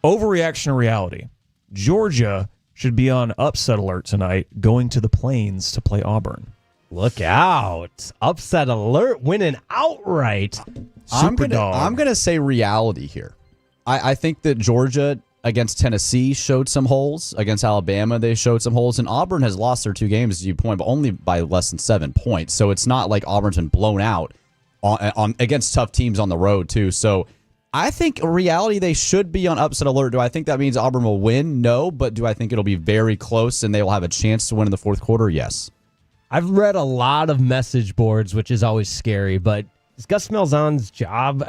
Overreaction or reality? Georgia should be on upset alert tonight, going to the Plains to play Auburn. Look out. Upset alert, winning outright. I'm gonna say reality here. I think that Georgia against Tennessee showed some holes. Against Alabama, they showed some holes. And Auburn has lost their 2 games, as you point, but only by less than 7 points. So it's not like Auburn's been blown out on against tough teams on the road, too. So I think reality, they should be on upset alert. Do I think that means Auburn will win? No. But do I think it'll be very close and they will have a chance to win in the fourth quarter? Yes. I've read a lot of message boards, which is always scary, but is Gus Malzahn's job...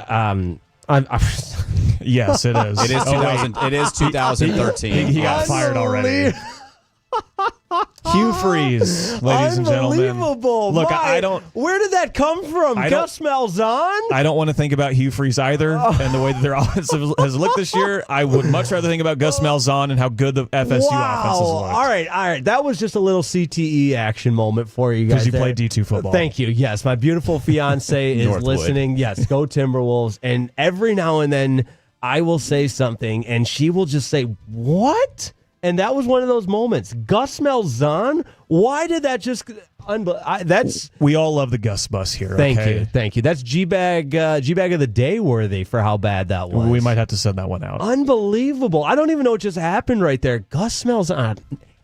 Yes, it is. It is 2013. He got fired already. Hugh Freeze, ladies and gentlemen. Unbelievable. Look, I don't... Where did that come from? Gus Malzahn? I don't want to think about Hugh Freeze either, and the way that their offense has looked this year. I would much rather think about Gus Malzahn and how good the FSU offense has looked. All right. That was just a little CTE action moment for you guys. Because you play D2 football. Thank you. Yes, my beautiful fiance is listening. Yes, go Timberwolves. And every now and then I will say something, and she will just say, "What?" And that was one of those moments. Gus Malzahn? Why did that just... that's... We all love the Gus bus here. Thank you. That's G-Bag of the Day worthy for how bad that was. We might have to send that one out. Unbelievable. I don't even know what just happened right there. Gus Malzahn.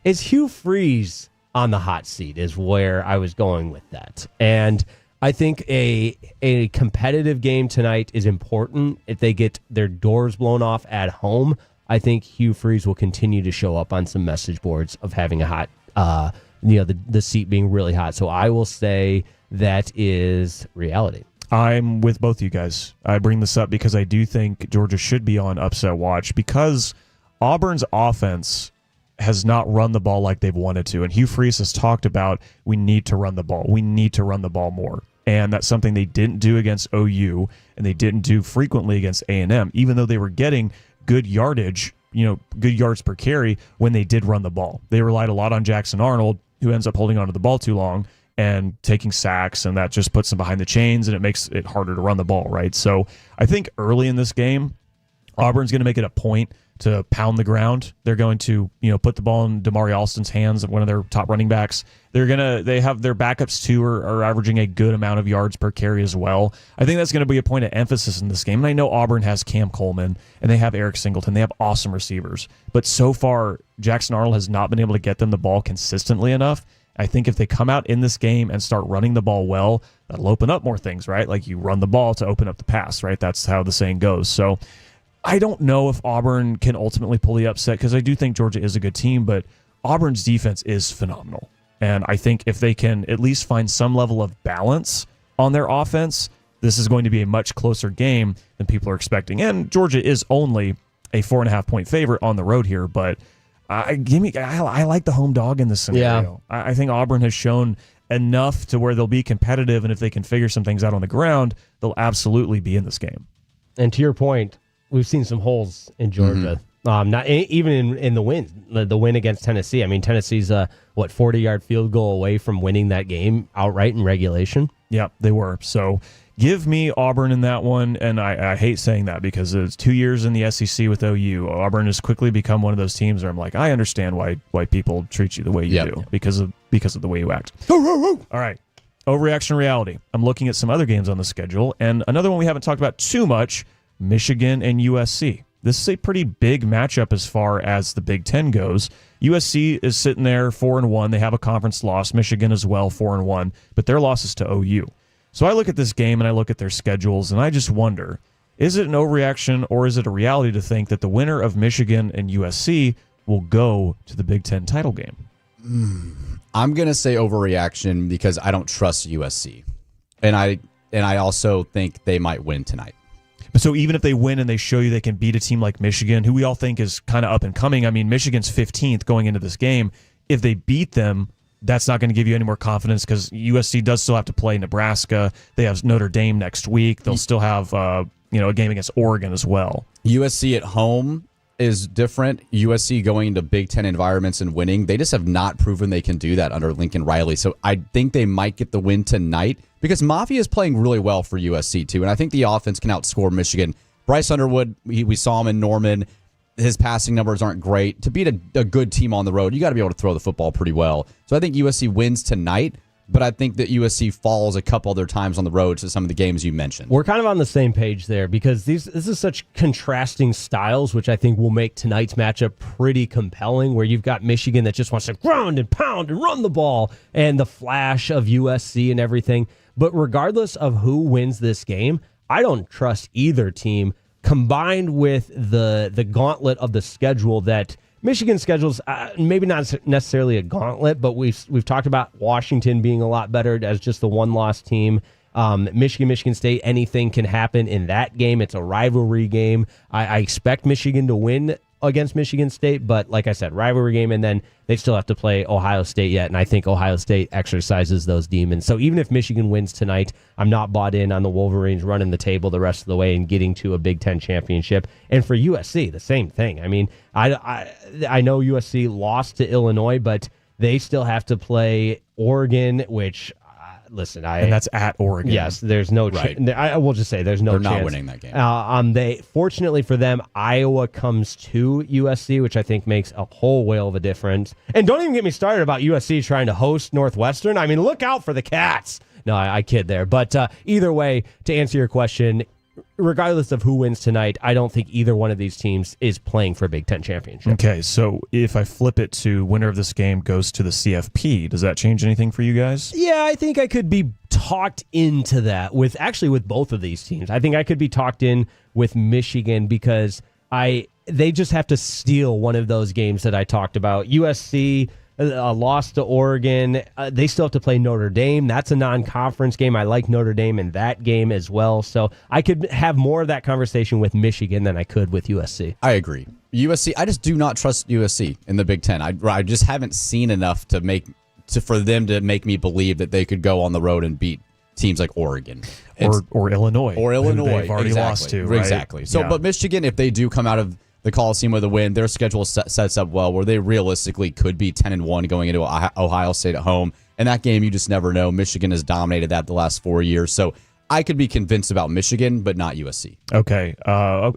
Is Hugh Freeze on the hot seat is where I was going with that. And I think a competitive game tonight is important. If they get their doors blown off at home, I think Hugh Freeze will continue to show up on some message boards of having a hot, the seat being really hot. So I will say that is reality. I'm with both you guys. I bring this up because I do think Georgia should be on upset watch because Auburn's offense has not run the ball like they've wanted to. And Hugh Freeze has talked about we need to run the ball. We need to run the ball more. And that's something they didn't do against OU, and they didn't do frequently against A&M, even though they were getting good yardage, good yards per carry when they did run the ball. They relied a lot on Jackson Arnold, who ends up holding onto the ball too long and taking sacks, and that just puts them behind the chains, and it makes it harder to run the ball, right? So I think early in this game, Auburn's going to make it a point to pound the ground. They're going to, put the ball in Damari Alston's hands, one of their top running backs. They have their backups too are averaging a good amount of yards per carry as well. I think that's going to be a point of emphasis in this game. And I know Auburn has Cam Coleman and they have Eric Singleton. They have awesome receivers. But so far, Jackson Arnold has not been able to get them the ball consistently enough. I think if they come out in this game and start running the ball well, that'll open up more things, right? Like you run the ball to open up the pass, right? That's how the saying goes. So I don't know if Auburn can ultimately pull the upset because I do think Georgia is a good team, but Auburn's defense is phenomenal. And I think if they can at least find some level of balance on their offense, this is going to be a much closer game than people are expecting. And Georgia is only a 4.5-point favorite on the road here, but I like the home dog in this scenario. Yeah. I think Auburn has shown enough to where they'll be competitive, and if they can figure some things out on the ground, they'll absolutely be in this game. And to your point, we've seen some holes in Georgia. Not even in the win against Tennessee. I mean, Tennessee's 40-yard field goal away from winning that game outright in regulation. Yeah, they were. So give me Auburn in that one, and I hate saying that because it's 2 years in the SEC with OU. Auburn has quickly become one of those teams where I'm like, I understand why people treat you the way you do because of the way you act. All right. Overreaction reality. I'm looking at some other games on the schedule, and another one we haven't talked about too much, Michigan and USC. This is a pretty big matchup as far as the Big Ten goes. USC is sitting there 4-1. They have a conference loss. Michigan as well, 4-1, but their loss is to OU. So I look at this game and I look at their schedules and I just wonder, is it an overreaction or is it a reality to think that the winner of Michigan and USC will go to the Big Ten title game? I'm going to say overreaction because I don't trust USC. And I also think they might win tonight. But so even if they win and they show you they can beat a team like Michigan, who we all think is kind of up and coming, I mean, Michigan's 15th going into this game. If they beat them, that's not going to give you any more confidence because USC does still have to play Nebraska. They have Notre Dame next week. They'll still have a game against Oregon as well. USC at home is different. USC going into Big Ten environments and winning, they just have not proven they can do that under Lincoln Riley. So I think they might get the win tonight because Mafia is playing really well for USC too, and I think the offense can outscore Michigan. Bryce Underwood, we saw him in Norman. His passing numbers aren't great. To beat a good team on the road, you got to be able to throw the football pretty well. So I think USC wins tonight, but I think that USC falls a couple other times on the road to some of the games you mentioned. We're kind of on the same page there because this is such contrasting styles, which I think will make tonight's matchup pretty compelling, where you've got Michigan that just wants to ground and pound and run the ball and the flash of USC and everything. But regardless of who wins this game, I don't trust either team, combined with the gauntlet of the schedule that Michigan schedules, maybe not necessarily a gauntlet, but we've talked about Washington being a lot better as just the one-loss team. Michigan State, anything can happen in that game. It's a rivalry game. I expect Michigan to win against Michigan State, but like I said, rivalry game, and then they still have to play Ohio State yet, and I think Ohio State exercises those demons. So even if Michigan wins tonight, I'm not bought in on the Wolverines running the table the rest of the way and getting to a Big Ten championship. And for USC, the same thing. I mean, I know USC lost to Illinois, but they still have to play Oregon, which... Listen, and that's at Oregon. Yes, there's no. I will just say there's no. They're chance. not winning that game. They fortunately for them, Iowa comes to USC, which I think makes a whole whale of a difference. And don't even get me started about USC trying to host Northwestern. I mean, look out for the Cats. No, I kid there. But either way, to answer your question, regardless of who wins tonight, I don't think either one of these teams is playing for a Big Ten championship. Okay, so if I flip it to winner of this game goes to the CFP, does that change anything for you guys? Yeah, I think I could be talked into that with both of these teams. I think I could be talked in with Michigan because they just have to steal one of those games that I talked about. USC lost to Oregon. They still have to play Notre Dame. That's a non-conference game. I like Notre Dame in that game as well. So I could have more of that conversation with Michigan than I could with USC. I agree. USC, I just do not trust USC in the Big Ten. I just haven't seen enough for them to make me believe that they could go on the road and beat teams like Oregon. Or Illinois. Or Illinois. They've already lost to, right? Exactly. So, But Michigan, if they do come out of the Coliseum with a win, their schedule sets up well where they realistically could be 10-1 going into Ohio State at home. And that game, you just never know. Michigan has dominated that the last 4 years. So I could be convinced about Michigan, but not USC. Okay.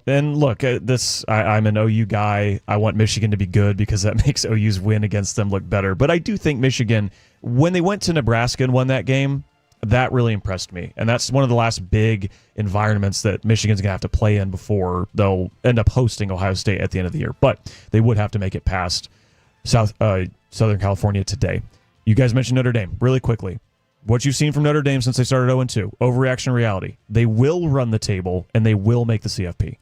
And look, I'm an OU guy. I want Michigan to be good because that makes OU's win against them look better. But I do think Michigan, when they went to Nebraska and won that game, that really impressed me. And that's one of the last big environments that Michigan's going to have to play in before they'll end up hosting Ohio State at the end of the year. But they would have to make it past Southern California today. You guys mentioned Notre Dame really quickly. What you've seen from Notre Dame since they started 0-2, overreaction reality. They will run the table, and they will make the CFP.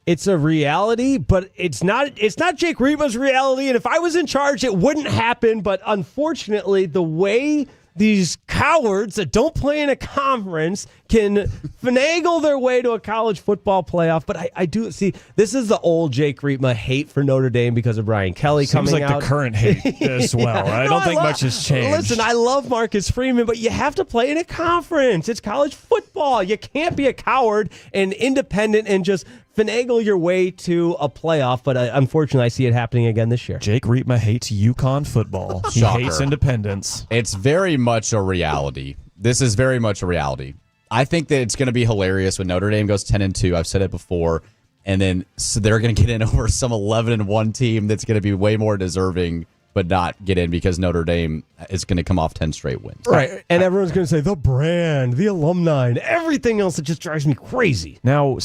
It's a reality, but it's not Jake Rima's reality. And if I was in charge, it wouldn't happen. But unfortunately, the way these cowards that don't play in a conference can finagle their way to a college football playoff. But I do see this is the old Jake Rima hate for Notre Dame because of Brian Kelly coming out. Seems like the current hate as well. I don't think much has changed. Listen, I love Marcus Freeman, but you have to play in a conference. It's college football. You can't be a coward and independent and just finagle your way to a playoff, but unfortunately, I see it happening again this year. Jake Riepma hates UConn football. He hates independence. It's very much a reality. This is very much a reality. I think that it's going to be hilarious when Notre Dame goes 10-2. I've said it before, and then so they're going to get in over some 11-1 team that's going to be way more deserving, but not get in because Notre Dame is going to come off 10 straight wins. Right. And everyone's going to say the brand, the alumni, and everything else that just drives me crazy. Now,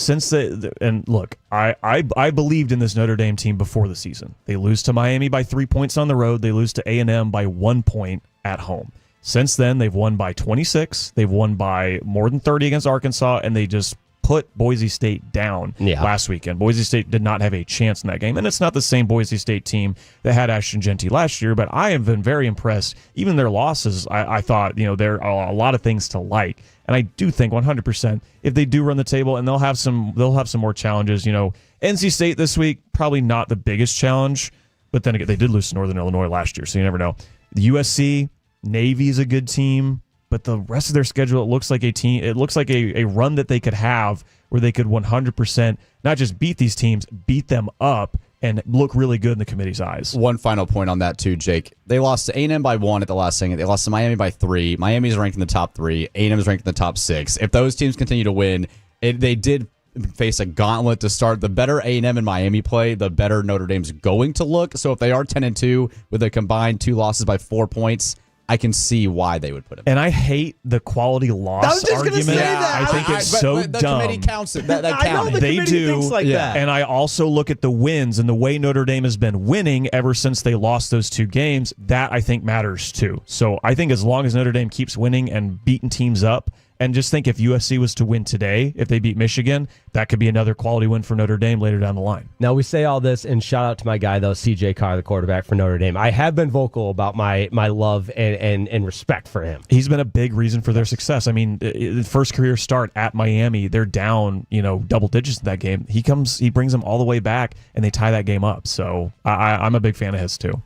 and look, I believed in this Notre Dame team before the season. They lose to Miami by 3 points on the road. They lose to A&M by 1 point at home. Since then, they've won by 26. They've won by more than 30 against Arkansas, and they just put Boise State down last weekend. Boise State did not have a chance in that game, and it's not the same Boise State team that had Ashton Genty last year, but I have been very impressed. Even their losses, I thought, there are a lot of things to like, and I do think 100% if they do run the table, and they'll have some more challenges. NC State this week, probably not the biggest challenge, but then again, they did lose to Northern Illinois last year, so you never know. The USC, Navy's a good team. but the rest of their schedule, it looks like a run that they could have where they could 100% not just beat these teams, beat them up and look really good in the committee's eyes. One final point on that too, Jake. They lost to A&M by 1 at the last second. They lost to Miami by 3. Miami's ranked in the top 3. A&M is ranked in the top 6. If those teams continue to win, they did face a gauntlet to start. The better A&M and Miami play, the better Notre Dame's going to look. So if they are 10-2 with a combined 2 losses by 4 points, I can see why they would put him. And I hate the quality loss argument. I think it's so the dumb. Committee counts it. That I know counts. the committee thinks like that. And I also look at the wins and the way Notre Dame has been winning ever since they lost those 2 games. That I think matters too. So I think as long as Notre Dame keeps winning and beating teams up, and just think if USC was to win today, if they beat Michigan, that could be another quality win for Notre Dame later down the line. Now, we say all this, and shout out to my guy, though, CJ Carr, the quarterback for Notre Dame. I have been vocal about my love and respect for him. He's been a big reason for their success. I mean, the first career start at Miami, they're down, double digits in that game. He brings them all the way back, and they tie that game up. So I'm a big fan of his, too.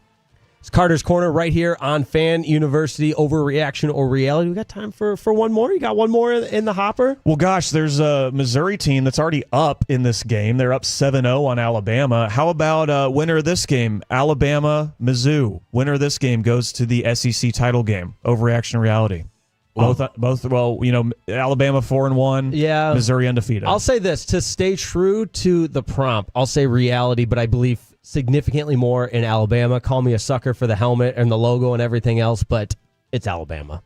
It's Carter's Corner right here on Fan University. Overreaction or reality? We got time for one more? You got one more in the hopper? Well, gosh, there's a Missouri team that's already up in this game. They're up 7-0 on Alabama. How about winner of this game? Alabama, Mizzou. Winner of this game goes to the SEC title game. Overreaction or reality? Both. Well, Alabama 4-1. Yeah, Missouri undefeated. I'll say this to stay true to the prompt. I'll say reality, but I believe significantly more in Alabama. Call me a sucker for the helmet and the logo and everything else, but it's Alabama.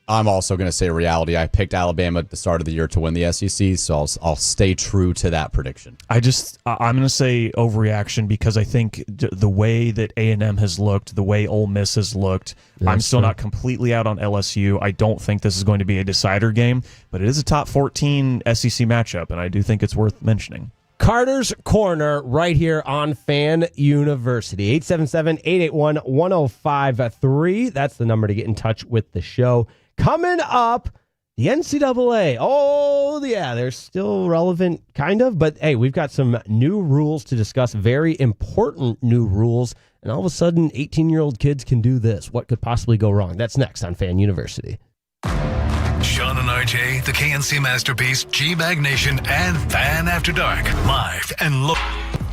I'm also going to say reality. I picked Alabama at the start of the year to win the SEC, so I'll stay true to that prediction. I'm going to say overreaction because I think the way that A&M has looked, the way Ole Miss has looked, I'm still not completely out on LSU. I don't think this is going to be a decider game, but it is a top 14 SEC matchup, and I do think it's worth mentioning. Carter's Corner right here on Fan University. 877-881-1053. That's the number to get in touch with the show. Coming up, the NCAA. Oh, yeah, they're still relevant, kind of. But, hey, we've got some new rules to discuss, very important new rules. And all of a sudden, 18-year-old kids can do this. What could possibly go wrong? That's next on Fan University. Sean and RJ, the KNC Masterpiece, G-Bag Nation, and Fan After Dark. Live and look.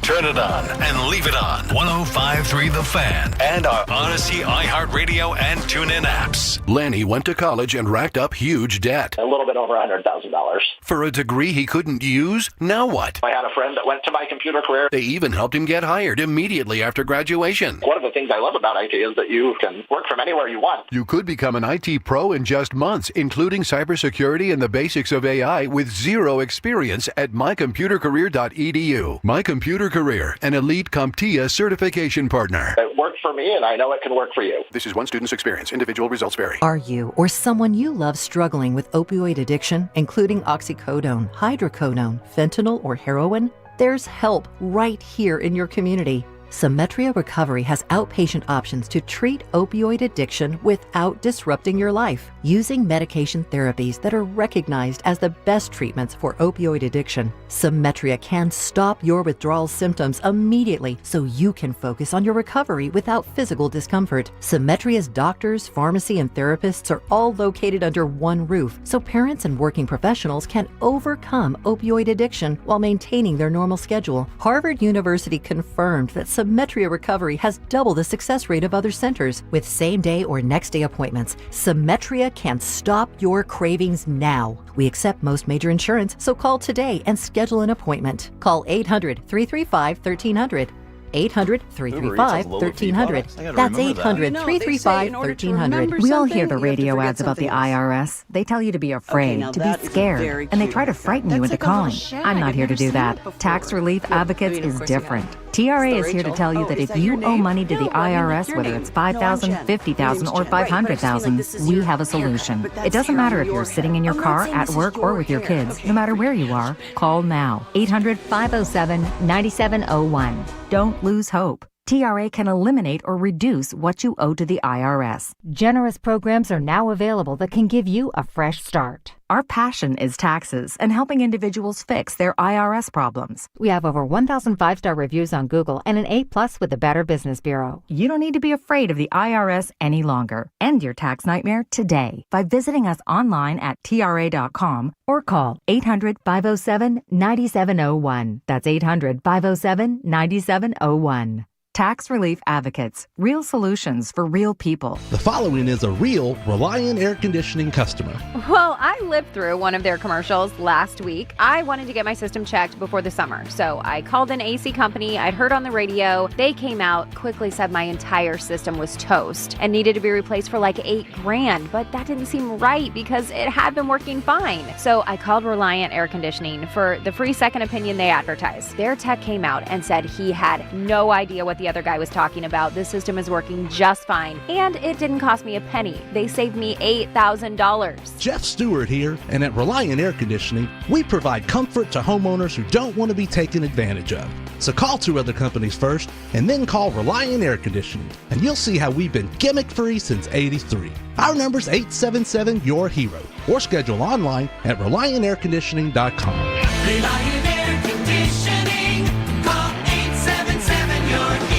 Turn it on and leave it on. 105.3 The Fan and our Odyssey, iHeartRadio, and TuneIn apps. Lanny went to college and racked up huge debt. A little bit over $100,000. For a degree he couldn't use? Now what? I had a friend that went to my computer career. They even helped him get hired immediately after graduation. One of the things I love about IT is that you can work from anywhere you want. You could become an IT pro in just months, including cybersecurity and the basics of AI with zero experience at mycomputercareer.edu. My Computer Career, an elite CompTIA certification partner. It worked for me, and I know it can work for you. This is one student's experience. Individual results vary. Are you or someone you love struggling with opioid addiction, including oxycodone, hydrocodone, fentanyl, or heroin? There's help right here in your community. Symetria Recovery has outpatient options to treat opioid addiction without disrupting your life, using medication therapies that are recognized as the best treatments for opioid addiction. Symetria can stop your withdrawal symptoms immediately so you can focus on your recovery without physical discomfort. Symetria's doctors, pharmacy, and therapists are all located under one roof, so parents and working professionals can overcome opioid addiction while maintaining their normal schedule. Harvard University confirmed that Symetria Recovery has double the success rate of other centers. With same-day or next-day appointments, Symetria can stop your cravings now. We accept most major insurance, so call today and schedule an appointment. Call 800-335-1300. 800-335-1300. That's 800-335-1300. We all hear the radio ads about the IRS. They tell you to be afraid, to be scared, and they try to frighten you into calling. I'm not here to do that. Tax Relief Advocates is different. TRA is here to tell you that if you owe money to the IRS, whether it's $5,000, $50,000, or $500,000, we have a solution. It doesn't matter if you're sitting in your car, at work, or with your kids. No matter where you are, call now. 800-507-9701. Don't lose hope. TRA can eliminate or reduce what you owe to the IRS. Generous programs are now available that can give you a fresh start. Our passion is taxes and helping individuals fix their IRS problems. We have over 1,000 5-star reviews on Google and an A+ with the Better Business Bureau. You don't need to be afraid of the IRS any longer. End your tax nightmare today by visiting us online at TRA.com or call 800-507-9701. That's 800-507-9701. Tax Relief Advocates. Real solutions for real people. The following is a real Reliant Air Conditioning customer. Well, I lived through one of their commercials last week. I wanted to get my system checked before the summer, so I called an AC company I'd heard on the radio. They came out, quickly said my entire system was toast and needed to be replaced for like $8,000, but that didn't seem right because it had been working fine. So I called Reliant Air Conditioning for the free second opinion they advertised. Their tech came out and said he had no idea what the other guy was talking about. The system is working just fine, and it didn't cost me a penny. They saved me $8,000. Jeff Stewart here, and at Reliant Air Conditioning, we provide comfort to homeowners who don't want to be taken advantage of. So call 2 other companies first, and then call Reliant Air Conditioning, and you'll see how we've been gimmick-free since '83. Our number's 877-YOUR-HERO, or schedule online at ReliantAirConditioning.com. Reliant Air Conditioning. Call 877-YOUR-HERO.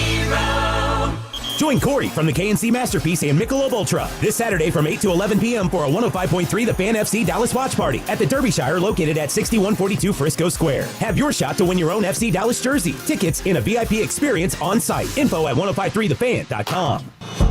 Join Corey from the KNC Masterpiece and Michelob Ultra this Saturday from 8 to 11 p.m. for a 105.3 The Fan FC Dallas watch party at the Derbyshire located at 6142 Frisco Square. Have your shot to win your own FC Dallas jersey. Tickets in a VIP experience on site. Info at 1053thefan.com.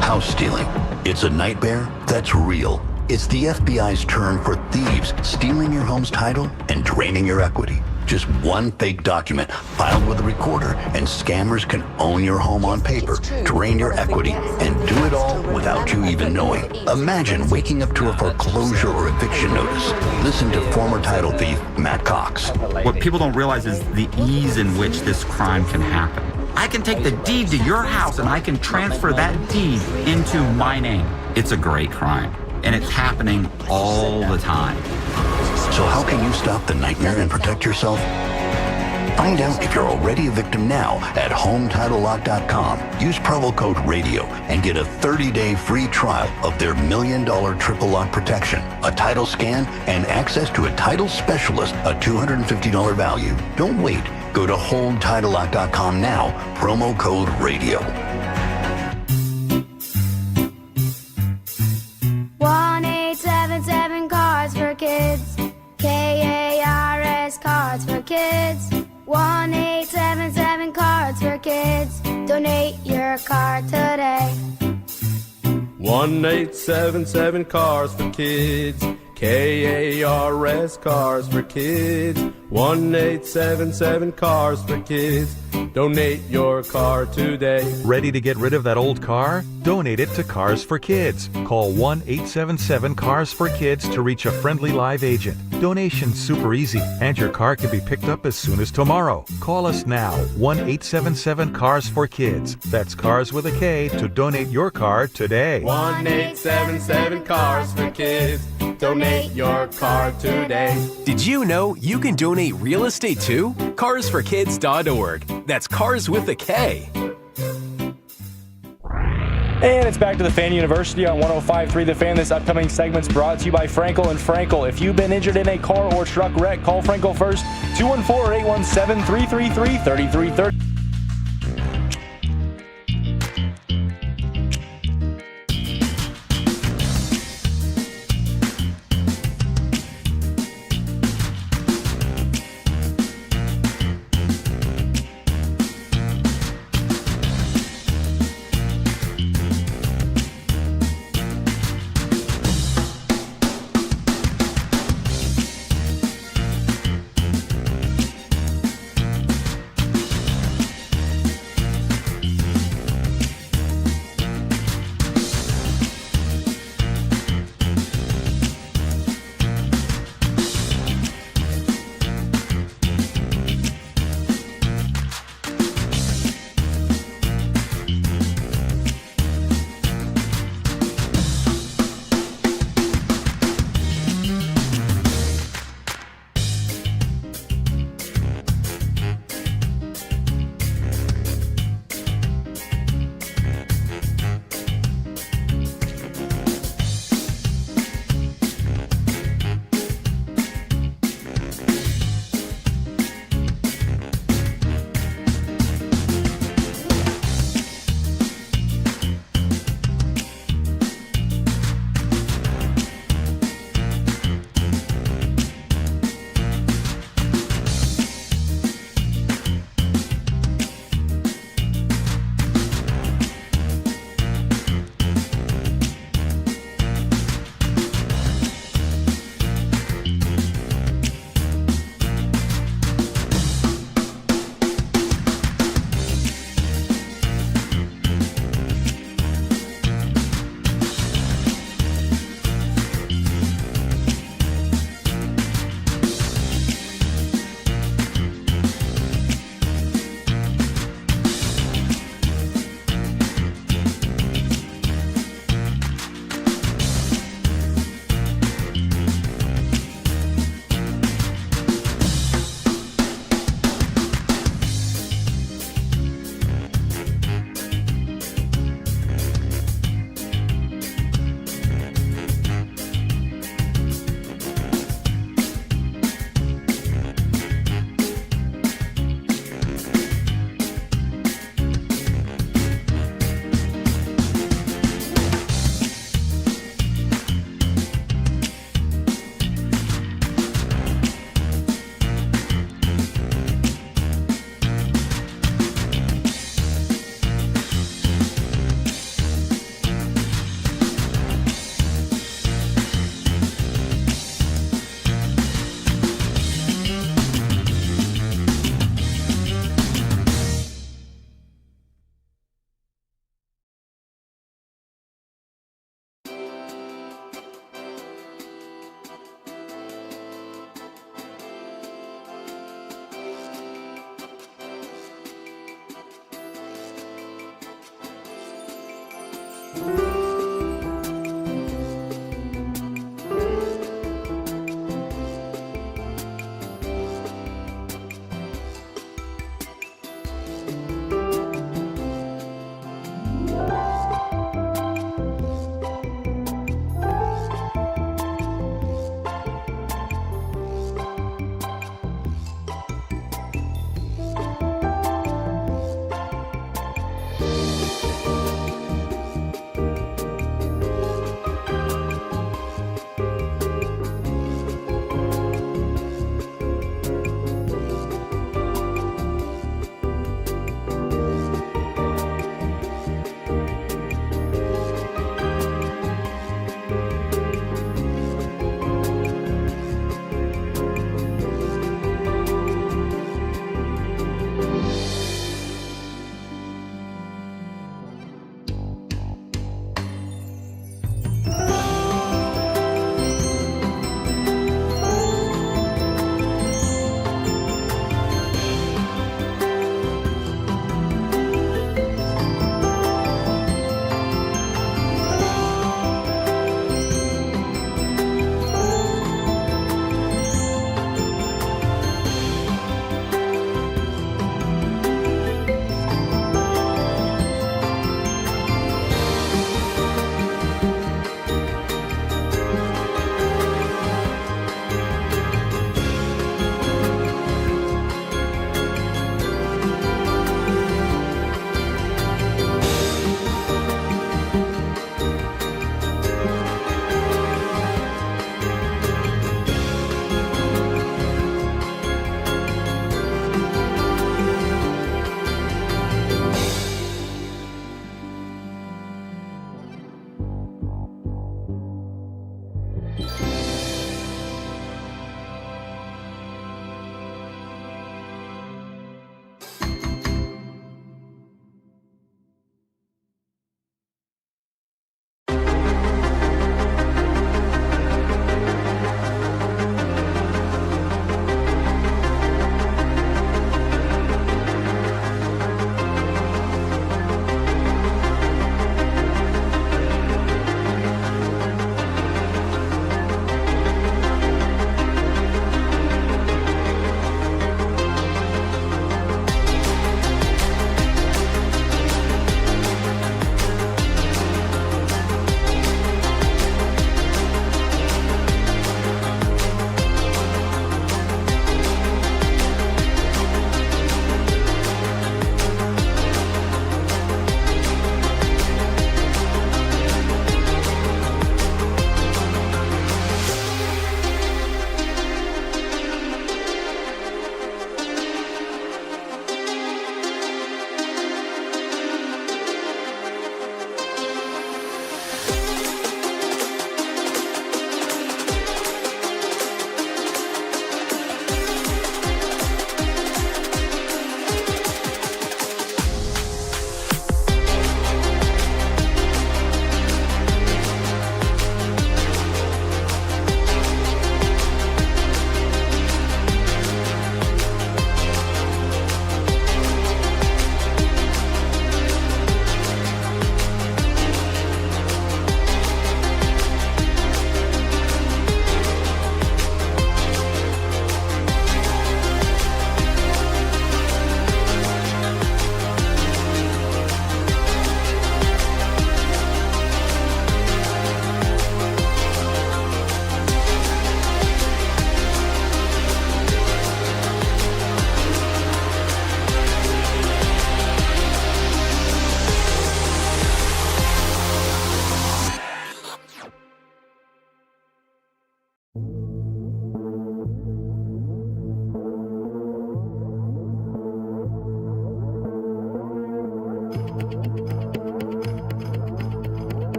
House stealing. It's a nightmare that's real. It's the FBI's term for thieves stealing your home's title and draining your equity. Just one fake document filed with a recorder, and scammers can own your home on paper, drain your equity, and do it all without you even knowing. Imagine waking up to a foreclosure or eviction notice. Listen to former title thief Matt Cox. What people don't realize is the ease in which this crime can happen. I can take the deed to your house and I can transfer that deed into my name. It's a great crime, and it's happening all the time. So how can you stop the nightmare and protect yourself? Find out if you're already a victim now at HomeTitleLock.com. Use promo code RADIO and get a 30-day free trial of their $1 million triple lock protection, a title scan, and access to a title specialist, a $250 value. Don't wait. Go to HomeTitleLock.com now, promo code RADIO. 1-877 Cards for Kids. KARS Cards for Kids. 1-877 Cards for Kids. Donate your card today. 1-877 Cars for Kids. KARS Cars for Kids. 1-877 Cars for Kids. Donate your car today. Ready to get rid of that old car? Donate it to Cars for Kids. Call 1-877-CARS for Kids to reach a friendly live agent. Donation's super easy, and your car can be picked up as soon as tomorrow. Call us now, 1-877-CARS for Kids. That's Cars with a K to donate your car today. 1-877 Cars for Kids. Donate your car today. Did you know you can donate real estate too? CarsForKids.org. That's Cars with a K. And it's back to the Fan University on 105.3 The Fan. This upcoming segment's brought to you by Frankel & Frankel. If you've been injured in a car or truck wreck, call Frankel first, 214-817-333-3330.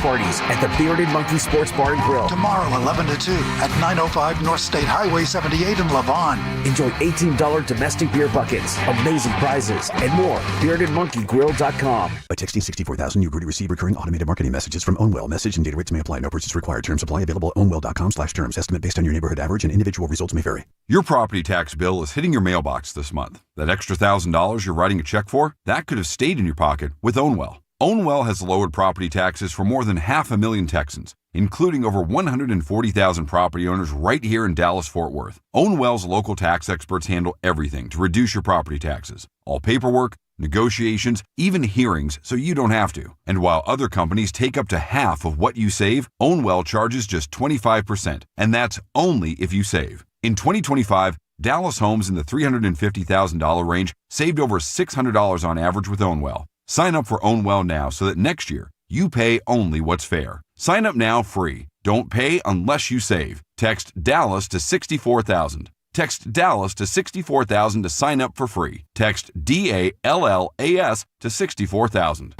parties at the Bearded Monkey Sports Bar and Grill. Tomorrow, 11 to 2 at 905 North State Highway 78 in Lavon. Enjoy $18 domestic beer buckets, amazing prizes, and more. BeardedMonkeyGrill.com. By texting 64,000, you agree to receive recurring automated marketing messages from Ownwell. Message and data rates may apply. No purchase required. Terms apply. Available at ownwell.com/terms. Estimate based on your neighborhood average and individual results may vary. Your property tax bill is hitting your mailbox this month. That extra $1,000 you're writing a check for, that could have stayed in your pocket with Ownwell. Ownwell has lowered property taxes for more than 500,000 Texans, including over 140,000 property owners right here in Dallas-Fort Worth. Ownwell's local tax experts handle everything to reduce your property taxes. All paperwork, negotiations, even hearings, so you don't have to. And while other companies take up to half of what you save, Ownwell charges just 25%, and that's only if you save. In 2025, Dallas homes in the $350,000 range saved over $600 on average with Ownwell. Sign up for Ownwell now so that next year you pay only what's fair. Sign up now free. Don't pay unless you save. Text Dallas to 64,000. Text Dallas to 64,000 to sign up for free. Text DALLAS to 64,000.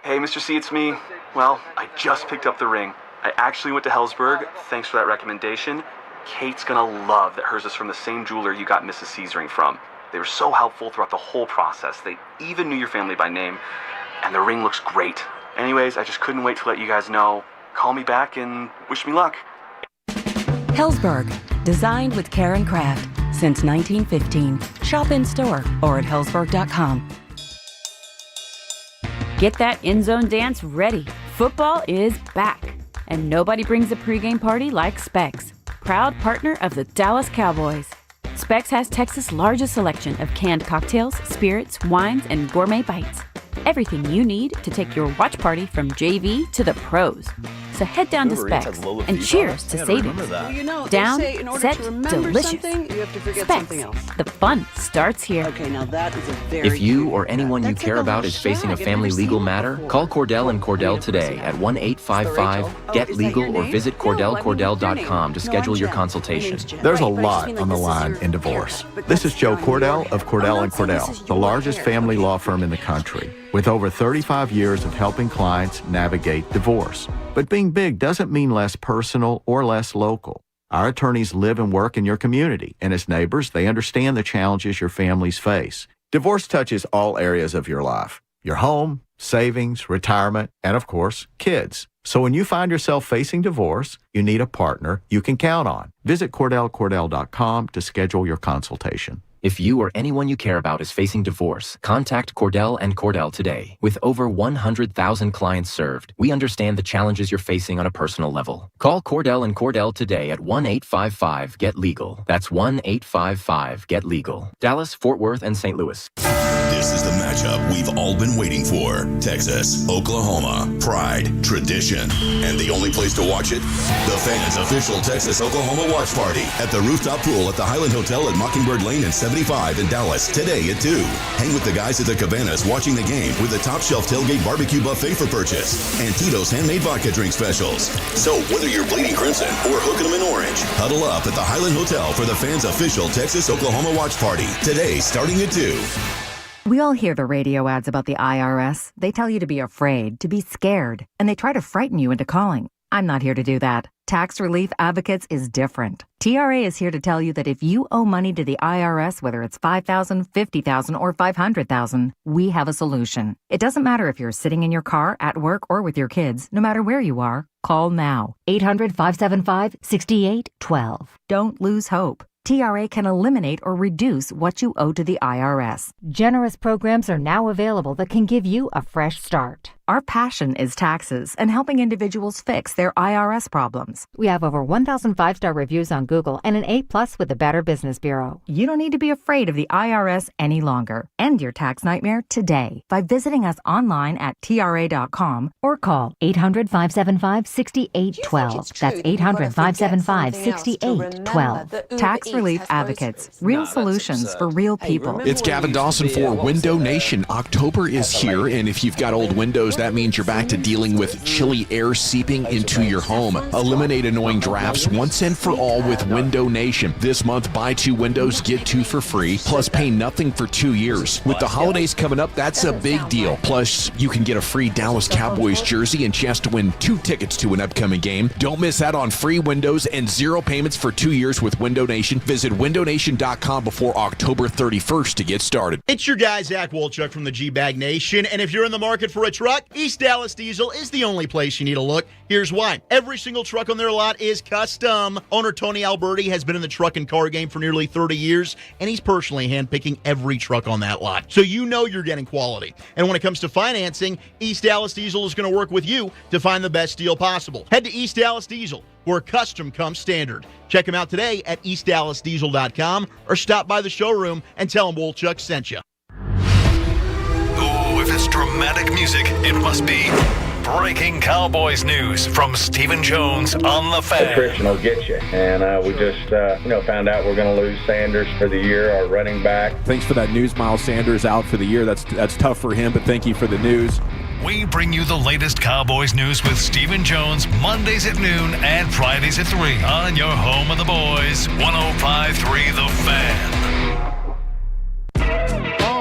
Hey, Mr. C, it's me. Well, I just picked up the ring. I actually went to Hellsberg. Thanks for that recommendation. Kate's gonna love that hers is from the same jeweler you got Mrs. C's ring from. They were so helpful throughout the whole process. They even knew your family by name, and the ring looks great. Anyways, I just couldn't wait to let you guys know. Call me back and wish me luck. Hellsberg, designed with care and craft since 1915. Shop in store or at hellsberg.com. Get that end zone dance ready. Football is back, and nobody brings a pregame party like Specs, proud partner of the Dallas Cowboys. Specs has Texas' largest selection of canned cocktails, spirits, wines, and gourmet bites. Everything you need to take your watch party from JV to the pros. So head down to Specs and cheers to savings. Down, set, delicious. Specs, the fun starts here. Okay, now that is a very if you or anyone you care about is facing a family legal matter, call Cordell and Cordell today at 1-855-GET-LEGAL or visit KordellCordell.com to schedule your consultation. There's a lot on the line in divorce. This is Joe Cordell of Cordell and Cordell, the largest family law firm in the country, with over 35 years of helping clients navigate divorce. But being big doesn't mean less personal or less local. Our attorneys live and work in your community, and as neighbors, they understand the challenges your families face. Divorce touches all areas of your life: your home, savings, retirement, and of course, kids. So when you find yourself facing divorce, you need a partner you can count on. Visit KordellCordell.com to schedule your consultation. If you or anyone you care about is facing divorce, contact Cordell and Cordell today. With over 100,000 clients served, we understand the challenges you're facing on a personal level. Call Cordell and Cordell today at 1-855-GET-LEGAL. That's 1-855-GET-LEGAL. Dallas, Fort Worth, and St. Louis. This is the matchup we've all been waiting for. Texas, Oklahoma, pride, tradition, and the only place to watch it? The Fans' official Texas-Oklahoma watch party at the rooftop pool at the Highland Hotel at Mockingbird Lane and 75 in Dallas today at 2. Hang with the guys at the Cabanas watching the game with a top shelf tailgate barbecue buffet for purchase and Tito's handmade vodka drink specials. So whether you're bleeding crimson or hooking them in orange, huddle up at the Highland Hotel for the Fans' official Texas-Oklahoma watch party today starting at 2. We all hear the radio ads about the IRS. They tell you to be afraid, to be scared, and they try to frighten you into calling. I'm not here to do that. Tax Relief Advocates is different. TRA is here to tell you that if you owe money to the IRS, whether it's $5,000, $50,000, or $500,000, we have a solution. It doesn't matter if you're sitting in your car, at work, or with your kids. No matter where you are, call now. 800-575-6812. Don't lose hope. TRA can eliminate or reduce what you owe to the IRS. Generous programs are now available that can give you a fresh start. Our passion is taxes and helping individuals fix their IRS problems. We have over 1,000 5-star reviews on Google and an A+ with the Better Business Bureau. You don't need to be afraid of the IRS any longer. End your tax nightmare today by visiting us online at TRA.com or call 800-575-6812. That's 800-575-6812. Tax Relief Advocates. Real solutions for real people. It's Gavin Dawson for Window Nation. October is here, and if you've got old windows that means you're back to dealing with chilly air seeping into your home. Eliminate annoying drafts once and for all with Window Nation. This month, buy 2 windows, get 2 for free, plus pay nothing for 2 years. With the holidays coming up, that's a big deal. Plus, you can get a free Dallas Cowboys jersey and chance to win 2 tickets to an upcoming game. Don't miss out on free windows and 0 payments for 2 years with Window Nation. Visit windownation.com before October 31st to get started. It's your guy, Zach Wolchuk from the G-Bag Nation, and if you're in the market for a truck, East Dallas Diesel is the only place you need to look. Here's why. Every single truck on their lot is custom. Owner Tony Alberti has been in the truck and car game for nearly 30 years, and he's personally handpicking every truck on that lot. So you know you're getting quality. And when it comes to financing, East Dallas Diesel is going to work with you to find the best deal possible. Head to East Dallas Diesel, where custom comes standard. Check them out today at eastdallasdiesel.com or stop by the showroom and tell them Wolchuk sent you. Ooh, if it's dramatic music, it must be breaking Cowboys news from Stephen Jones on The Fan. Attrition will get you. And we just, found out we're going to lose Sanders for the year, our running back. Thanks for that news. Miles Sanders out for the year. That's tough for him, but thank you for the news. We bring you the latest Cowboys news with Stephen Jones, Mondays at noon and Fridays at 3 on your home of the boys, 105.3 The Fan.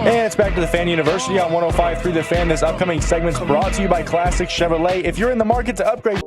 And it's back to the Fan University on 105.3 The Fan. This upcoming segment's brought to you by Classic Chevrolet. If you're in the market to upgrade...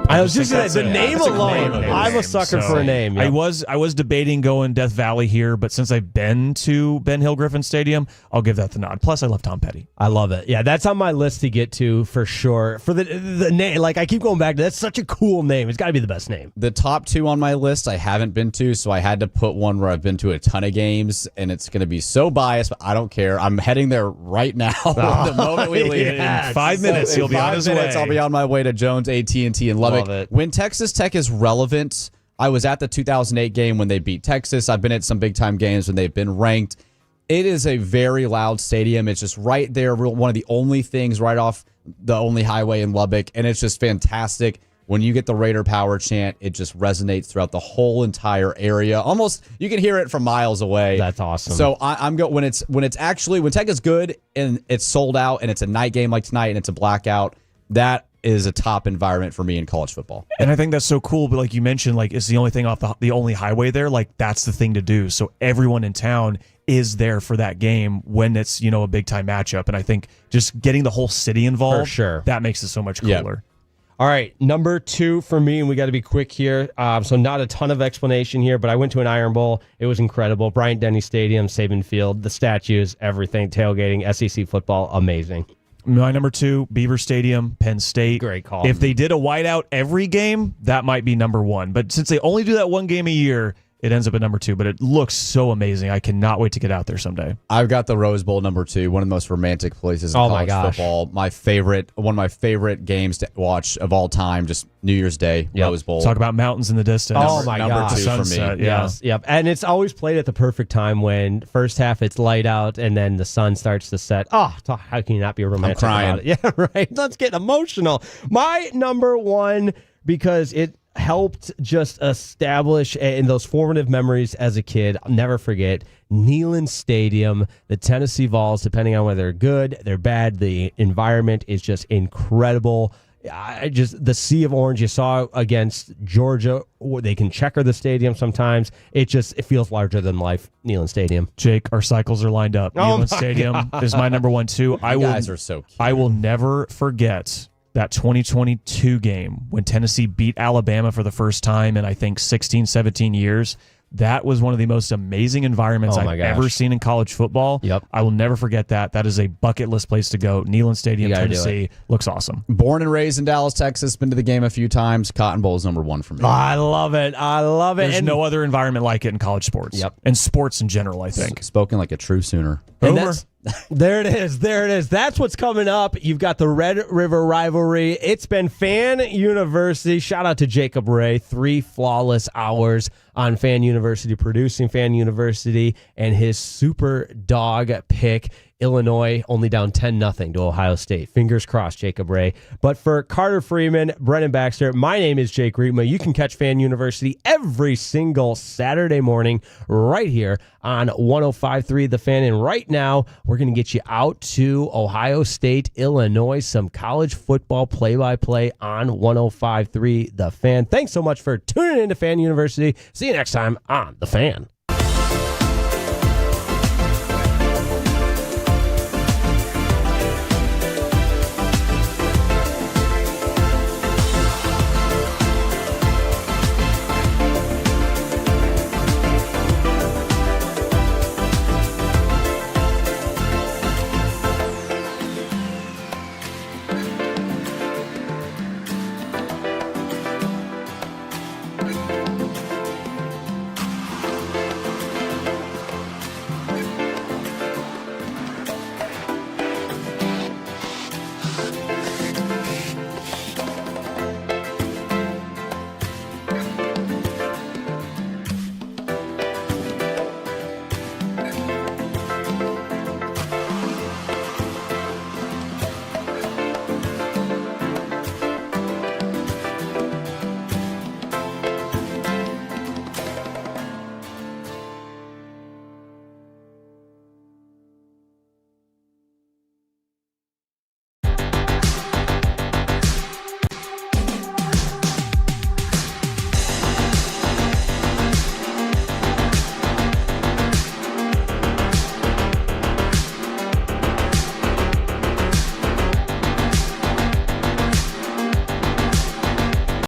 I was just saying, the name alone. I'm a sucker for a name. Yeah. I was debating going Death Valley here, but since I've been to Ben Hill Griffin Stadium, I'll give that the nod. Plus, I love Tom Petty. I love it. Yeah, that's on my list to get to for sure. For the name, like I keep going back to, that's such a cool name. It's got to be the best name. The top two on my list I haven't been to, so I had to put one where I've been to a ton of games, and it's going to be so biased, but I don't care. I'm heading there right now. The moment we leave. In 5 minutes, you'll be on his way. I'll be on my way to Jones AT&T in Lubbock. When Texas Tech is relevant, I was at the 2008 game when they beat Texas. I've been at some big-time games when they've been ranked. It is a very loud stadium. It's just right there, one of the only things right off the only highway in Lubbock, and it's just fantastic. When you get the Raider Power chant, it just resonates throughout the whole entire area. Almost, you can hear it from miles away. That's awesome. So I'm going when Tech is good and it's sold out and it's a night game like tonight and it's a blackout. That is a top environment for me in college football. And I think that's so cool. But like you mentioned, like it's the only thing off the only highway there. Like that's the thing to do. So everyone in town is there for that game when it's, you know, a big time matchup. And I think just getting the whole city involved, For sure. that makes it so much cooler. All right, number 2 for me, and we got to be quick here. So not a ton of explanation here, but I went to an Iron Bowl. It was incredible. Bryant-Denny Stadium, Saban Field, the statues, everything, tailgating, SEC football, amazing. My number 2, Beaver Stadium, Penn State. Great call. If they did a whiteout every game, that might be number 1. But since they only do that one game a year, it ends up at number 2. But it looks so amazing. I cannot wait to get out there someday. I've got the Rose Bowl number 2, one of the most romantic places in college football. One of my favorite games to watch of all time, just New Year's Day, Rose Bowl. Talk about mountains in the distance. Oh my number gosh. 2 for me. Sunset, Yes, yep. And it's always played at the perfect time when first half it's light out and then the sun starts to set. Oh, how can you not be romantic about it? Yeah, right. Let's get emotional. My number 1, because it helped just establish in those formative memories as a kid. I'll never forget Neyland Stadium, the Tennessee Vols, depending on whether they're good, they're bad, the environment is just incredible. The sea of orange you saw against Georgia, they can checker the stadium sometimes. It feels larger than life. Neyland Stadium. Jake, our cycles are lined up. Neyland Stadium is my number 1 too. You guys are so cute. I will never forget that 2022 game when Tennessee beat Alabama for the first time in, I think, 16, 17 years. That was one of the most amazing environments I've ever seen in college football. Yep. I will never forget that. That is a bucket list place to go. Neyland Stadium, Tennessee. Looks awesome. Born and raised in Dallas, Texas. Been to the game a few times. Cotton Bowl is number 1 for me. I love it. There's no other environment like it in college sports. Yep. And sports in general, I think. Spoken like a true Sooner. And there it is. There it is. That's what's coming up. You've got the Red River rivalry. It's been Fan University. Shout out to Jacob Ray. 3 flawless hours on Fan University, producing Fan University, and his super dog pick. Illinois only down 10-0 to Ohio State. Fingers crossed, Jacob Ray. But for Carter Freeman, Brennan Baxter, my name is Jake Rietma. You can catch Fan University every single Saturday morning right here on 105.3 The Fan. And right now, we're going to get you out to Ohio State, Illinois, some college football play-by-play on 105.3 The Fan. Thanks so much for tuning in to Fan University. See you next time on The Fan.